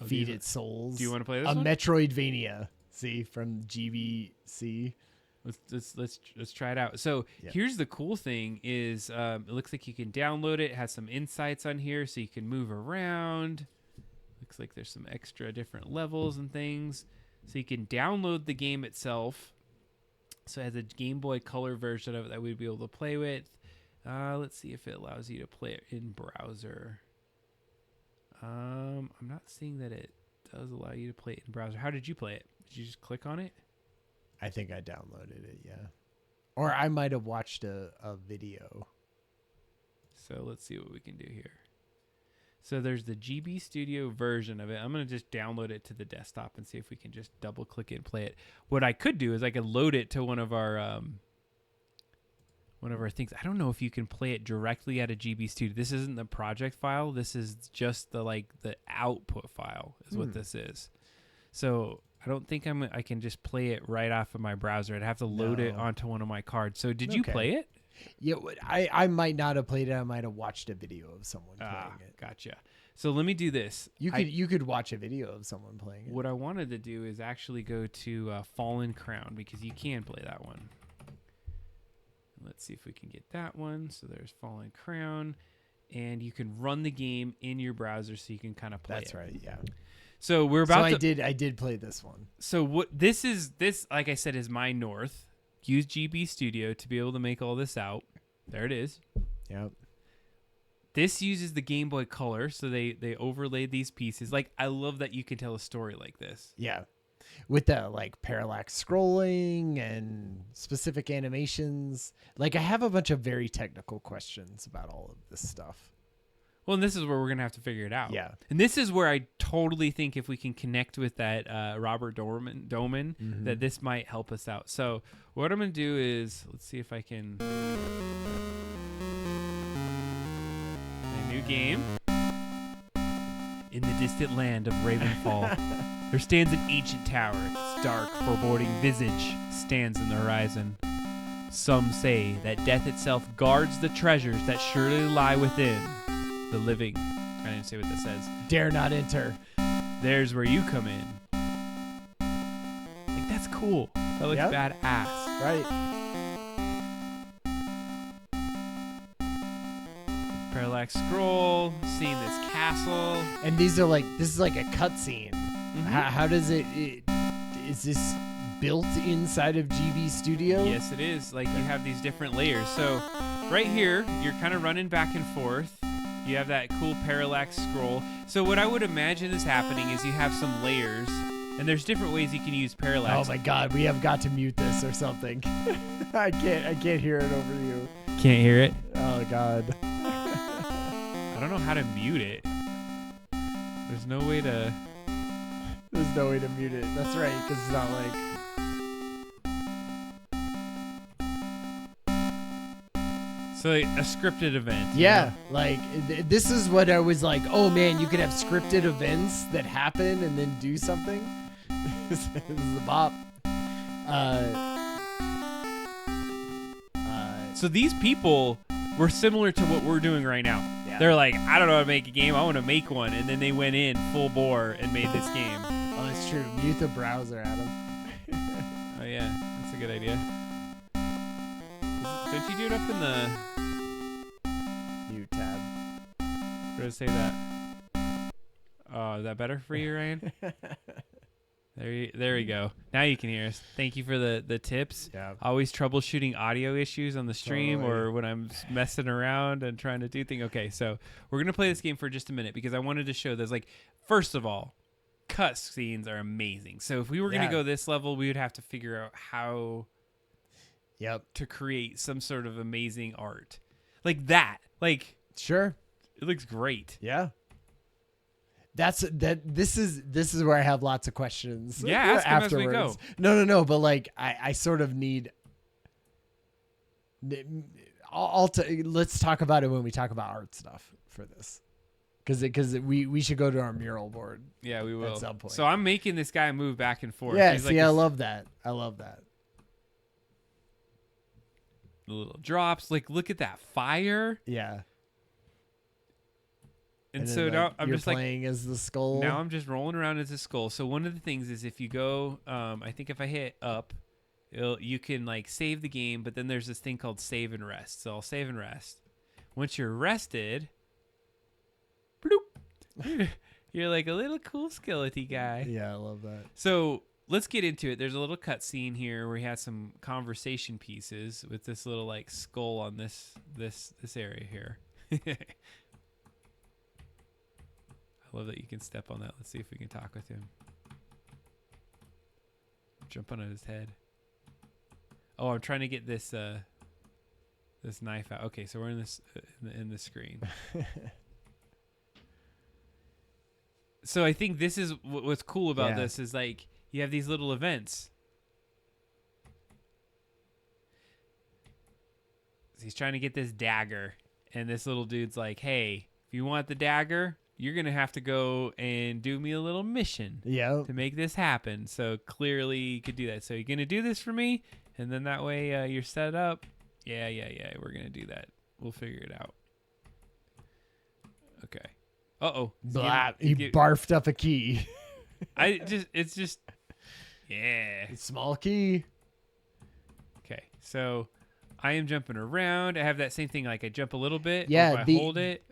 Feed It Souls. Do you want to play this one? A Metroidvania. See, from GBC. Let's try it out. So here's the cool thing is it looks like you can download it. It has some insights on here so you can move around. Looks like there's some extra different levels and things. So you can download the game itself. So it has a Game Boy Color version of it that we'd be able to play with. Let's see if it allows you to play it in browser. I'm not seeing that it does allow you to play it in browser. How did you play it? Did you just click on it? I think I downloaded it, yeah. Or I might have watched a video. So let's see what we can do here. So there's the GB Studio version of it. I'm going to just download it to the desktop and see if we can just double click it and play it. What I could do is I could load it to one of our things. I don't know if you can play it directly out of GB Studio. This isn't the project file. This is just the output file is what this is. So I don't think I can just play it right off of my browser. I'd have to load it onto one of my cards. So did you play it? Yeah, I might not have played it. I might have watched a video of someone playing it. Gotcha. So let me do this. You could watch a video of someone playing it. What I wanted to do is actually go to Fallen Crown because you can play that one. Let's see if we can get that one. So there's Fallen Crown, and you can run the game in your browser so you can kind of play it. That's right, yeah. So we're about I did play this one. So what this like I said is my north. Use GB Studio to be able to make all this out. There it is. Yep. This uses the Game Boy Color, so they overlaid these pieces. Like I love that you can tell a story like this. Yeah. With the parallax scrolling and specific animations. Like I have a bunch of very technical questions about all of this stuff. Well, and this is where we're going to have to figure it out. Yeah. And this is where I totally think if we can connect with that Robert Doman, that this might help us out. So what I'm going to do is, let's see if I can... A new game. In the distant land of Ravenfall, there stands an ancient tower. Its dark, foreboding visage stands in the horizon. Some say that death itself guards the treasures that surely lie within. The living. I didn't say what this says. Dare not enter. There's where you come in. Like that's cool. That looks badass. Right. Parallax scroll. Seeing this castle. And these are this is like a cutscene. Mm-hmm. How does it? Is this built inside of GB Studio? Yes, it is. Like you have these different layers. So right here, you're kind of running back and forth. You have that cool parallax scroll. So what I would imagine is happening is you have some layers, and there's different ways you can use parallax. Oh my God, we have got to mute this or something. I can't hear it over you. Can't hear it? Oh God. I don't know how to mute it. There's no way to mute it. That's right, because it's not So a scripted event. Yeah, this is what I was like, oh man, you could have scripted events that happen and then do something. This is the bop. So these people were similar to what we're doing right now. Yeah. They're like, I don't know how to make a game. I want to make one. And then they went in full bore and made this game. Oh, it's true. Mute the browser, Adam. Oh, yeah. That's a good idea. Don't you do it up in the mute tab? Where does it say that? Oh, is that better for you, Ryan? There we go. Now you can hear us. Thank you for the tips. Yeah. Always troubleshooting audio issues on the stream or when I'm messing around and trying to do things. Okay, so we're going to play this game for just a minute because I wanted to show this. Like, first of all, cut scenes are amazing. So if we were going to go this level, we would have to figure out how to create some sort of amazing art. Like that. Like, sure. It looks great. Yeah. This is where I have lots of questions. Yeah, ask them as we go. No, but like I sort of need. Let's talk about it when we talk about art stuff for this, because we should go to our mural board. Yeah, we will at some point. So I'm making this guy move back and forth. Yeah, see, I love that. I love that. The little drops, like look at that fire. Yeah. And so now I'm just playing as the skull. Now I'm just rolling around as a skull. So one of the things is if you go, I think if I hit up, you can like save the game, but then there's this thing called save and rest. So I'll save and rest. Once you're rested, bloop, you're like a little cool skeleton guy. Yeah, I love that. So let's get into it. There's a little cutscene here where he has some conversation pieces with this little like skull on this area here. I love that you can step on that. Let's see if we can talk with him. Jump on his head. Oh, I'm trying to get this this knife out. Okay, so we're in this in the screen. So I think this is what's cool about this is like you have these little events. So he's trying to get this dagger, and this little dude's like, "Hey, if you want the dagger, you're going to have to go and do me a little mission to make this happen." So clearly you could do that. So you're going to do this for me? And then that way you're set up. Yeah. We're going to do that. We'll figure it out. Okay. Uh-oh. He barfed up a key. It's just, yeah. Small key. Okay. So I am jumping around. I have that same thing. Like I jump a little bit. Yeah. If I hold it.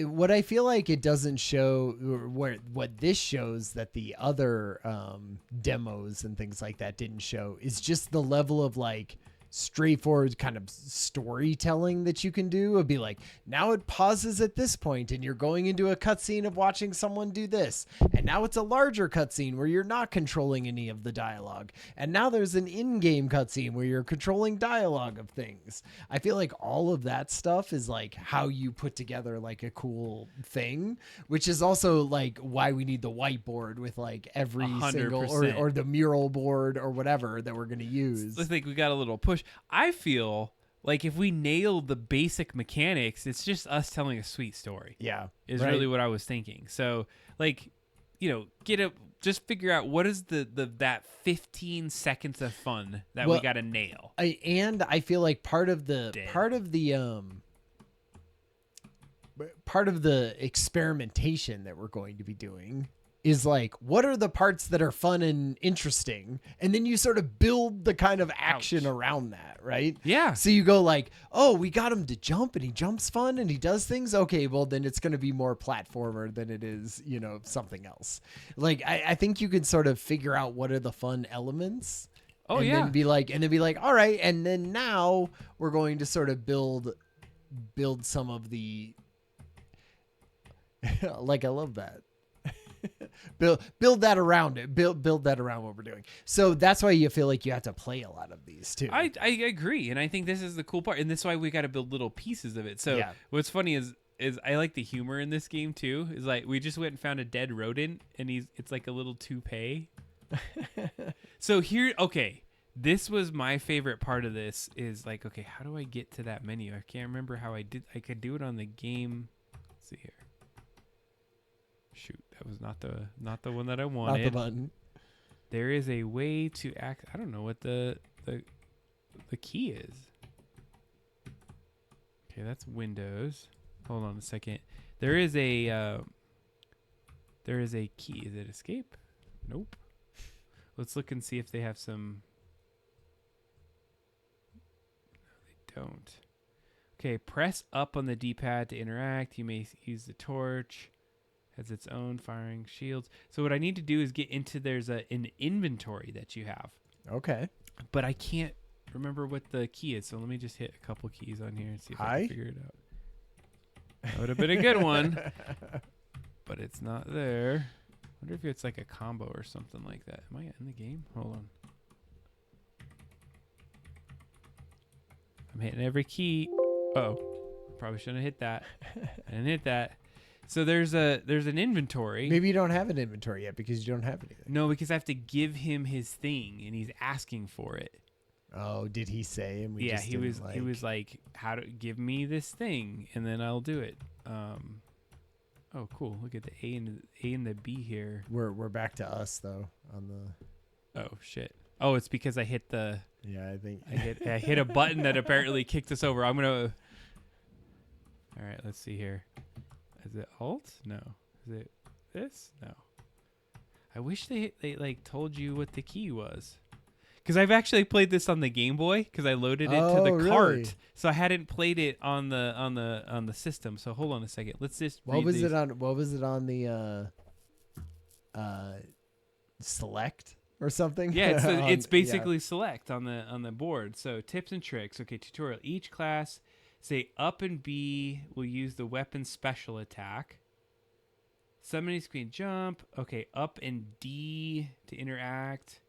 What I feel like it doesn't show, what this shows that the other demos and things like that didn't show, is just the level of like straightforward kind of storytelling that you can do. It'd be like, now it pauses at this point and you're going into a cutscene of watching someone do this, and now it's a larger cutscene where you're not controlling any of the dialogue, and now there's an in-game cutscene where you're controlling dialogue of things. I feel like all of that stuff is like how you put together like a cool thing, which is also like why we need the whiteboard with like every 100%. single or the mural board or whatever that we're going to use. I think we got a little push. I feel like if we nailed the basic mechanics, it's just us telling a sweet story. Yeah. Is really what I was thinking. So like, just figure out what is that 15 seconds of fun that we got to nail. I feel like part of the experimentation that we're going to be doing is like, what are the parts that are fun and interesting? And then you sort of build the kind of action around that, right? Yeah. So you go like, oh, we got him to jump and he jumps fun and he does things. Okay, well then it's going to be more platformer than it is, something else. Like, I think you can sort of figure out what are the fun elements. Oh, and then be like, all right. And then now we're going to sort of build some of the, like, I love that. build that around it. Build that around what we're doing. So that's why you feel like you have to play a lot of these too. I agree, and I think this is the cool part, and this is why we got to build little pieces of it. So what's funny is I like the humor in this game too. Is like we just went and found a dead rodent, and it's like a little toupee. So here, okay, this was my favorite part of this. Is like, okay, how do I get to that menu? I can't remember how I did. I could do it on the game. Let's see here. Shoot, that was not the one that I wanted. Not the button. There is a way to act. I don't know what the key is. Okay, that's Windows. Hold on a second. There is a key. Is it escape? Nope. Let's look and see if they have some. No, they don't. Okay, press up on the D-pad to interact. You may use the torch. Has its own firing shields. So what I need to do is get into an inventory that you have. Okay. But I can't remember what the key is. So let me just hit a couple keys on here and see if I can figure it out. That would have been a good one. But it's not there. I wonder if it's like a combo or something like that. Am I in the game? Hold on. I'm hitting every key. Oh, probably shouldn't have hit that. I didn't hit that. So there's an inventory. Maybe you don't have an inventory yet because you don't have anything. No, because I have to give him his thing, and he's asking for it. Oh, did he say? And he was like, "How to give me this thing, and then I'll do it." Oh, cool! Look at the A and the B here. We're back to us though on the. Oh shit! Oh, it's because I hit the. Yeah, I think I hit a button that apparently kicked us over. I'm gonna. All right, let's see here. Is it Alt? No. Is it this? No. I wish they like told you what the key was. Because I've actually played this on the Game Boy because I loaded it to the cart, really? So I hadn't played it on the system. So hold on a second. Let's just. What was it on the select or something? Yeah, it's basically select on the board. So tips and tricks. Okay, tutorial. Each class, say up and B will use the weapon special attack. Summoning screen jump. Okay, up and D to interact.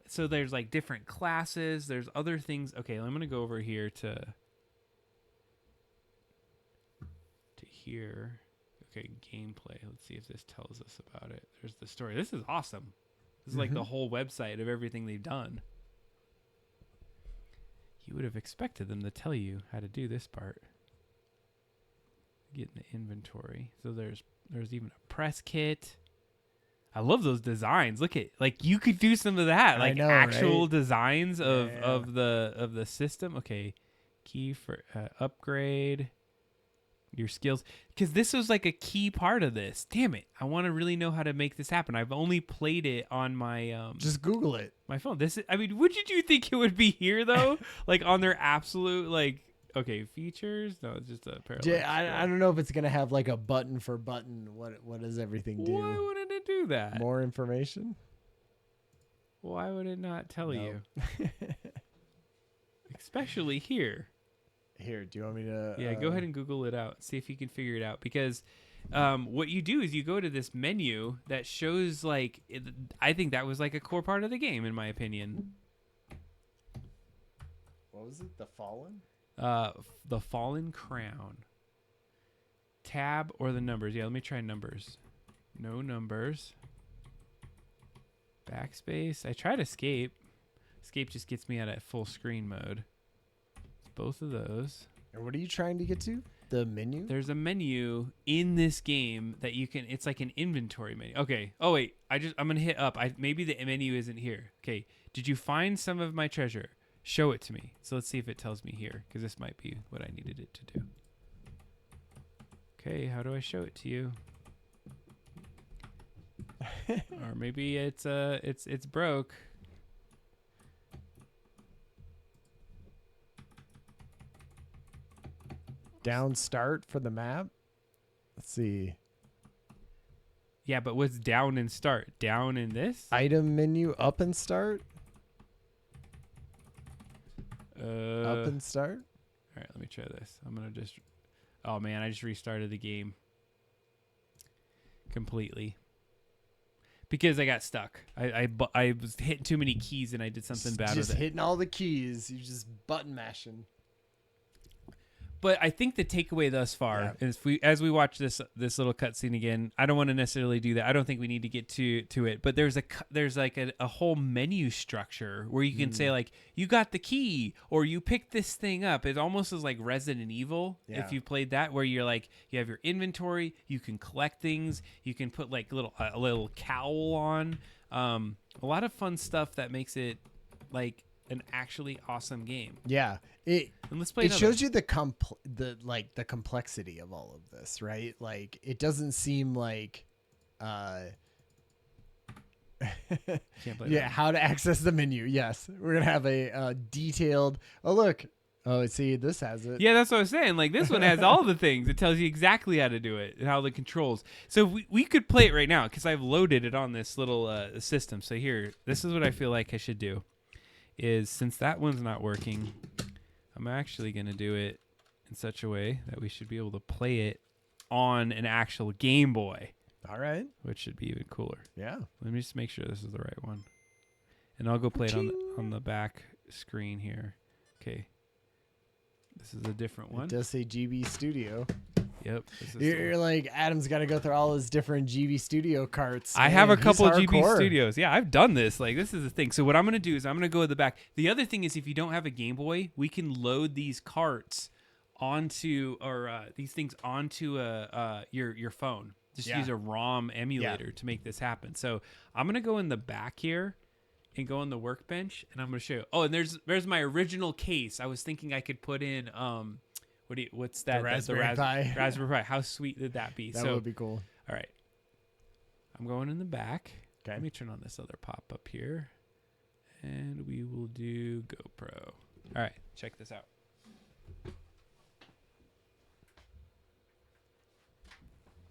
So there's like different classes. There's other things. Okay, I'm gonna go over here to here. Okay, gameplay. Let's see if this tells us about it. There's the story. This is awesome. This is like the whole website of everything they've done. You would have expected them to tell you how to do this part. Get in the inventory. So there's even a press kit. I love those designs. Look at like you could do some of that, like actual designs of the system. Okay, key for upgrade your skills, because this was like a key part of this. Damn it! I want to really know how to make this happen. I've only played it on my just Google it. My phone. This is. I mean, did you think it would be here though? Like on their absolute like. Okay, features. No, it's just a parallax. I don't know if it's gonna have like a button for button. What does everything do? Why wouldn't it do that? More information. Why would it not tell you? Especially here. Here, do you want me to? Yeah, go ahead and Google it out. See if you can figure it out. Because what you do is you go to this menu that shows like I think that was like a core part of the game, in my opinion. What was it? The Fallen. The Fallen Crown. Tab or the numbers. Yeah, let me try numbers. No numbers. Backspace. I tried escape. Escape just gets me out of full screen mode. It's both of those. And what are you trying to get to? The menu? There's a menu in this game that you can. It's like an inventory menu. Okay. Oh wait. I'm gonna hit up. Maybe the menu isn't here. Okay. Did you find some of my treasure? Show it to me. So let's see if it tells me here, because this might be what I needed it to do. Okay, how do I show it to you? Or maybe it's broke. Down start for the map. Let's see. Yeah, but what's down and start? Down in this? Item menu up and start. Up and start. All right, let me try this. I'm gonna just. Oh man, I just restarted the game completely because I got stuck. I was hitting too many keys and I did something bad with it. Just hitting all the keys. You just button mashing. But I think the takeaway thus far is as we watch this little cutscene again, I don't want to necessarily do that. I don't think we need to get to it. But there's like a whole menu structure where you can say like you got the key or you picked this thing up. It almost is like Resident Evil if you played that, where you're like you have your inventory, you can collect things, you can put like a little cowl on, a lot of fun stuff that makes it like an actually awesome game. Yeah. And let's play it shows you the complexity of all of this, right? Like it doesn't seem like Can't play yeah, that. how to access the menu. Yes. We're going to have a detailed look. Oh, see, this has it. Yeah, that's what I was saying. Like this one has all the things. It tells you exactly how to do it and how the controls. So we could play it right now because I've loaded it on this little system. So here, this is what I feel like I should do. Is since that one's not working, I'm actually going to do it in such a way that we should be able to play it on an actual Game Boy. All right. Which should be even cooler. Yeah. Let me just make sure this is the right one. And I'll go play it on the back screen here. Okay. This is a different one. It does say GB Studio. Yep. You're like, Adam's got to go through all his different GB Studio carts. I have a couple GB Studios. Yeah, I've done this. Like, this is the thing. So what I'm going to do is I'm going to go to the back. The other thing is if you don't have a Game Boy, we can load these carts onto, or these things onto your phone. Just use a ROM emulator to make this happen. So I'm going to go in the back here and go on the workbench, and I'm going to show you. Oh, and there's my original case. I was thinking I could put in what's that? The Raspberry Pi. Raspberry Pi. How sweet would that be? That would be cool. All right. I'm going in the back. Okay. Let me turn on this other pop up here, and we will do GoPro. All right, check this out.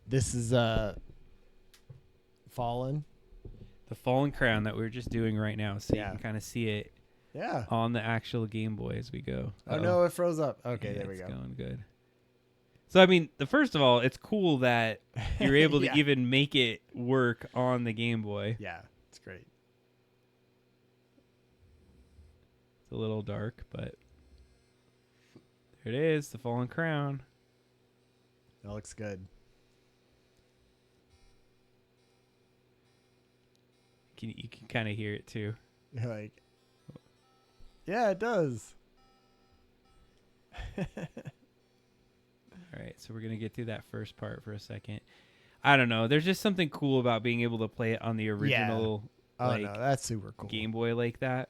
This is Fallen. The Fallen Crown that we were just doing right now, so you can kind of see it on the actual Game Boy as we go. Oh, no, it froze up. Okay, there we go. It's going good. So, I mean, first of all, it's cool that you're able to even make it work on the Game Boy. Yeah, it's great. It's a little dark, but there it is, the Fallen Crown. That looks good. You can kind of hear it too. You're like, yeah, it does. All right, so we're gonna get through that first part for a second. I don't know. There's just something cool about being able to play it on the original. Yeah. Oh no, that's super cool. Game Boy like that.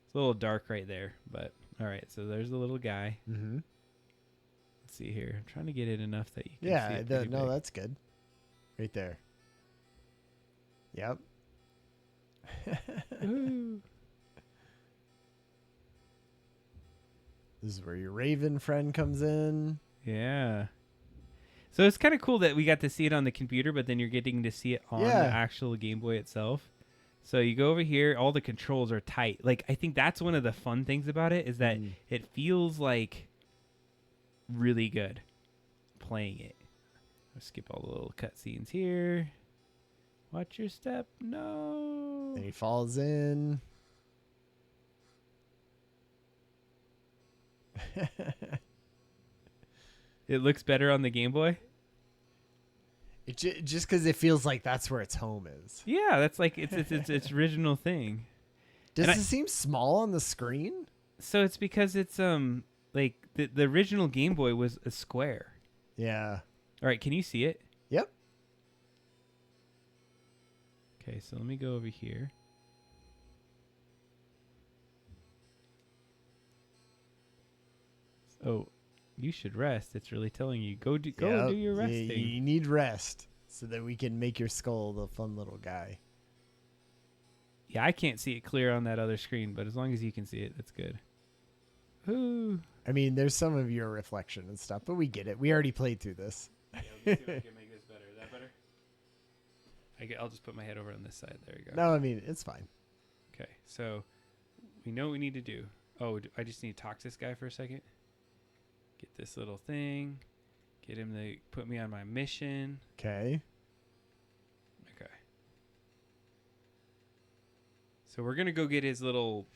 It's a little dark right there, but all right. So there's the little guy. Mm-hmm. Let's see here. I'm trying to get it enough that you can see it. No, that's good. Right there. Yep. This is where your Raven friend comes in. Yeah. So it's kind of cool that we got to see it on the computer, but then you're getting to see it on the actual Game Boy itself. So you go over here, all the controls are tight. Like, I think that's one of the fun things about it is that it feels like really good playing it. I'll skip all the little cutscenes here. Watch your step. No. And he falls in. It looks better on the Game Boy. Just because it feels like that's where its home is. Yeah, that's like its original thing. Does it seem small on the screen? So it's because it's like the original Game Boy was a square. Yeah. All right, can you see it? Yep. Okay, so let me go over here. Oh, you should rest. It's really telling you go do your resting. You need rest so that we can make your skull the fun little guy. Yeah, I can't see it clear on that other screen, but as long as you can see it, that's good. Ooh. I mean, there's some of your reflection and stuff, but we get it. We already played through this. Yeah, let me see if I can make this better. Is that better? I'll just put my head over on this side. There you go. No, I mean, it's fine. Okay, so we know what we need to do. Oh, I just need to talk to this guy for a second. Get this little thing. Get him to put me on my mission. Okay. Okay. So we're going to go get his little...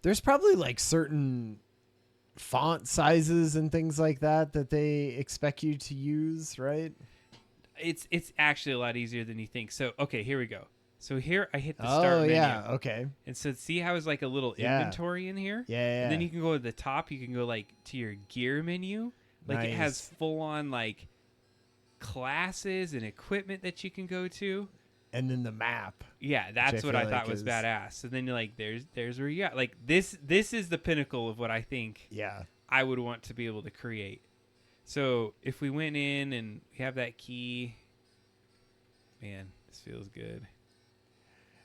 There's probably like certain font sizes and things like that they expect you to use, right? It's actually a lot easier than you think. So, okay, here we go. So here I hit the start menu. Oh, yeah, okay. And so see how it's like a little inventory in here? Yeah. And then you can go to the top. You can go like to your gear menu. Like it has full on like classes and equipment that you can go to. and then the map. Yeah, that's what I thought was badass. So then you're like, there's where you got like this is the pinnacle of what I think I would want to be able to create. So if we went in and we have that key, man, this feels good.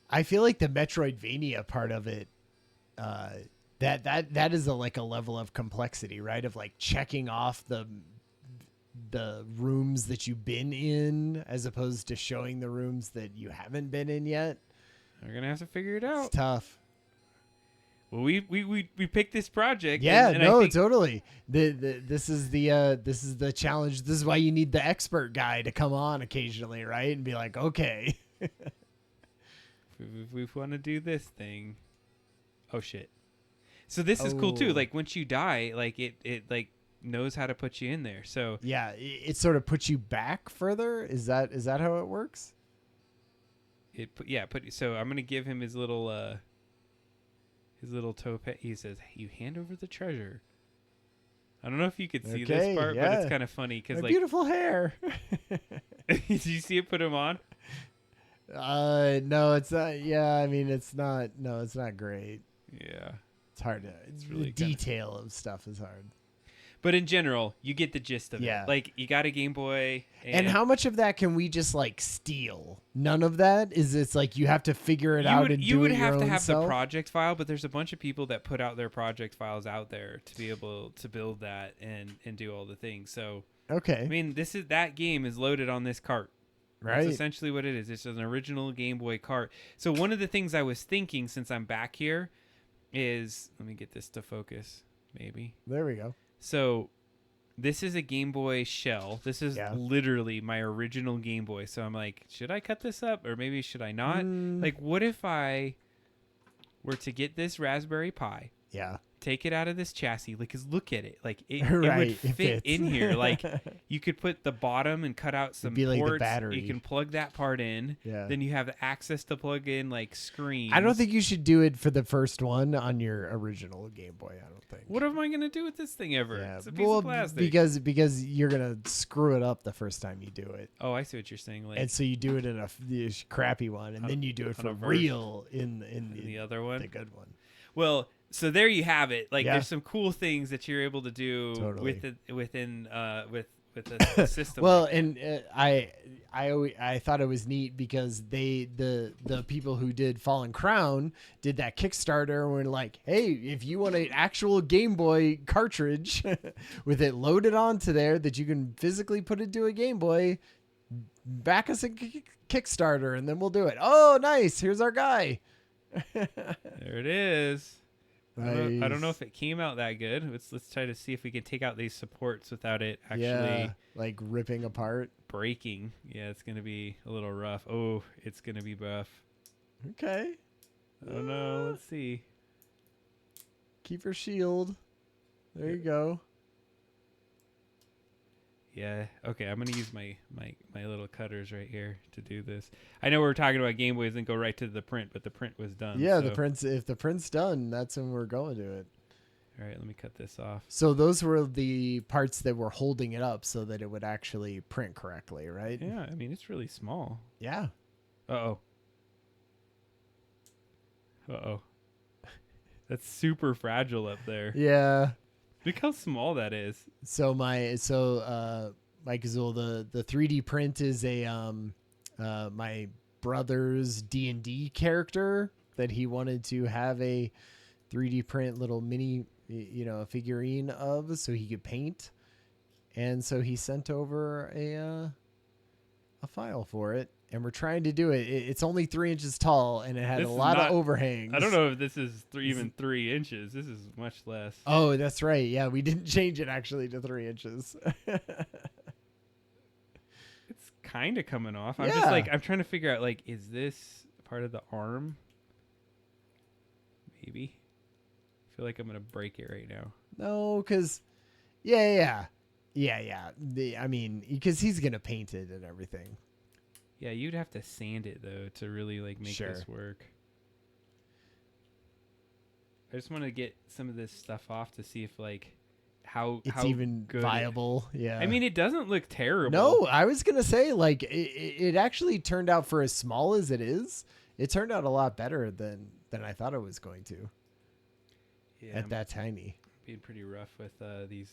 I feel like the Metroidvania part of it, that is a level of complexity, right? Of like checking off the rooms that you've been in as opposed to showing the rooms that you haven't been in yet. We're gonna have to figure it out. It's tough. Well, we picked this project. Yeah, and no, totally. This is the challenge. This is why you need the expert guy to come on occasionally, right? And be like, okay. we want to do this thing. Oh shit. So this is cool too. Like once you die, like it like knows how to put you in there. So yeah, it sort of puts you back further. Is that how it works? So I'm gonna give him his little toe pet. He says, "You hand over the treasure." I don't know if you could see this part, but it's kind of funny because like beautiful hair. Did you see it put him on? No, it's not. Yeah, I mean, it's not. No, it's not great. Yeah, it's hard to. It's really the detail of stuff is hard. But in general, you get the gist of it. Like, you got a Game Boy. And how much of that can we just, like, steal? None of that? It's like you have to figure it out and do it your own self? You would have to have the project file, but there's a bunch of people that put out their project files out there to be able to build that and do all the things. So, okay. I mean, that game is loaded on this cart. Right. That's essentially what it is. It's an original Game Boy cart. So, one of the things I was thinking since I'm back here is... Let me get this to focus, maybe. There we go. So this is a Game Boy shell. This is literally my original Game Boy. So I'm like, should I cut this up or maybe should I not? Like, what if I were to get this Raspberry Pi? Yeah. Take it out of this chassis, like, 'cause look at it, like it would fit in here. Like, you could put the bottom and cut out some ports. Like the battery. You can plug that part in. Yeah. Then you have access to plug in like screens. I don't think you should do it for the first one on your original Game Boy. I don't think. What am I gonna do with this thing ever? Yeah. It's a piece of plastic. Because you're gonna screw it up the first time you do it. Oh, I see what you're saying. Like, and so you do it in a crappy one, and then you do it for real in the other one, the good one. Well. So there you have it. Like, there's some cool things that you're able to do within the system. Well, and I thought it was neat because the people who did Fallen Crown did that Kickstarter and were like, hey, if you want an actual Game Boy cartridge with it loaded onto there that you can physically put into a Game Boy, back us a Kickstarter and then we'll do it. Oh, nice. Here's our guy. There it is. I don't know if it came out that good. Let's try to see if we can take out these supports without it actually like ripping apart, breaking. Yeah, it's gonna be a little rough. Oh, it's gonna be rough. Okay. I don't know. Let's see. Keep your shield. There you go. Yeah. Okay. I'm gonna use my little cutters right here to do this. I know we were talking about Game Boys and go right to the print, but the print was done. Yeah, the print's if the print's done, that's when we're going to it. All right. Let me cut this off. So those were the parts that were holding it up so that it would actually print correctly, right? Yeah. I mean, it's really small. Yeah. Uh oh. That's super fragile up there. Yeah. Look how small that is. So Mike Azul, the 3D print is a my brother's D&D character that he wanted to have a 3D print little mini, a figurine of so he could paint. And so he sent over a file for it. And we're trying to do it. It's only 3 inches tall, and it had a lot of overhangs. I don't know if this is even 3 inches. This is much less. Oh, that's right. Yeah, we didn't change it actually to 3 inches. It's kind of coming off. I'm just like, I'm trying to figure out, like, is this part of the arm? Maybe. I feel like I'm going to break it right now. No, because, yeah. I mean, because he's going to paint it and everything. Yeah, you'd have to sand it, though, to really, like, make this work. I just want to get some of this stuff off to see if, like, it's even viable. Yeah. I mean, it doesn't look terrible. No, I was gonna say like it actually turned out, for as small as it is, it turned out a lot better than I thought it was going to. Yeah, at that tiny. Being pretty rough with these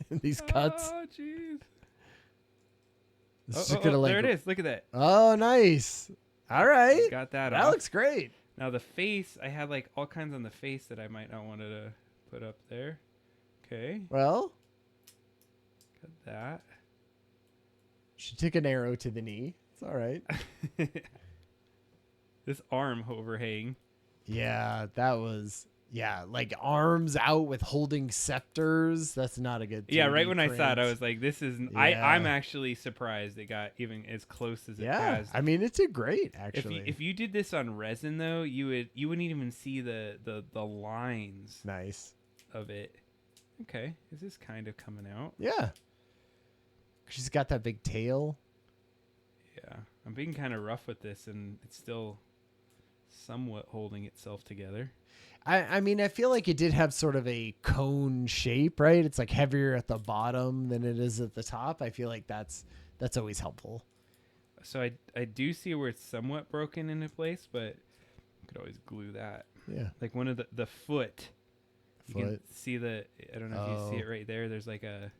these cuts. Oh jeez. There it is. Look at that. Oh, nice. All right. Got that. That looks great. Now the face, I had like all kinds on the face that I might not want to put up there. Okay. Well, got that. She took an arrow to the knee. It's all right. This arm overhang. Yeah, that was like arms out with holding scepters. That's not a good. Yeah, right when I saw it, I was like, "This is." Yeah. I'm actually surprised it got even as close as it has. I mean, it's a great actually. If you did this on resin though, you wouldn't even see the lines. Nice. Of it. Okay, is this kind of coming out? Yeah. She's got that big tail. Yeah, I'm being kind of rough with this, and it's still somewhat holding itself together. I mean, I feel like it did have sort of a cone shape, right? It's like heavier at the bottom than it is at the top. I feel like that's always helpful. So I do see where it's somewhat broken into place, but you could always glue that. Yeah. Like one of the foot. You can see I don't know if you see it right there. There's like a.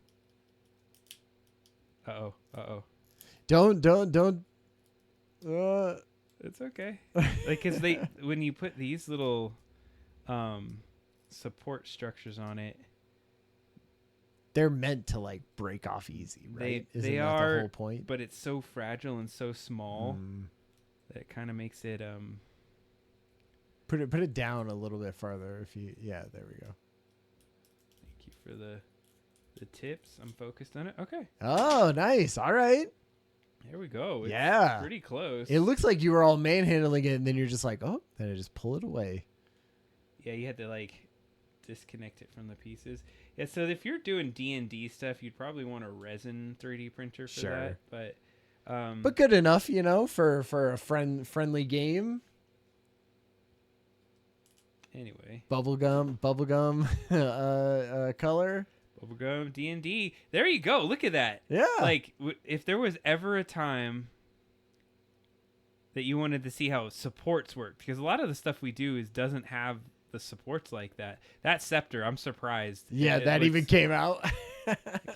Uh-oh. Don't. It's okay. Like, cause when you put these little support structures on it, they're meant to like break off easy, right? Isn't that are the whole point? But it's so fragile and so small that it kind of makes it put it down a little bit farther if you there we go. Thank you for the tips. I'm focused on it. Okay. Oh, nice. All right. There we go. It's pretty close. It looks like you were all manhandling it, and then you're just like, oh, then I just pull it away. Yeah, you had to like disconnect it from the pieces. Yeah, so if you're doing D&D stuff, you'd probably want a resin 3D printer for that. But good enough, for a friendly game. Anyway, bubblegum color. Bubblegum D&D. There you go. Look at that. Yeah. Like if there was ever a time that you wanted to see how supports work, because a lot of the stuff we do doesn't have the supports like that. That scepter, I'm surprised. Yeah, that even came out.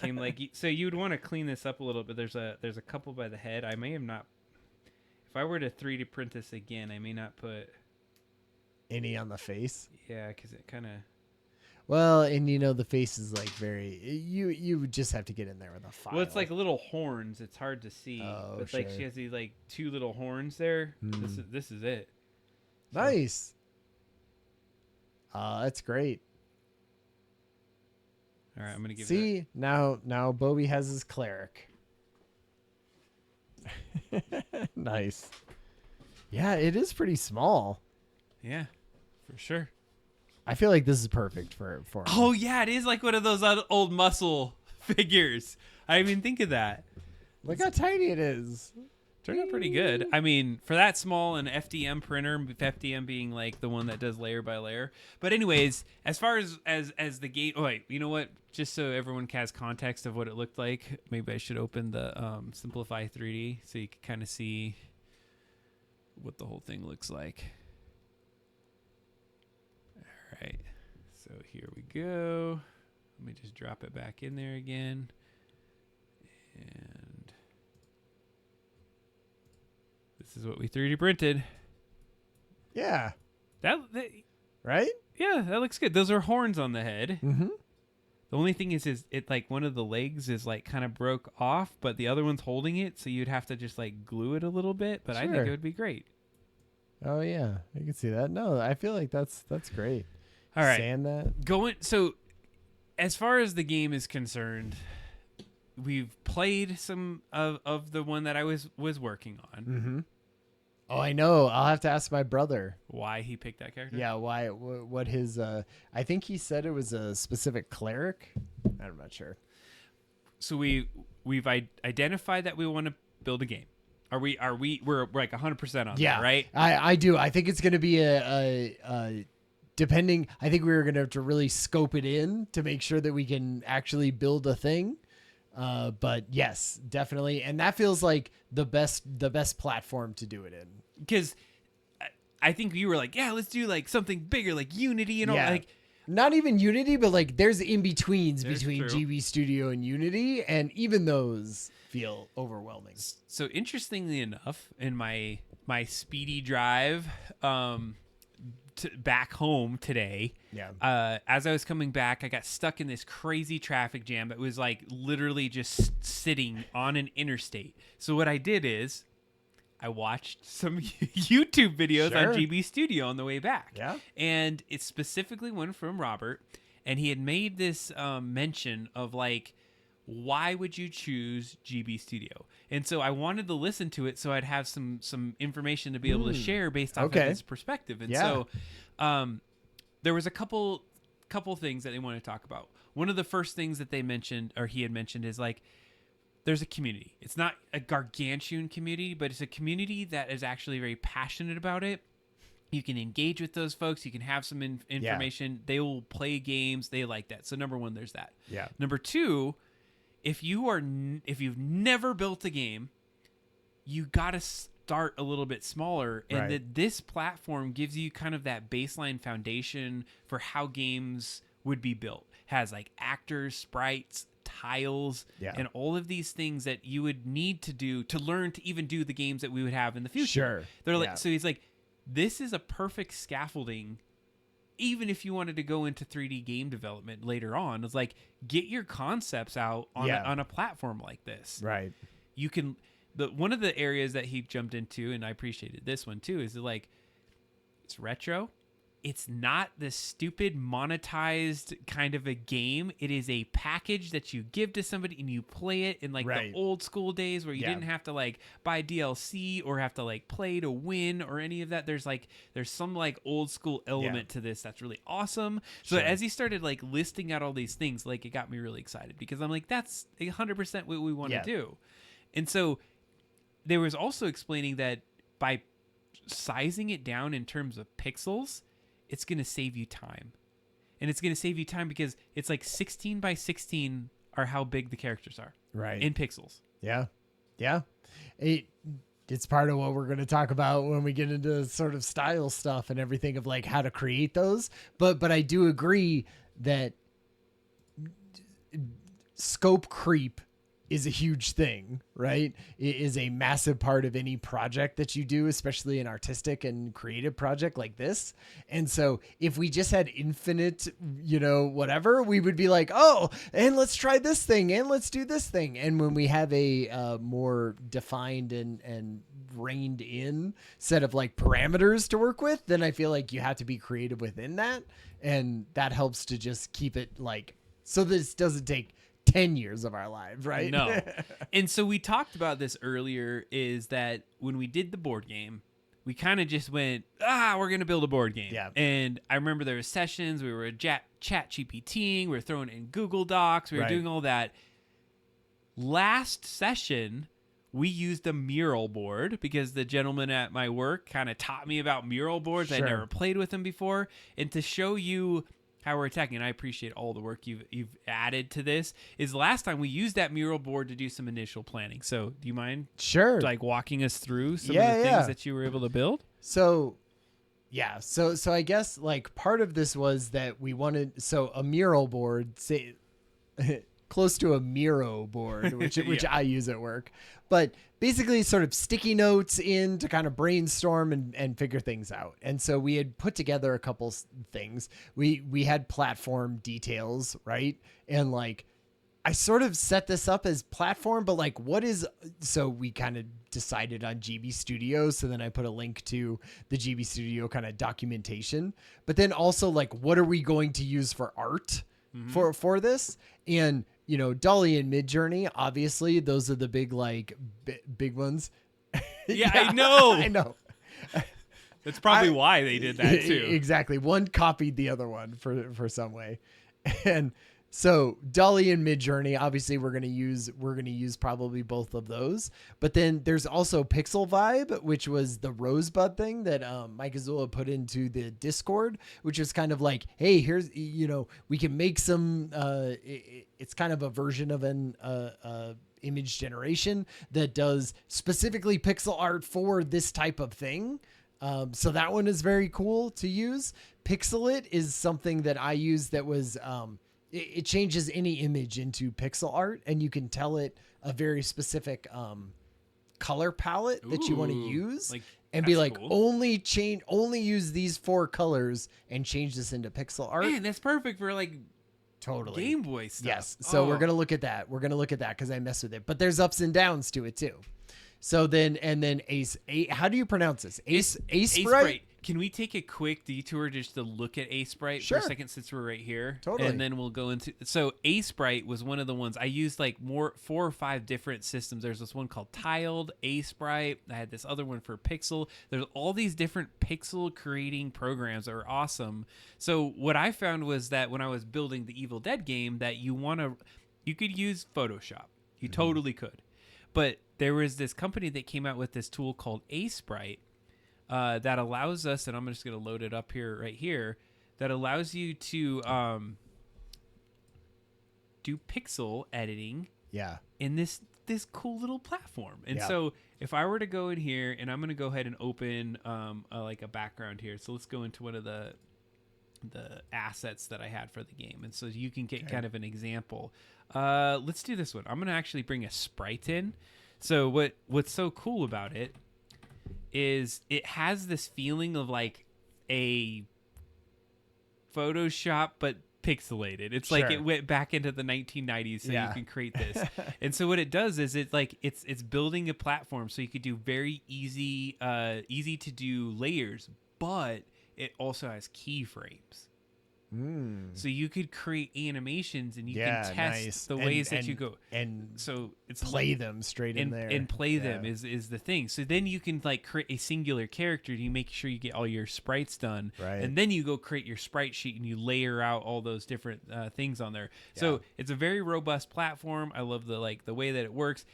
Came like so. You'd want to clean this up a little bit. There's a couple by the head. I may have not. If I were to 3D print this again, I may not put any on the face. Yeah, because it kind of. Well, and the face is like very. You would just have to get in there with a file. Well, it's like little horns. It's hard to see. Oh, but like she has these like two little horns there. This is it. So. Nice. That's great. All right, I'm gonna give. See now Bobby has his cleric. Nice. Yeah, it is pretty small. Yeah, for sure. I feel like this is perfect for him. Oh yeah, it is like one of those old muscle figures. I didn't even think of that. Look how tiny it is. Turned out pretty good. I mean, for that small, an FDM printer, FDM being like the one that does layer by layer. But anyways, as far as the game, oh wait, you know what? Just so everyone has context of what it looked like, maybe I should open the Simplify 3D so you can kind of see what the whole thing looks like. All right, so here we go. Let me just drop it back in there again, and this is what we 3D printed. Yeah. That right? Yeah, that looks good. Those are horns on the head. Mm-hmm. The only thing is it like one of the legs is like kind of broke off, but the other one's holding it, so you'd have to just like glue it a little bit. But sure. I think it would be great. Oh yeah, I can see that. No, I feel like that's great. All right, sand that. So, as far as the game is concerned, we've played some of the one that I was working on. Mm-hmm. Oh, I know. I'll have to ask my brother why he picked that character. Yeah, why? What his? I think he said it was a specific cleric. I'm not sure. So we've identified that we want to build a game. We're like 100% on that, right? I do. I think it's going to be a depending, I think we were going to have to really scope it in to make sure that we can actually build a thing. But yes, definitely. And that feels like the best platform to do it in. Because I think you were like, yeah, let's do like something bigger, like Unity and all. Like, not even Unity, but like there's in-betweens between true. GB Studio and Unity, and even those feel overwhelming. So interestingly enough, in my speedy drive back home today, as I was coming back, I got stuck in this crazy traffic jam that was like literally just sitting on an interstate. So what I did is I watched some YouTube videos on GB Studio on the way back. Yeah. And it's specifically one from Robert. And he had made this mention of like, why would you choose GB Studio? And so I wanted to listen to it so I'd have some information to be able to share based off of his perspective. And so there was a couple things that they wanted to talk about. One of the first things that they mentioned, or he had mentioned, is like, there's a community. It's not a gargantuan community, but it's a community that is actually very passionate about it. You can engage with those folks. You can have some information. Yeah. They will play games. They like that. So number one, there's that. Yeah. Number two, if you've never built a game, you got to start a little bit smaller. And that this platform gives you kind of that baseline foundation for how games would be built. Has like actors, sprites, tiles, and all of these things that you would need to do to learn to even do the games that we would have in the future. Sure. They're like, so he's like, this is a perfect scaffolding. Even if you wanted to go into 3D game development later on, it's like, get your concepts out on a platform like this. Right. You can, one of the areas that he jumped into, and I appreciated this one too, is like, it's retro. It's not this stupid monetized kind of a game. It is a package that you give to somebody and you play it in like the old school days where you didn't have to like buy DLC or have to like play to win or any of that. There's some like old school element to this that's really awesome. So as he started like listing out all these things, like it got me really excited because I'm like, that's 100% what we want to do. And so there was also explaining that by sizing it down in terms of pixels, it's going to save you time. And it's going to save you time because it's like 16 by 16 are how big the characters are. Right. In pixels. Yeah. Yeah. It's part of what we're going to talk about when we get into sort of style stuff and everything of like how to create those. But I do agree that scope creep is a huge thing, right? It is a massive part of any project that you do, especially an artistic and creative project like this. And so if we just had infinite, whatever, we would be like, oh, and let's try this thing and let's do this thing. And when we have a more defined and reined in set of like parameters to work with, then I feel like you have to be creative within that. And that helps to just keep it like, so this doesn't take 10 years of our lives, right? No. And so we talked about this earlier, is that when we did the board game, we kind of just went, we're going to build a board game. Yeah. And I remember there were sessions, we were chat GPTing, we were throwing in Google Docs, we were doing all that. Last session, we used a mural board because the gentleman at my work kind of taught me about mural boards. I'd never played with them before. And to show you how we're attacking, and I appreciate all the work you've added to this, is last time we used that mural board to do some initial planning. So do you mind like walking us through some of the things that you were able to build? So so I guess like part of this was that we wanted, so a mural board, say close to a Miro board, which I use at work, but basically sort of sticky notes in to kind of brainstorm and figure things out. And so we had put together a couple things. We had platform details, right? And like, I sort of set this up as platform, but like, so we kind of decided on GB Studio. So then I put a link to the GB Studio kind of documentation, but then also like, what are we going to use for art for this? And Dolly and Midjourney, obviously, those are the big, like, big ones. Yeah, I know. I know. That's probably why they did that, too. Exactly. One copied the other one for some way. And So Dolly and Midjourney, obviously we're gonna use probably both of those. But then there's also Pixel Vibe, which was the Rosebud thing that Mike Azula put into the Discord, which is kind of like, hey, here's we can make some. It's kind of a version of an image generation that does specifically pixel art for this type of thing. So that one is very cool to use. Pixelit is something that I use that was. It changes any image into pixel art, and you can tell it a very specific color palette that you want to use, and be like, cool. only use these 4 colors and change this into pixel art. Man, that's perfect for like totally Game Boy stuff. Yes. So we're gonna look at that. Because I mess with it, but there's ups and downs to it too. So then how do you pronounce this? Sprite? Can we take a quick detour just to look at Sprite Sure. for a second, since we're right here? Totally. And then we'll go into. So Sprite was one of the ones I used, like 4 or 5 different systems. There's this one called Tiled, Sprite. I had this other one for Pixel. There's all these different pixel creating programs that are awesome. So what I found was that when I was building the Evil Dead game, that you could use Photoshop. You totally could. But there was this company that came out with this tool called Sprite that allows us, and I'm just going to load it up here, right here, that allows you to do pixel editing in this cool little platform. And so if I were to go in here, and I'm going to go ahead and open like a background here. So let's go into one of the assets that I had for the game. And so you can get kind of an example. Let's do this one. I'm going to actually bring a sprite in. So what's so cool about it is it has this feeling of like a Photoshop, but pixelated. It's like it went back into the 1990s, so you can create this. And so what it does is it's building a platform, so you could do very easy to do layers, but it also has keyframes. So you could create animations, and you can test the ways that you go, and so it's play them straight in there, and play them is the thing. So then you can like create a singular character. You make sure you get all your sprites done, and then you go create your sprite sheet, and you layer out all those different things on there. So it's a very robust platform. I love the way that it works.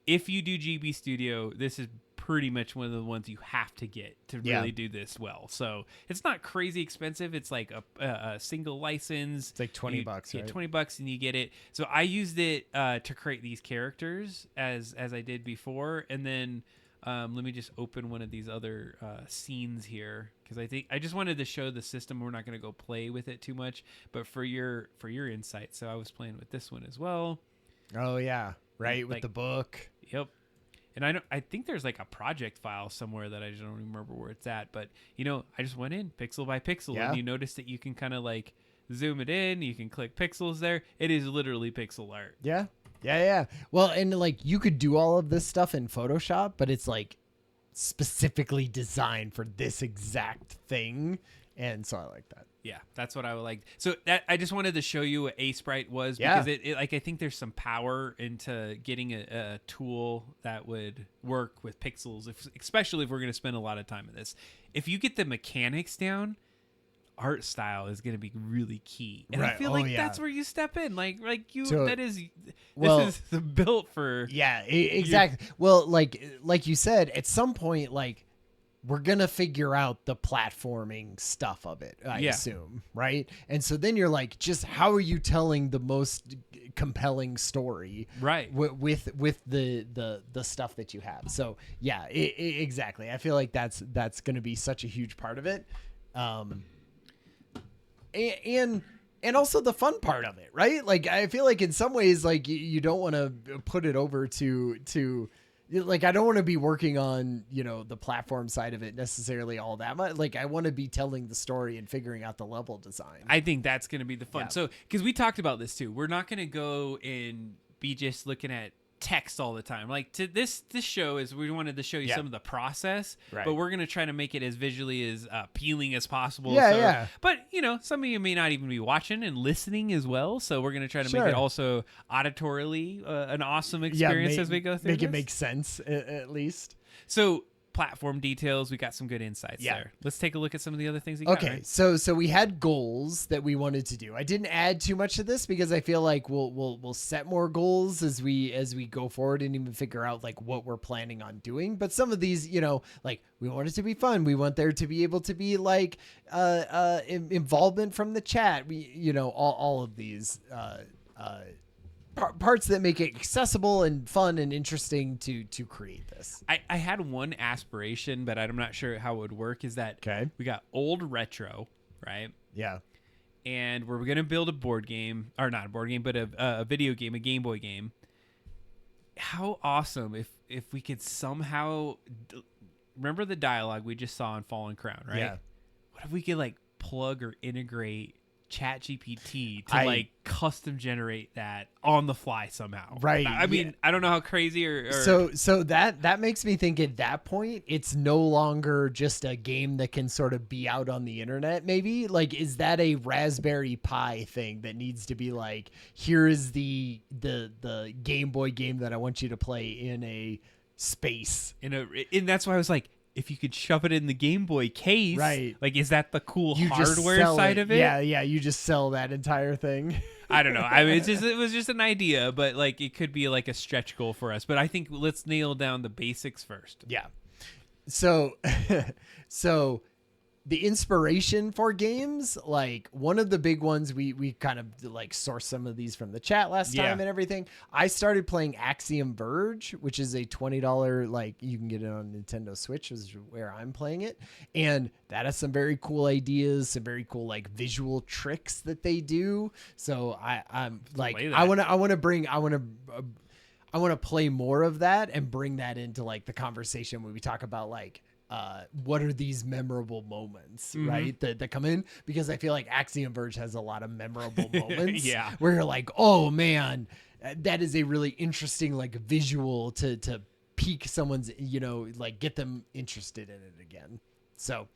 If you do GB Studio, this is pretty much one of the ones you have to get to really do this well. So it's not crazy expensive. It's like a single license. It's like $20, right? $20 and you get it. So I used it to create these characters as I did before. And then let me just open one of these other scenes here, because I just wanted to show the system. We're not going to go play with it too much, but for your insight. So I was playing with this one as well. Oh yeah, right, with the book. Yep. And I think there's like a project file somewhere that I just don't remember where it's at. But, I just went in pixel by pixel, and you notice that you can kind of like zoom it in. You can click pixels there. It is literally pixel art. Yeah. Well, and like you could do all of this stuff in Photoshop, but it's like specifically designed for this exact thing. And so I like that. Yeah, that's what I would like. So that I just wanted to show you what Sprite was, because it I think there's some power into getting a tool that would work with pixels, especially if we're going to spend a lot of time in this. If you get the mechanics down, art style is going to be really key. And I feel that's where you step in. This is built for. Yeah, exactly. Well, like you said, at some point, we're going to figure out the platforming stuff of it, I assume, right? And so then you're like, just how are you telling the most compelling story, right? With the stuff that you have. So yeah, exactly. I feel like that's going to be such a huge part of it. And also the fun part of it, right? Like, I feel like in some ways, like you don't want to put it over to like, I don't want to be working on, the platform side of it necessarily all that much. Like, I want to be telling the story and figuring out the level design. I think that's going to be the fun. Yeah. So, because we talked about this too, we're not going to go and be just looking at text all the time. Like, to this show is, we wanted to show you some of the process, but we're going to try to make it as visually as appealing as possible. But some of you may not even be watching and listening as well, so we're going to try to make it also auditorily an awesome experience as we go through it make sense at least. So platform details. We got some good insights there. Let's take a look at some of the other things. Okay, so we had goals that we wanted to do. I didn't add too much to this because I feel like we'll set more goals as we go forward and even figure out like what we're planning on doing. But some of these, like we want it to be fun. We want there to be able to be like involvement from the chat. We all of these parts that make it accessible and fun and interesting to create this. I had one aspiration, but I'm not sure how it would work. Is that we got old retro, right? Yeah. And we're going to build a board game, or not a board game, but a video game, a Game Boy game. How awesome if we could somehow remember the dialogue we just saw in Fallen Crown, right? Yeah. What if we could like plug or integrate ChatGPT to like custom generate that on the fly somehow? Right. I mean, I don't know how crazy or so that makes me think at that point it's no longer just a game that can sort of be out on the internet. Maybe like, is that a Raspberry Pi thing that needs to be like, here is the Game Boy game that I want you to play in a space, and that's why I was like, if you could shove it in the Game Boy case, right? Like, is that the cool you hardware side of it? Yeah, you just sell that entire thing. I don't know. I mean, it was just an idea, but like it could be like a stretch goal for us. But I think let's nail down the basics first. Yeah. So the inspiration for games, like one of the big ones, we kind of like sourced some of these from the chat last time and everything. I started playing Axiom Verge, which is a $20, like you can get it on Nintendo Switch, is where I'm playing it. And that has some very cool ideas, some very cool like visual tricks that they do. So I'm like, I want to play more of that and bring that into like the conversation when we talk about like, what are these memorable moments, right? That come in, because I feel like Axiom Verge has a lot of memorable moments where you're like, oh man, that is a really interesting, like visual to pique someone's, like get them interested in it again. So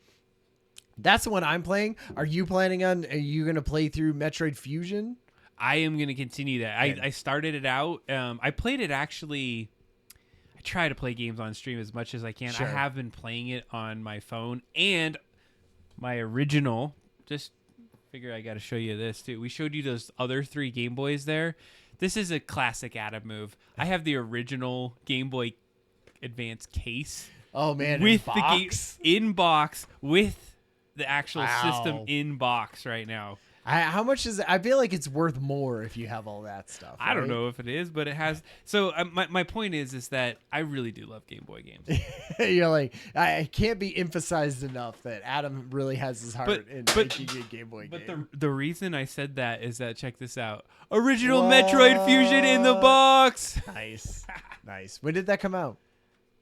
that's the one I'm playing. Are you going to play through Metroid Fusion? I am going to continue that. I started it out. I played it actually. Try to play games on stream as much as I can. Sure. I have been playing it on my phone and my original. Just figure I got to show you this too. We showed you those other 3 Game Boys there. This is a classic Adam move. I have the original Game Boy Advance case. Oh man, with the game in box with the actual system in box right now. How much is it? I feel like it's worth more if you have all that stuff. Right? I don't know if it is, but it has. So my point is that I really do love Game Boy games. You're like, I can't be emphasized enough that Adam really has his heart in making a Game Boy game. But the reason I said that is that, check this out. Original Metroid Fusion in the box. Nice. When did that come out?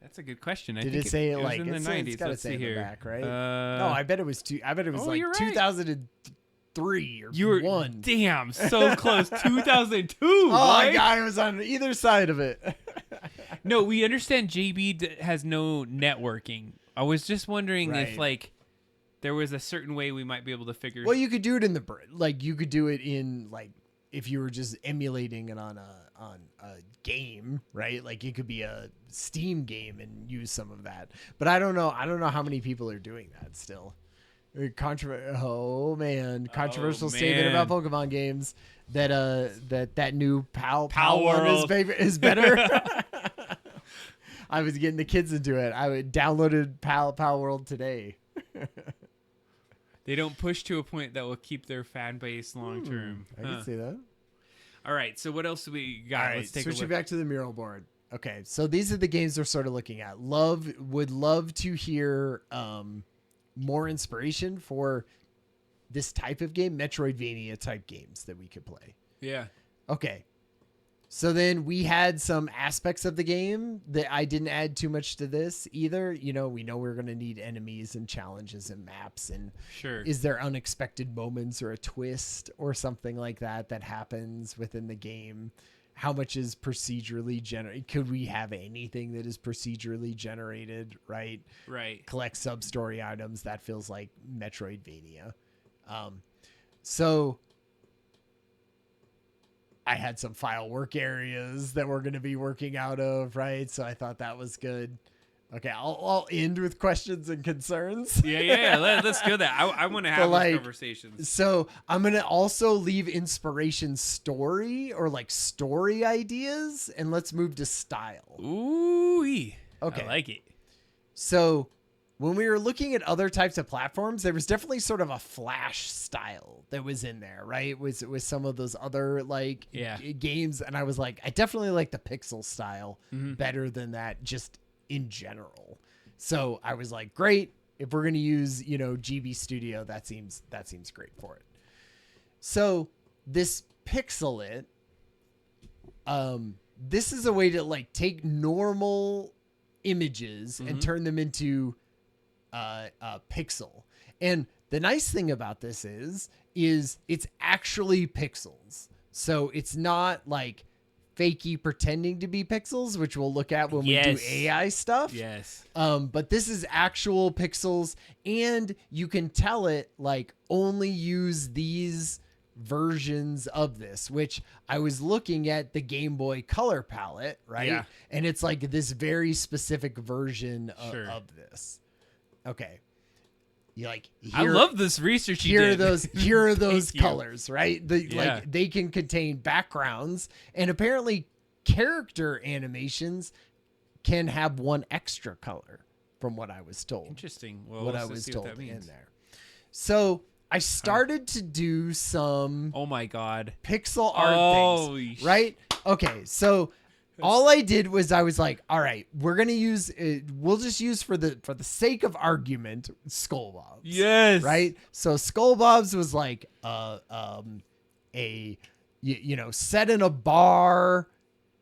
That's a good question. Did it say it was like in the 90s? It's gotta Let's say see here. In the back, right? No, I bet it was like right. 2003 or you were 1. Damn, so close. 2002. Oh, I was on either side of it. No, we understand JB has no networking. I was just wondering if like there was a certain way we might be able to figure. Well, you could do it in you could do it in like if you were just emulating it on a game, right? Like it could be a Steam game and use some of that. But I don't know how many people are doing that still. Controversial statement about Pokemon games that new Pal World is better. I was getting the kids into it. I downloaded Pal World today. They don't push to a point that will keep their fan base long term. I can see that. All right, so what else do we got? All right, let's take switching a look. back to the mural board. Okay, so these are the games we're sort of looking at. Would love to hear more inspiration for this type of game, Metroidvania type games that we could play. Yeah. Okay. So then we had some aspects of the game that I didn't add too much to this either. We know we're going to need enemies and challenges and maps. And sure, is there unexpected moments or a twist or something like that happens within the game? How much is procedurally generated? Could we have anything that is procedurally generated, right? Right. Collect sub-story items. That feels like Metroidvania. So I had some file work areas that we're going to be working out of, right? So I thought that was good. Okay, I'll end with questions and concerns. Yeah. Let's go there. I want to have those conversations. So I'm gonna also leave inspiration story or like story ideas, and let's move to style. Ooh, okay, I like it. So when we were looking at other types of platforms, there was definitely sort of a Flash style that was in there, right? With some of those other like games, and I was like, I definitely like the pixel style better than that, just in general. So I was like, great, if we're gonna use GB Studio, that seems great for it. So this Pixel It, this is a way to like take normal images and turn them into pixel. And the nice thing about this is it's actually pixels. So it's not like fakey pretending to be pixels, which we'll look at when we do AI stuff. Yes. But this is actual pixels, and you can tell it like only use these versions of this, which I was looking at the Game Boy Color palette, right? Yeah. And it's like this very specific version of this. Okay. You like I love this research you did. Here are those colors, right? Like they can contain backgrounds, and apparently character animations can have one extra color from what I was told. Interesting. Well, what I was told in there. So I started to do some oh my god pixel art things, right? Okay, so all I did was I was like, all right, we're gonna use we'll just use for the sake of argument Skull Bobs. Yes. Right? So Skull Bobs was like set in a bar,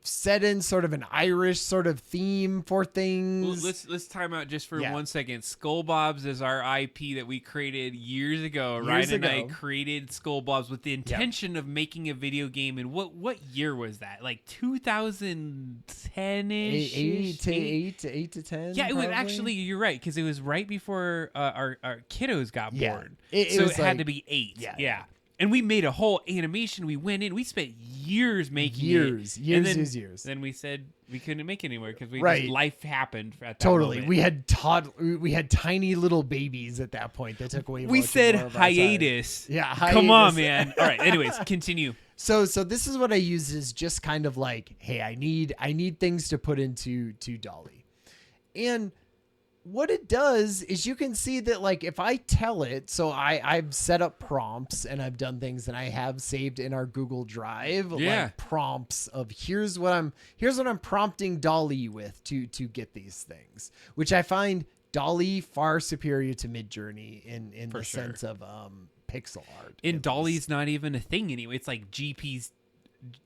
set in sort of an Irish sort of theme for things. Well, let's time out just for 1 second. Skull Bobs is our IP that we created years ago. Ryan and I created Skull Bobs with the intention of making a video game. And what year was that? Like 2010-ish? 8 to 10. Yeah, it was actually, you're right, because it was right before our kiddos got born. So it had to be 8. Yeah. And we made a whole animation. We went in. We spent years making years. Then we said we couldn't make it anymore because life happened at that moment. We had tiny little babies at that point that took away. We said hiatus. Hiatus. Come on, man. All right. Anyways, continue. So this is what I use is just kind of like, hey, I need things to put into Dolly, and what it does is you can see that like if I tell it, so I've set up prompts and I've done things and I have saved in our Google Drive like prompts of here's what I'm prompting Dolly with to get these things, which I find Dolly far superior to Midjourney in the sense of pixel art. And Dolly's not even a thing anyway. It's like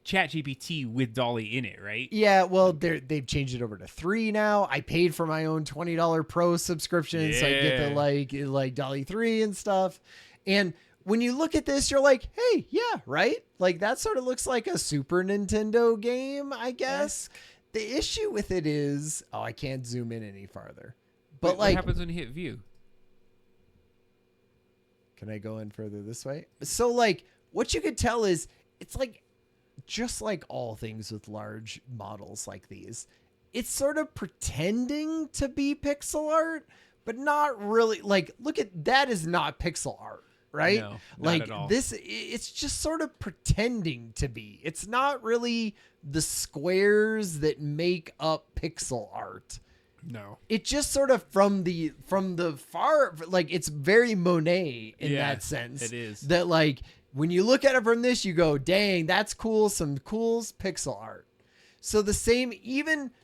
ChatGPT with Dolly in it, right? Yeah, well, they've changed it over to 3 now. I paid for my own $20 Pro subscription, so I get the like Dolly 3 and stuff. And when you look at this, you're like, hey, yeah, right? Like that sort of looks like a Super Nintendo game, I guess. The issue with it is, I can't zoom in any farther. But what happens when you hit view? Can I go in further this way? So like what you could tell is it's like, just like all things with large models like these, it's sort of pretending to be pixel art, but not really. Like, look at that is not pixel art, right? No, like not at all. It's just sort of pretending to be. It's not really the squares that make up pixel art. No. It just sort of from the far, like it's very Monet in that sense. It is. That like, when you look at it from this, you go, dang, that's cool. Some cool pixel art. So the same,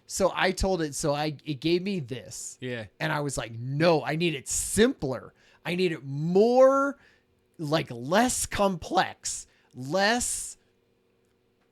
so I told it, it gave me this. Yeah. And I was like, no, I need it simpler. I need it more, like less complex, less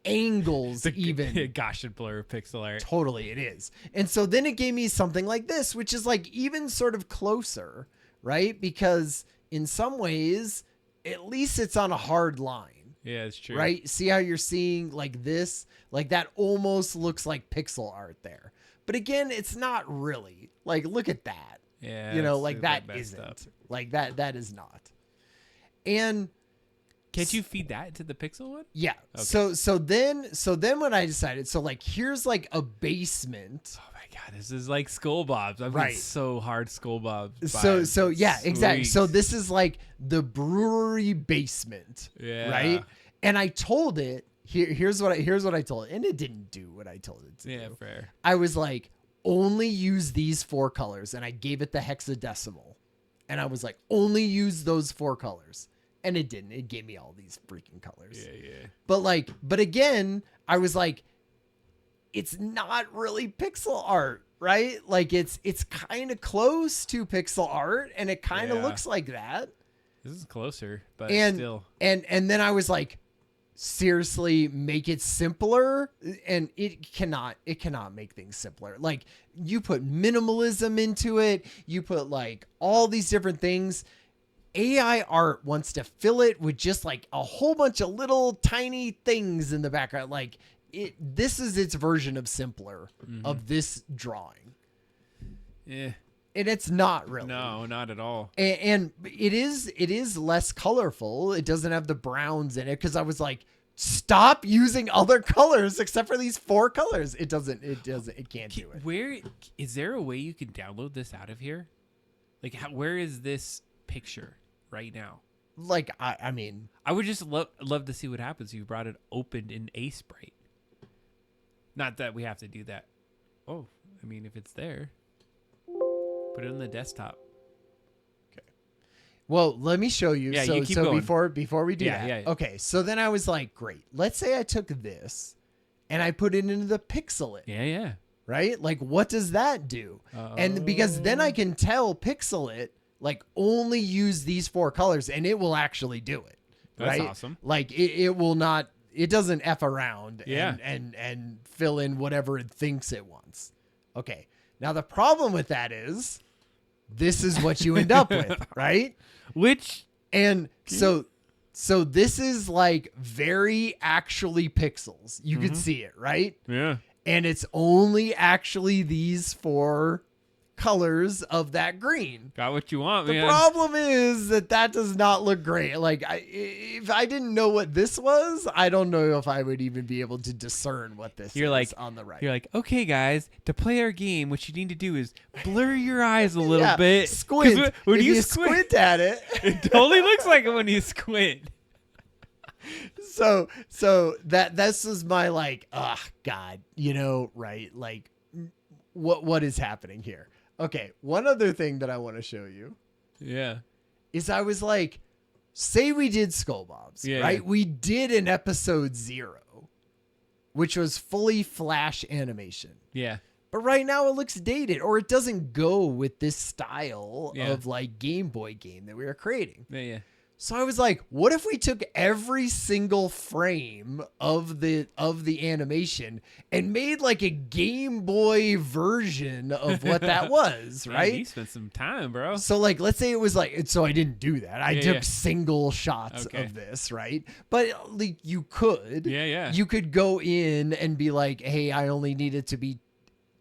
angles even. Gosh, it blur pixel art. Totally, it is. And so then it gave me something like this, which is like even sort of closer, right? Because in some ways, at least it's on a hard line. Yeah, it's true. Right? See how you're seeing like this? Like that almost looks like pixel art there. But again, it's not really. Like, look at that. Yeah. Like that isn't. Like that is not. And Can't you feed that to the pixel one? Yeah. Okay. So then when I decided, so like here's like a basement. Oh my god, this is like Skull Bobs. I've been so hard Skull Bobs. So yeah, exactly. Sweet. So this is like the brewery basement. Yeah. Right. And I told it here's what I told it, and it didn't do what I told it to do. Yeah, fair. I was like, only use these 4 colors, and I gave it the hexadecimal, and I was like, only use those 4 colors. And it didn't. It gave me all these freaking colors. Yeah. But again, I was like, it's not really pixel art, right? Like it's kind of close to pixel art, and it kind of looks like that. This is closer, but still. And then I was like, seriously, make it simpler. And it cannot make things simpler. Like you put minimalism into it. You put like all these different things. AI art wants to fill it with just like a whole bunch of little tiny things in the background. Like this is its version of simpler of this drawing. Yeah. And it's not really. No, not at all. And it is less colorful. It doesn't have the browns in it, because I was like, stop using other colors except for these 4 colors. It can't do it. Where is there a way you can download this out of here? Like where is this picture right now? Like I mean, I would just love to see what happens if you brought it opened in Sprite. Not that we have to do that. Oh, I mean, if it's there, put it on the desktop. Okay. Well, let me show you. Yeah, so you keep going. before we do that. Yeah. Okay, so then I was like, great. Let's say I took this and I put it into the Pixel It. Yeah. Right? Like, what does that do? And because then I can tell Pixel It, like, only use these 4 colors, and it will actually do it. That's right? awesome. Like, it will not, it doesn't F around Yeah. and fill in whatever it thinks it wants. Okay. Now, the problem with that is this is what you end up with, right? And so this is like very actually pixels. You could see it, right? Yeah. And it's only actually these 4 colors of that green. Got what you want, The man. problem is that does not look great. Like if I didn't know what this was, I don't know if I would even be able to discern what this is on the right. You're like, okay, guys, to play our game, what you need to do is blur your eyes a little bit. Squint. When if you squint at it, it totally looks like it when you squint. So this is my like, God, right? Like, what is happening here? Okay, one other thing that I want to show you. Yeah. Is I was like, say we did Skull Bobs, right? Yeah. We did an episode 0, which was fully flash animation. Yeah. But right now it looks dated, or it doesn't go with this style of like Game Boy game that we are creating. Yeah. So I was like, what if we took every single frame of the animation and made like a Game Boy version of what that was, right? Man, you spent some time, bro. So like, let's say it was like, so I didn't do that. I took single shots of this, right? But like you could, you could go in and be like, hey, I only need it to be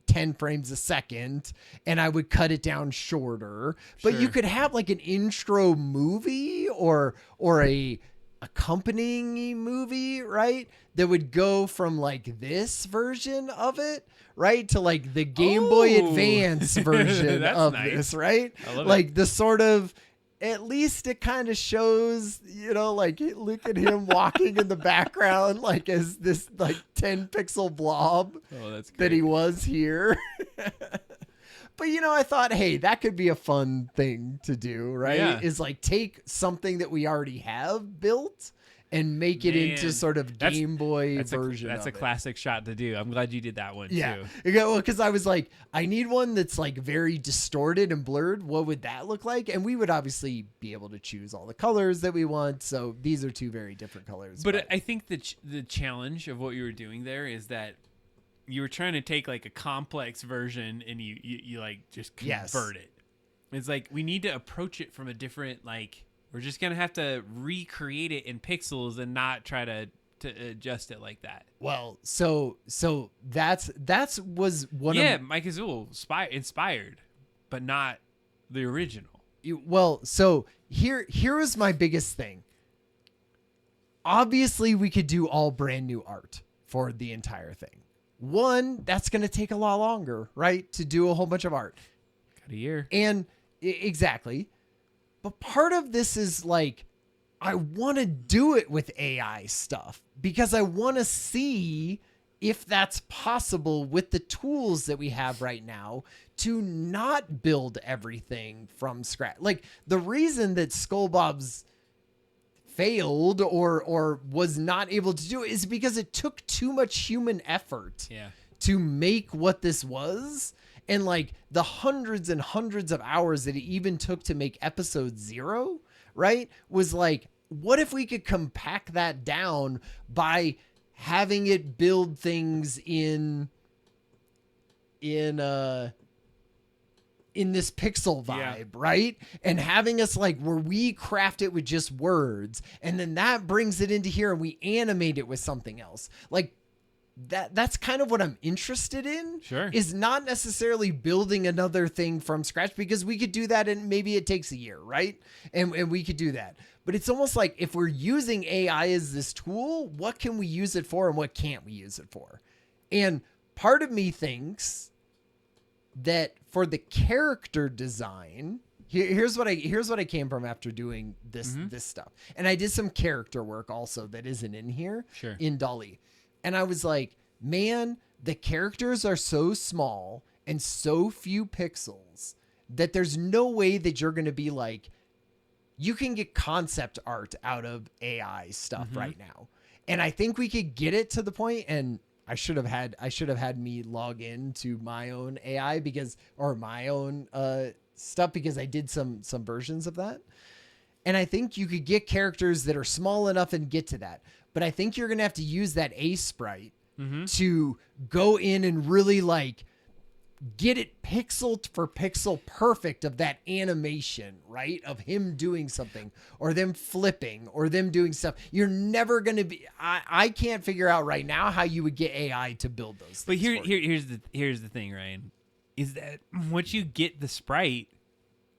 10 frames a second, and I would cut it down shorter. But you could have like an intro movie or a accompanying movie, right? That would go from like this version of it, right, to like the Game Boy Advance version of this, right? I love like the sort of, at least it kind of shows, like look at him walking in the background, like as this like 10 pixel blob that he was here. But, I thought, hey, that could be a fun thing to do, right? Yeah. Is like take something that we already have built and make it into sort of Game Boy version. That's a of it. classic shot to do. I'm glad you did that one Yeah. too. Well, because I was like, I need one that's like very distorted and blurred. What would that look like? And we would obviously be able to choose all the colors that we want. So these are 2 very different colors. But I think the challenge of what you were doing there is that you were trying to take like a complex version and you like just convert it. It's like we need to approach it from a different, like, we're just gonna have to recreate it in pixels and not try to adjust it like that. Well, so that's was one of Mike Azul inspired, but not the original. Well, so here was my biggest thing. obviously we could do all brand new art for the entire thing. One, that's going to take a lot longer, right? To do a whole bunch of art. Got a year. And exactly. But part of this is like, I want to do it with AI stuff because I want to see if that's possible with the tools that we have right now to not build everything from scratch. Like the reason that Skullbob's failed or was not able to do it is because it took too much human effort to make what this was. And like the hundreds and hundreds of hours that it even took to make episode 0, right? Was like, what if we could compact that down by having it build things in this pixel vibe, right? And having us like where we craft it with just words and then that brings it into here and we animate it with something else. Like that's kind of what I'm interested in. Sure. Is not necessarily building another thing from scratch because we could do that and maybe it takes a year, right? And we could do that. But it's almost like if we're using AI as this tool, what can we use it for and what can't we use it for? And part of me thinks that for the character design, here's what I came from after doing this stuff. And I did some character work also that isn't in here in DALL-E. And I was like, man, the characters are so small and so few pixels that there's no way that you're going to be like, you can get concept art out of AI stuff right now. And I think we could get it to the point, and I should have had me log in to my own AI or my own stuff because I did some versions of that. And I think you could get characters that are small enough and get to that. But I think you're going to have to use that A sprite to go in and really like get it pixel for pixel perfect of that animation, right? Of him doing something or them flipping or them doing stuff. You're never going to be, I can't figure out right now how you would get AI to build those things. But here's the thing, Ryan, is that once you get the sprite,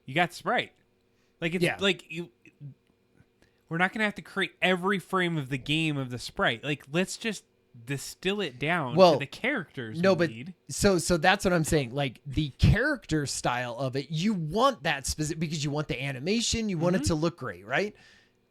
you got the sprite. Like it's like we're not going to have to create every frame of the game of the sprite. Like, let's just distill it down to the characters need. So that's what I'm saying. Like, the character style of it, you want that specific because you want the animation, you want it to look great, right?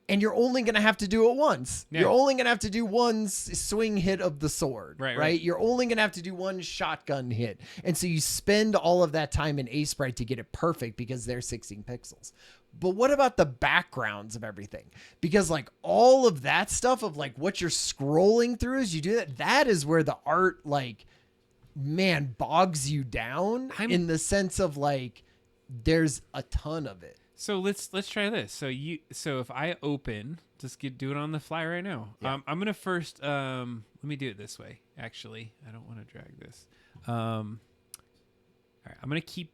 And you're only going to have to do it once. Yeah. You're only going to have to do one swing hit of the sword, right? You're only going to have to do one shotgun hit. And so you spend all of that time in A-Sprite to get it perfect because they're 16 pixels. But what about the backgrounds of everything? Because like all of that stuff of like what you're scrolling through as you do that is where the art like, man, bogs you down in the sense of like, there's a ton of it. So let's try this. So if I open, do it on the fly right now. Yeah. I'm gonna first let me do it this way. Actually, I don't want to drag this. All right, I'm gonna keep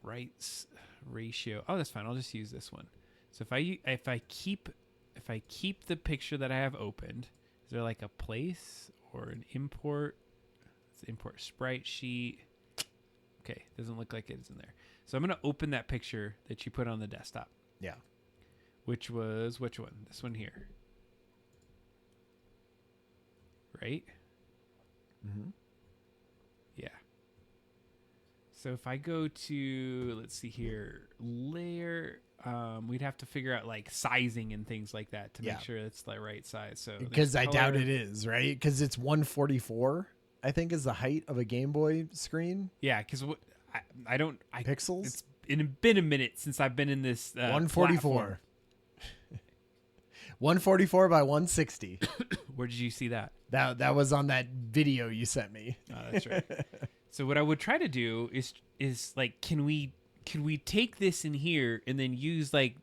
rights ratio. Oh, that's fine. I'll just use this one. So if I keep the picture that I have opened, is there like a place or an import? Let's import sprite sheet. Okay, doesn't look like it's in there. So I'm going to open that picture that you put on the desktop. Yeah. Which one? This one here. Right? Mm-hmm. Yeah. So if I go to, let's see here, layer, we'd have to figure out like sizing and things like that to make sure it's the right size. So because I doubt it is, right? Because it's 144, I think, is the height of a Game Boy screen. Yeah, because I don't pixels. It's been a minute since I've been in this 144. 144 by 160. Where did you see that? That was on that video you sent me. Oh, that's right. So what I would try to do is like, can we take this in here and then use like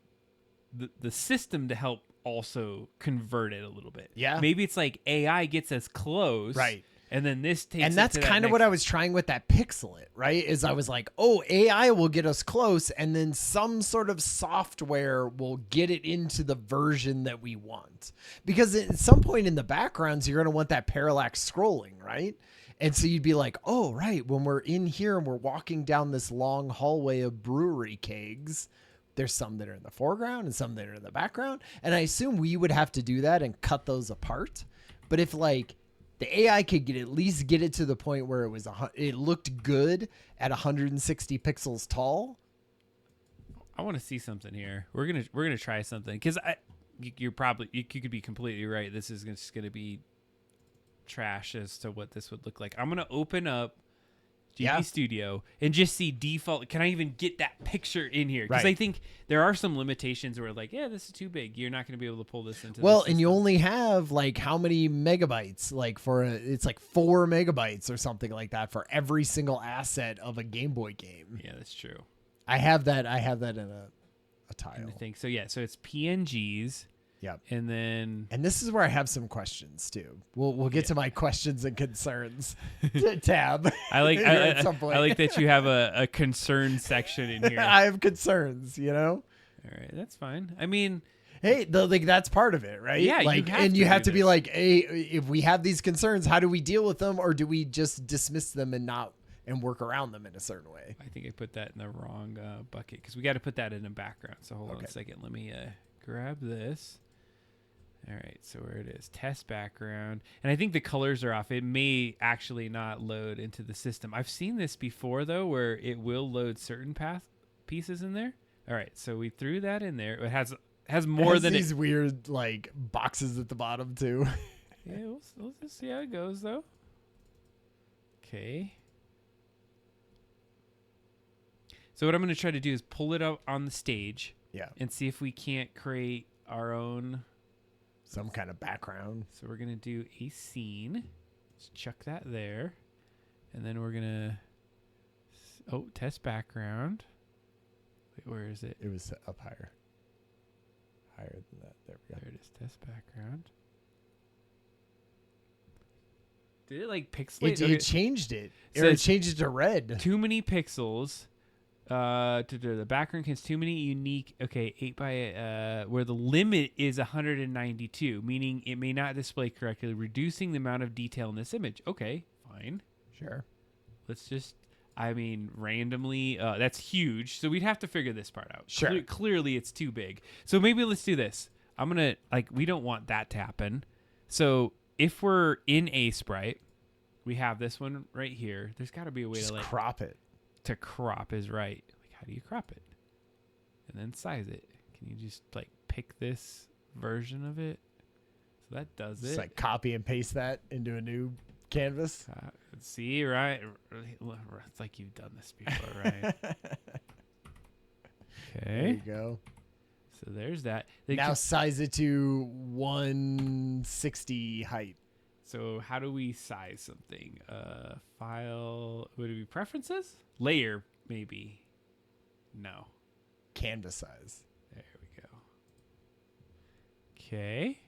the system to help also convert it a little bit? Yeah. Maybe it's like AI gets us close. Right. And then this takes and that's kind of what I was trying with that Pixel It, right? Is I was like, oh, AI will get us close, and then some sort of software will get it into the version that we want. Because at some point in the backgrounds, you're going to want that parallax scrolling, right? And so you'd be like, oh, right, when we're in here and we're walking down this long hallway of brewery kegs, there's some that are in the foreground and some that are in the background. And I assume we would have to do that and cut those apart. But if like the AI could at least get it to the point where it looked good at 160 pixels tall. I want to see something here. We're gonna try something because you could be completely right. This is just gonna be trash as to what this would look like. I'm gonna open up GP Studio and just see default. Can I even get that picture in here? Because I think there are some limitations where like, yeah, this is too big. You're not going to be able to pull this into. Well, and you only have like how many megabytes? Like it's like 4 megabytes or something like that for every single asset of a Game Boy game. Yeah, that's true. I have that in a tile. I think so. Yeah, so it's PNGs. Yep. And this is where I have some questions too. We'll get to my questions and concerns tab. I like that you have a concern section in here. I have concerns, All right, that's fine. I mean, hey, like that's part of it, right? Yeah, you have to be like, hey, if we have these concerns, how do we deal with them, or do we just dismiss them and work around them in a certain way? I think I put that in the wrong bucket because we got to put that in the background. So hold on a second. Let me grab this. All right, so where it is, test background. And I think the colors are off. It may actually not load into the system. I've seen this before, though, where it will load certain pieces in there. All right, so we threw that in there. It has more than these weird, like, boxes at the bottom, too. Yeah, we'll just see how it goes, though. Okay. So what I'm going to try to do is pull it up on the stage. Yeah. And see if we can't create our own... some kind of background. So we're going to do a scene. Let's chuck that there. And then we're going to... test background. Wait, where is it? It was up higher. Higher than that. There we go. There it is. Test background. Did it like pixelate? It changed it. It changed it to red. Too many pixels. The background contains too many unique 8 by where the limit is 192, meaning it may not display correctly, reducing the amount of detail in this image. Okay, fine. Sure. Let's just randomly that's huge, so we'd have to figure this part out. Sure. Clearly it's too big. So maybe let's do this. I'm going to we don't want that to happen. So if we're in a sprite, we have this one right here. There's got to be a way to crop it. To crop is right. Like, how do you crop it? And then size it. Can you just pick this version of it? So that does just it. Like copy and paste that into a new canvas. See, right? It's like you've done this before, right? Okay. There you go. So there's that. Now size it to 160 height. So how do we size something? File, would it be preferences? Layer, maybe. No. Canvas size. There we go. Okay.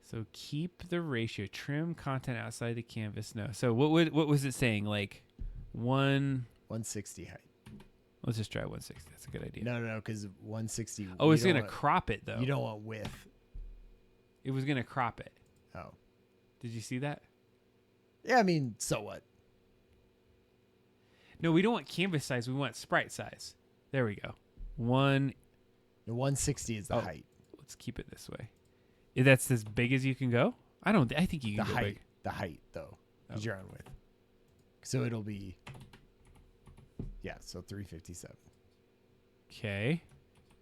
So keep the ratio. Trim content outside the canvas. No. So what was it saying? Like 160 height. Let's just try 160. That's a good idea. No, because 160. Oh, it's gonna crop it though. You don't want width. It was gonna crop it. Oh. Did you see that? Yeah, I mean, so what? No, we don't want canvas size. We want sprite size. There we go. The 160 is the height. Let's keep it this way. If that's as big as you can go? I think you can go big. The height, though, because you're on width. So it'll be, so 357. Okay.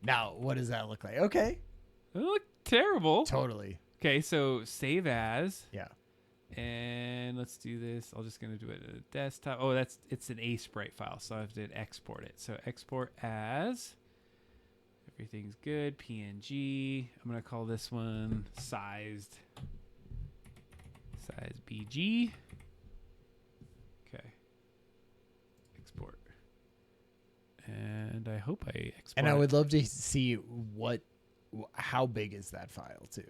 Now, what does that look like? Okay. It look terrible. Totally. Okay, so save as. Yeah. And let's do this. I'm just going to do it at a desktop. Oh, it's an A-sprite file, so I have to export it. So export as. Everything's good. PNG. I'm going to call this one sized. Size BG. Okay. Export. And I hope I export. And I would love to see how big is that file too.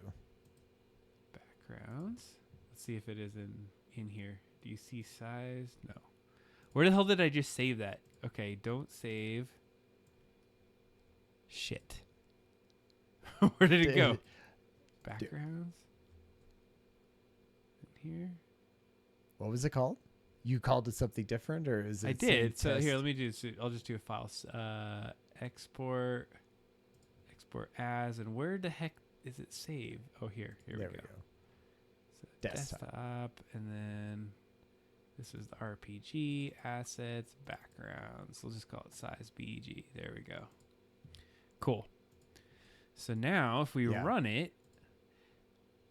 Backgrounds. Let's see if it is in here. Do you see size? No. Where the hell did I just save that? Okay, don't save. Shit. Where did it go? Backgrounds. In here. What was it called? You called it something different, or is it? I did. So here, let me do this. I'll just do a file. export as, and where the heck is it saved? Oh, here we go. So desktop, and then this is the RPG, assets, backgrounds. We'll just call it size BG. There we go. Cool. So now if we run it,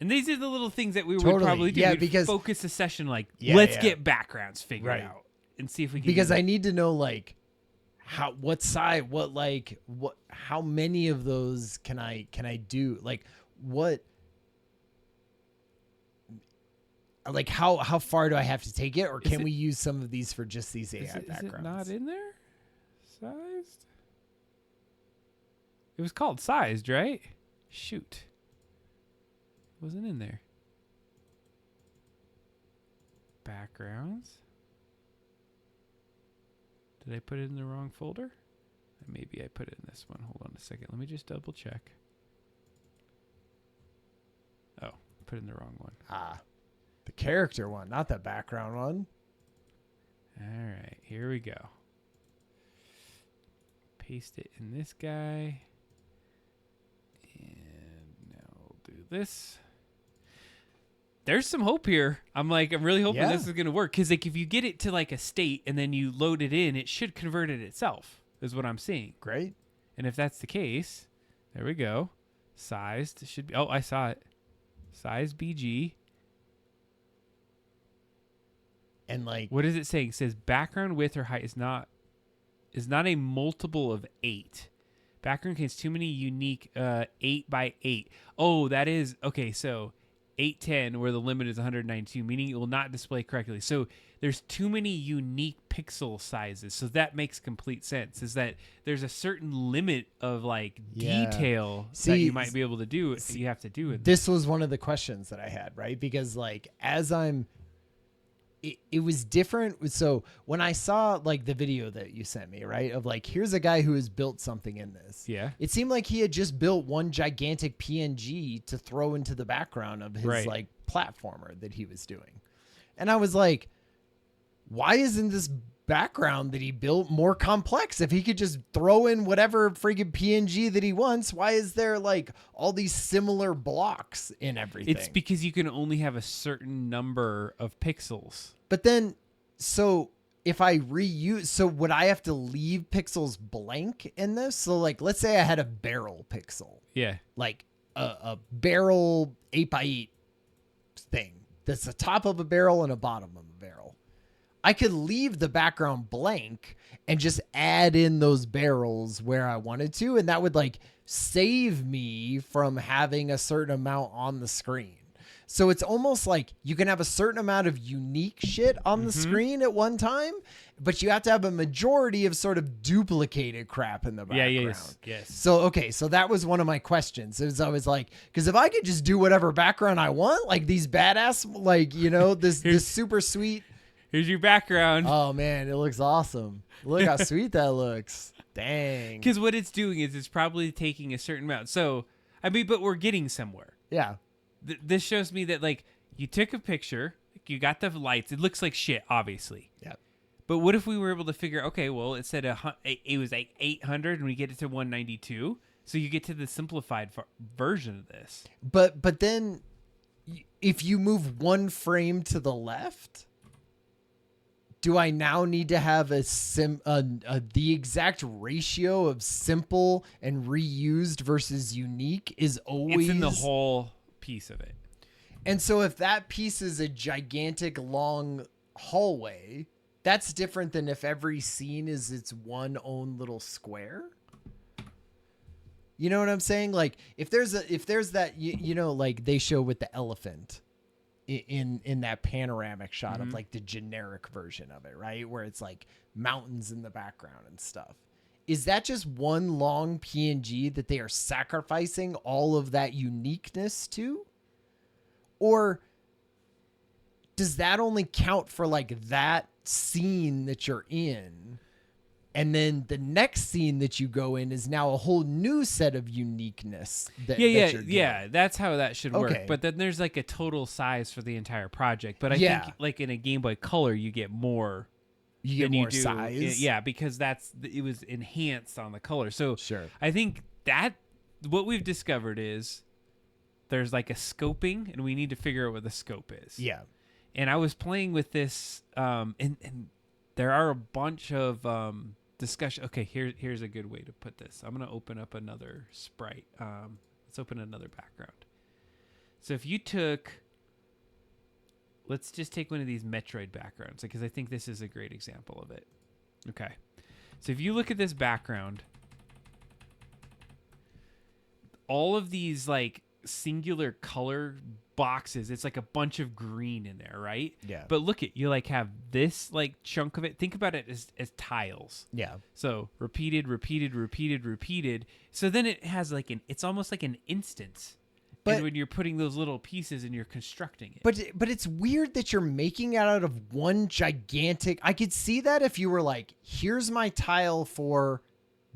and these are the little things that we would probably do. Yeah, We'd because focus the session like, let's get backgrounds figured out and see if we can. Because I need to know like how many of those can I do? Like what? Like how far do I have to take it, or can we use some of these for just these AI backgrounds? Is it not in there? Sized? It was called sized, right? Shoot. It wasn't in there. Backgrounds. Did I put it in the wrong folder? Maybe I put it in this one. Hold on a second. Let me just double check. Oh, put it in the wrong one. The character one, not the background one. All right, here we go. Paste it in this guy. And now we'll do this. There's some hope here. I'm really hoping this is going to work. Because like, if you get it to like a state and then you load it in, it should convert it itself, is what I'm seeing. Great. And if that's the case, there we go. Sized should be. Oh, I saw it. Size BG. And like, what is it saying? It says background width or height is not a multiple of 8. Background contains too many unique 8 by 8. Oh, that is okay. So 810, where the limit is 192, meaning it will not display correctly. So there's too many unique pixel sizes. So that makes complete sense. Is that there's a certain limit of like detail that you might be able to do. You have to do it. This was one of the questions that I had, right? Because like it was different. So when I saw like the video that you sent me, right, of like, here's a guy who has built something in this. Yeah. It seemed like he had just built one gigantic PNG to throw into the background of his like platformer that he was doing. And I was like, why isn't this background that he built more complex? If he could just throw in whatever freaking PNG that he wants, why is there like all these similar blocks in everything? It's because you can only have a certain number of pixels. But then, so if I reuse, so would I have to leave pixels blank in this? So like, let's say I had a barrel pixel. Yeah. Like a barrel 8x8 thing. That's the top of a barrel and a bottom of a barrel. I could leave the background blank and just add in those barrels where I wanted to. And that would like save me from having a certain amount on the screen. So it's almost like you can have a certain amount of unique shit on the screen at one time, but you have to have a majority of sort of duplicated crap in the background. Yeah, yes. So, okay. So that was one of my questions. It was always like, because if I could just do whatever background I want, like these badass, like, you know, this super sweet. Here's your background. Oh, man, it looks awesome. Look how sweet that looks. Dang. Because what it's doing is it's probably taking a certain amount. So, I mean, but we're getting somewhere. Yeah. This shows me that, like, you took a picture, you got the lights. It looks like shit, obviously. Yeah. But what if we were able to figure, okay, well, it said it was like 800 and we get it to 192. So you get to the simplified version of this. But then if you move one frame to the left, do I now need to have the exact ratio of simple and reused versus unique is always... It's in the whole piece of it. And so if that piece is a gigantic long hallway, that's different than if every scene is its one own little square. You know what I'm saying? Like if there's that, you know, like they show with the elephant in that panoramic shot of like the generic version of it, right? Where it's like mountains in the background and stuff. Is that just one long PNG that they are sacrificing all of that uniqueness to? Or does that only count for like that scene that you're in? And then the next scene that you go in is now a whole new set of uniqueness. Yeah. That's how that should work. Okay. But then there's like a total size for the entire project. But I think like in a Game Boy Color, you get more you get more size. Yeah, because it was enhanced on the color. So Sure. I think that what we've discovered is there's like a scoping, and we need to figure out what the scope is. Yeah. And I was playing with this, and there are a bunch of discussion. Okay, here's a good way to put this. I'm gonna open up another sprite. Let's open another background. So if you took, let's just take one of these Metroid backgrounds, because I think this is a great example of it. Okay, so if you look at this background, all of these like singular color boxes, it's like a bunch of green in there, right? Yeah. But look at, you like have this like chunk of it. Think about it as tiles. Yeah. So repeated. So then it has like it's almost like an instance. But when you're putting those little pieces and you're constructing it. But it's weird that you're making it out of one gigantic. I could see that if you were like, here's my tile for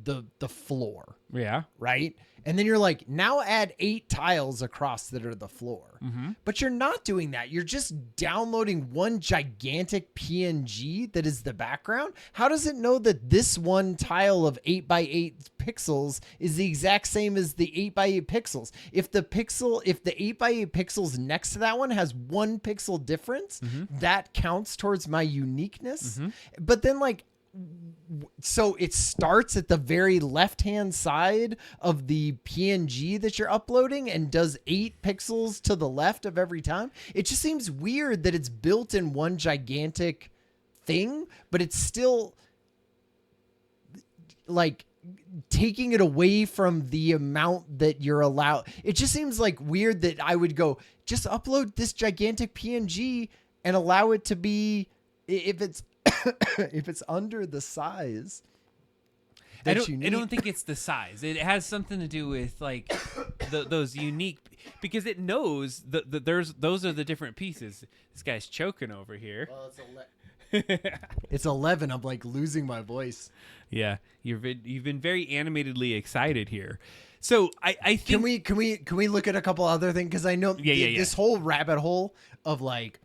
the floor. Yeah. Right? And then you're like, now add 8 tiles across that are the floor. Mm-hmm. But you're not doing that. You're just downloading one gigantic PNG that is the background. How does it know that this one tile of 8 by 8 pixels is the exact same as the 8 by 8 pixels? If the 8 by 8 pixels next to that one has 1 pixel difference, that counts towards my uniqueness. But then like, so it starts at the very left-hand side of the PNG that you're uploading and does 8 pixels to the left of every time. It just seems weird that it's built in one gigantic thing, but it's still like taking it away from the amount that you're allowed. It just seems like weird that I would go, just upload this gigantic PNG and allow it to be, if it's if it's under the size that you need. I don't think it's the size. It has something to do with like those unique, because it knows those are the different pieces. This guy's choking over here. Well, it's 11. I'm like losing my voice. Yeah, you've been very animatedly excited here. So I think can we look at a couple other things, because I know this whole rabbit hole of like,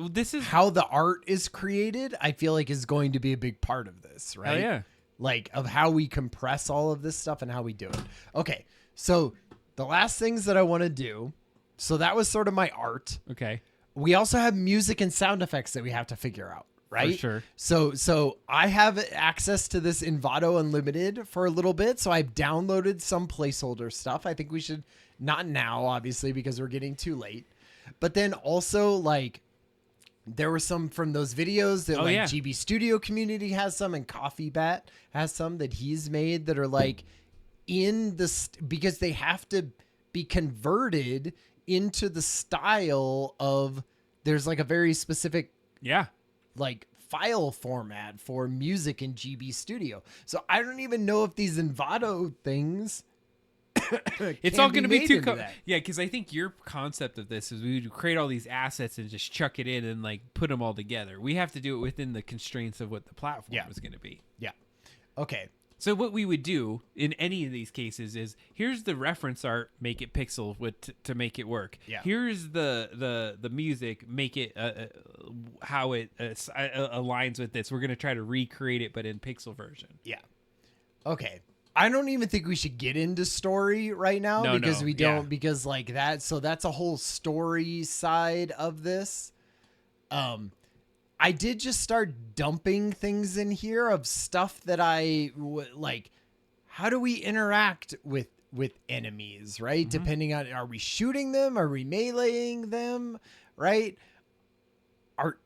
this is how the art is created, I feel like is going to be a big part of this, right? Oh, yeah. Like of how we compress all of this stuff and how we do it. Okay, so the last things that I want to do, so that was sort of my art. Okay. We also have music and sound effects that we have to figure out, right? For sure. So I have access to this Envato Unlimited for a little bit, so I've downloaded some placeholder stuff. I think we should, not now, obviously, because we're getting too late. But then also like, there were some from those videos that GB Studio Community has some, and Coffee Bat has some that he's made that are like in the because they have to be converted into the style of, there's like a very specific like file format for music in GB Studio. So I don't even know if these Envato things it's all going to be too because I think your concept of this is we would create all these assets and just chuck it in and like put them all together. We have to do it within the constraints of what the platform is going to be. Yeah. Okay. So what we would do in any of these cases is, here's the reference art, make it pixel to make it work. Yeah. Here's the music, make it how it aligns with this. We're going to try to recreate it, but in pixel version. Yeah. Okay. I don't even think we should get into story right now because we don't, because like that. So that's a whole story side of this. I did just start dumping things in here of stuff that I like. How do we interact with enemies, right? Depending on, are we shooting them? Are we meleeing them? Right? Are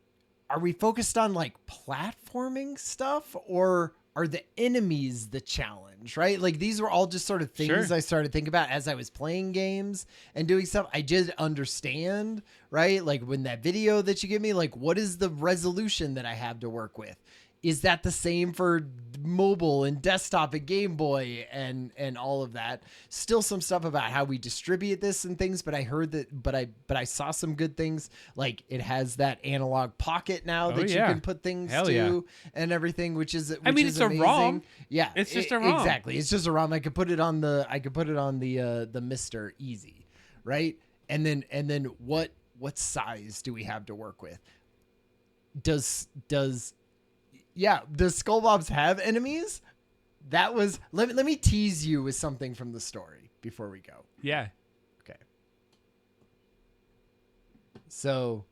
we focused on like platforming stuff, or are the enemies the challenge, right? Like these were all just sort of things I started thinking about as I was playing games and doing stuff. I did understand, right? Like when that video that you give me, like what is the resolution that I have to work with? Is that the same for mobile and desktop and Game Boy and all of that? Still some stuff about how we distribute this and things, but I heard that, but I saw some good things. Like it has that analog pocket now that you can put things and everything, which is, it's amazing. a ROM. Yeah, it's just a ROM. Exactly, it's just a ROM. I could put it on the Mr. Easy, right? And then what size do we have to work with? Does yeah, does Skull Bobs have enemies? That was let me tease you with something from the story before we go. Yeah. Okay. So,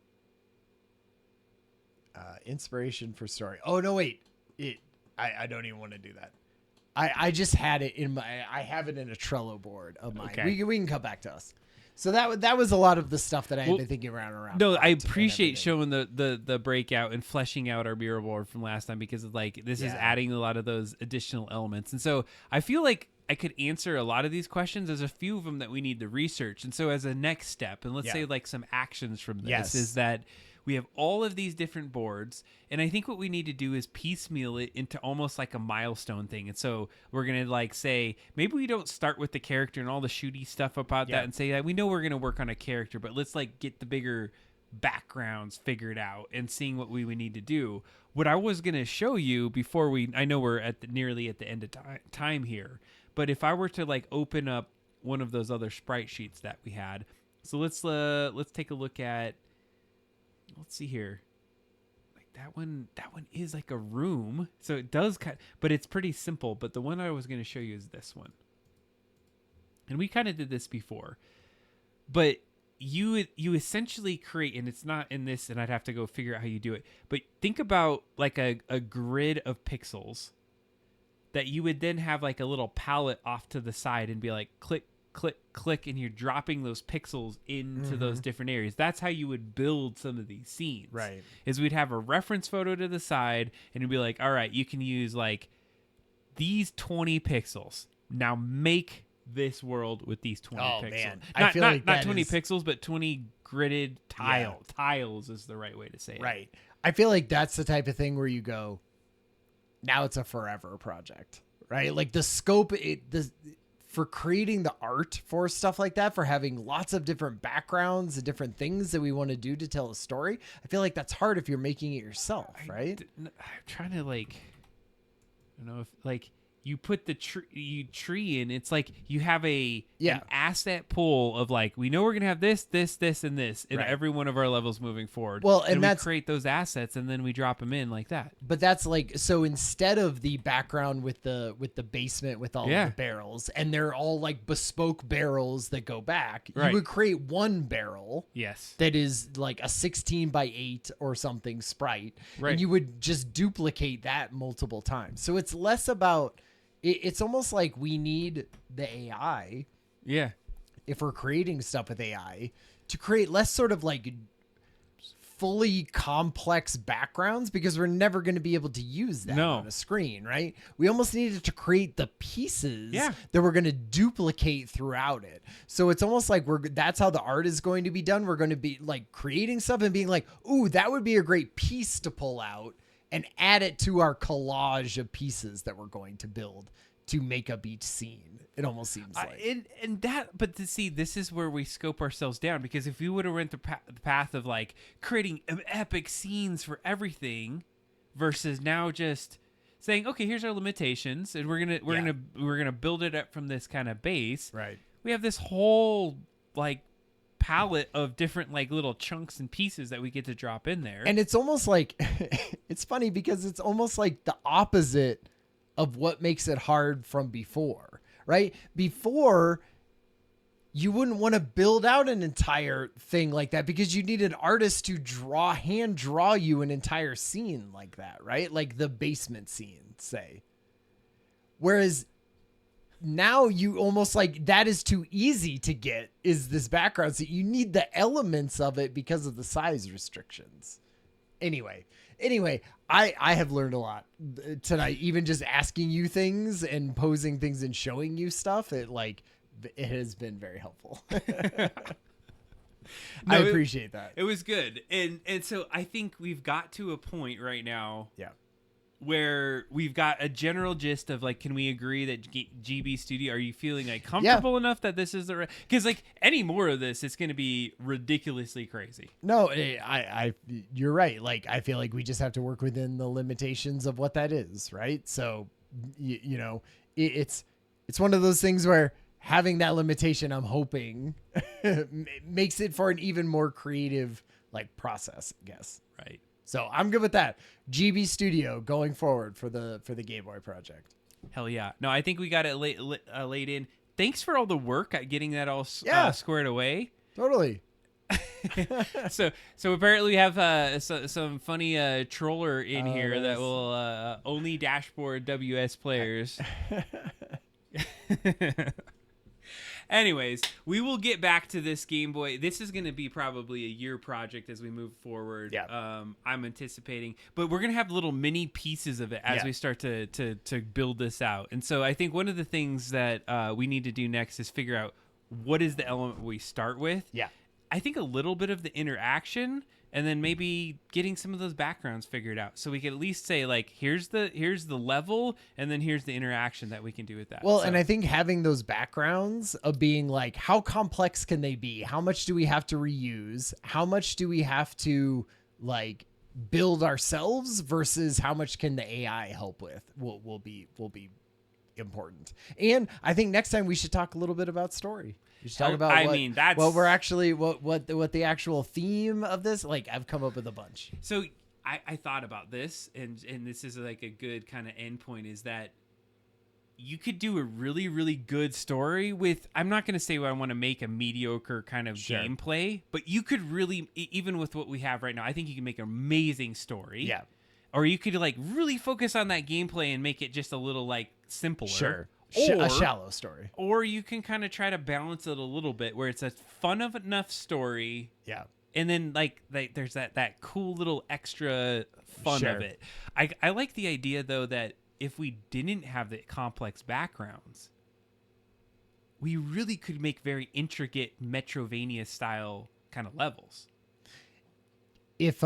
inspiration for story. Oh no, wait. I don't even want to do that. I just had it in I have it in a Trello board of mine. Okay. We can come back to us. So that was a lot of the stuff that I had been thinking around. No, I appreciate showing the breakout and fleshing out our mural board from last time, because it's like this is adding a lot of those additional elements. And so I feel like I could answer a lot of these questions. There's a few of them that we need to research. And so as a next step, and let's say like some actions from this is that we have all of these different boards, and I think what we need to do is piecemeal it into almost like a milestone thing. And so we're going to like say, maybe we don't start with the character and all the shooty stuff about that and say that we know we're going to work on a character, but let's like get the bigger backgrounds figured out and seeing what we would need to do. What I was going to show you before I know we're nearly at the end of time here, but if I were to like open up one of those other sprite sheets that we had, so let's take a look at, let's see here. Like that one is like a room. So it does but it's pretty simple. But the one I was going to show you is this one. And we kind of did this before. But you essentially create, and it's not in this, and I'd have to go figure out how you do it. But think about like a grid of pixels that you would then have like a little palette off to the side and be like, click, click, click, and you're dropping those pixels into those different areas. That's how you would build some of these scenes. Right. Is we'd have a reference photo to the side, and it'd be like, all right, you can use like these 20 pixels. Now make this world with these 20 pixels. Man. I feel like not 20 pixels, but 20 gridded tiles is the right way to say it. Right. I feel like that's the type of thing where you go, now it's a forever project, right? Like the scope, for creating the art for stuff like that, for having lots of different backgrounds and different things that we want to do to tell a story, I feel like that's hard if you're making it yourself, right? I'm trying to like, I don't know if like you put the tree in, it's like you have an asset pool of like, we know we're gonna have this, and this in every one of our levels moving forward. Well, and we create those assets and then we drop them in like that. But that's like, so instead of the background with the basement with all of the barrels, and they're all like bespoke barrels that go back, you would create one barrel. Yes. That is like a 16:8 or something sprite, and you would just duplicate that multiple times. So it's less about. It's almost like we need the AI. Yeah. If we're creating stuff with AI, to create less sort of like fully complex backgrounds, because we're never going to be able to use that on a screen, right? We almost needed to create the pieces that we're going to duplicate throughout it. So it's almost like that's how the art is going to be done. We're going to be like creating stuff and being like, ooh, that would be a great piece to pull out and add it to our collage of pieces that we're going to build to make up each scene. It almost seems like. But to see, this is where we scope ourselves down, because if we would have went the path of like creating epic scenes for everything versus now just saying, okay, here's our limitations, and we're gonna build it up from this kind of base. Right. We have this whole like palette of different like little chunks and pieces that we get to drop in there. And it's almost like it's funny because it's almost like the opposite of what makes it hard from before, right? Before, you wouldn't want to build out an entire thing like that because you need an artist to hand draw you an entire scene like that, right? Like the basement scene, say. Whereas now you almost like that is too easy to get, is this background. So you need the elements of it because of the size restrictions. Anyway, I have learned a lot tonight, even just asking you things and posing things and showing you stuff. It has been very helpful. I appreciate that. It was good. And so I think we've got to a point right now. Yeah. Where we've got a general gist of like, can we agree that GB Studio, are you feeling like comfortable enough that this is the right? Because like any more of this, it's going to be ridiculously crazy. No, you're right. Like I feel like we just have to work within the limitations of what that is, right? So you know, it's one of those things where having that limitation, I'm hoping makes it for an even more creative like process, I guess. Right. So I'm good with that. GB Studio going forward for the Game Boy project. Hell yeah. No, I think we got it laid in. Thanks for all the work at getting that all squared away. Totally. So apparently we have some funny troller in here that will only dashboard WS players. Anyways, we will get back to this Game Boy. This is going to be probably a year project as we move forward. Yeah. I'm anticipating, but we're going to have little mini pieces of it as we start to build this out. And so I think one of the things that we need to do next is figure out what is the element we start with. Yeah. I think a little bit of the interaction, and then maybe getting some of those backgrounds figured out, so we can at least say like, here's the level, and then here's the interaction that we can do with that. Well, and I think having those backgrounds of being like, how complex can they be? How much do we have to reuse? How much do we have to like build ourselves versus how much can the AI help with? Will be important. And I think next time we should talk a little bit about story. We should talk about what we're actually what the actual theme of this. Like, I've come up with a bunch. So I thought about this, and this is like a good kind of end point, is that you could do a really, really good story with, I'm not going to say I want to make a mediocre kind of gameplay, but you could really, even with what we have right now, I think you can make an amazing story. Yeah. Or you could like really focus on that gameplay and make it just a little like simpler. Sure. Or a shallow story. Or you can kind of try to balance it a little bit where it's a fun of enough story. Yeah. And then like there's that cool little extra fun of it. I like the idea though that if we didn't have the complex backgrounds, we really could make very intricate Metrovania style kind of levels. If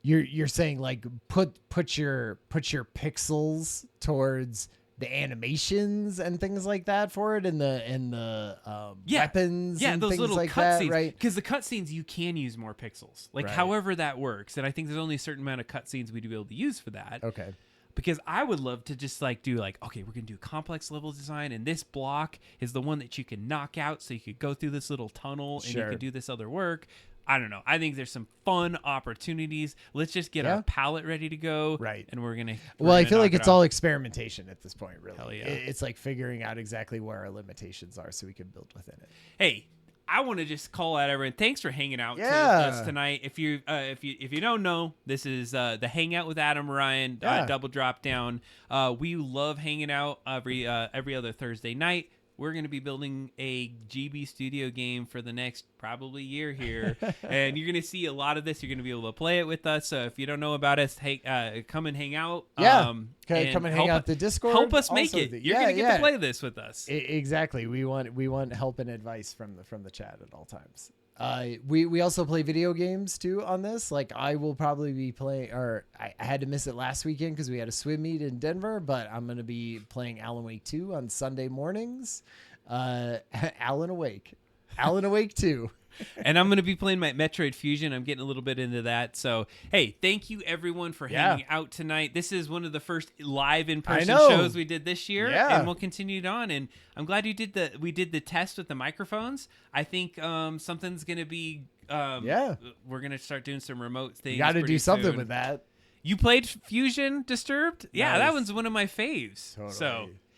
you're saying like put your pixels towards the animations and things like that for it, and the weapons, and those things little like cutscenes, that, right? Because the cutscenes you can use more pixels, like however that works, and I think there's only a certain amount of cutscenes we'd be able to use for that. Okay. Because I would love to just like do like, okay, we're gonna do complex level design, and this block is the one that you can knock out, so you could go through this little tunnel and you can do this other work. I don't know. I think there's some fun opportunities. Let's just get our palette ready to go. Right. And we're gonna I feel like it's all experimentation at this point, really. Hell yeah. It's like figuring out exactly where our limitations are so we can build within it. Hey, I want to just call out everyone. Thanks for hanging out with us tonight. If you don't know, this is the Hangout with Adam Ryan, Double Drop Down. We love hanging out every other Thursday night. We're going to be building a GB Studio game for the next probably year here. And you're going to see a lot of this. You're going to be able to play it with us. So if you don't know about us, hey, come and hang out. Yeah. Come and hang out the Discord. Help us make it. You're going to get to play this with us. Exactly. We want help and advice from the chat at all times. We also play video games too on this. Like, I will probably be playing, or I had to miss it last weekend because we had a swim meet in Denver, but I'm going to be playing Alan Wake 2 on Sunday mornings. Alan Wake 2. And I'm going to be playing my Metroid Fusion. I'm getting a little bit into that. So, hey, thank you everyone for hanging out tonight. This is one of the first live in-person shows we did this year, and we'll continue it on. And I'm glad we did the test with the microphones. I think something's going to be we're going to start doing some remote things. You got to do something with that. You played Fusion Disturbed? Yeah, that one's one of my faves.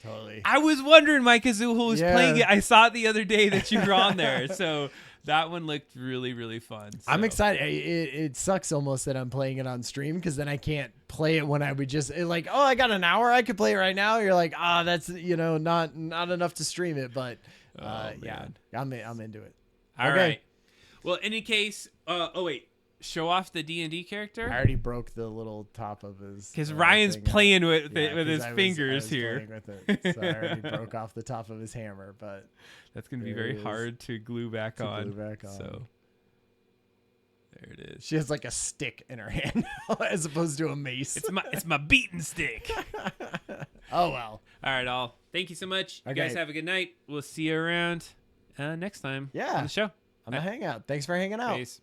Totally. I was wondering, Mike Azul, who was playing it. I saw it the other day that you were on there. So that one looked really, really fun. So. I'm excited. It sucks almost that I'm playing it on stream, because then I can't play it when I would just like, oh, I got an hour, I could play it right now. You're like, that's not enough to stream it, but I'm into it. All right. Well, in any case, show off the D&D character. I already broke the little top of his. Because Ryan's playing with his fingers here. With it, so I already broke off the top of his hammer, but that's going to be very hard to glue back on. So there it is. She has like a stick in her hand now, as opposed to a mace. It's my beating stick. Oh well. All right, all. Thank you so much. You guys have a good night. We'll see you around next time on the show. On the Hangout. Thanks for hanging out. Peace.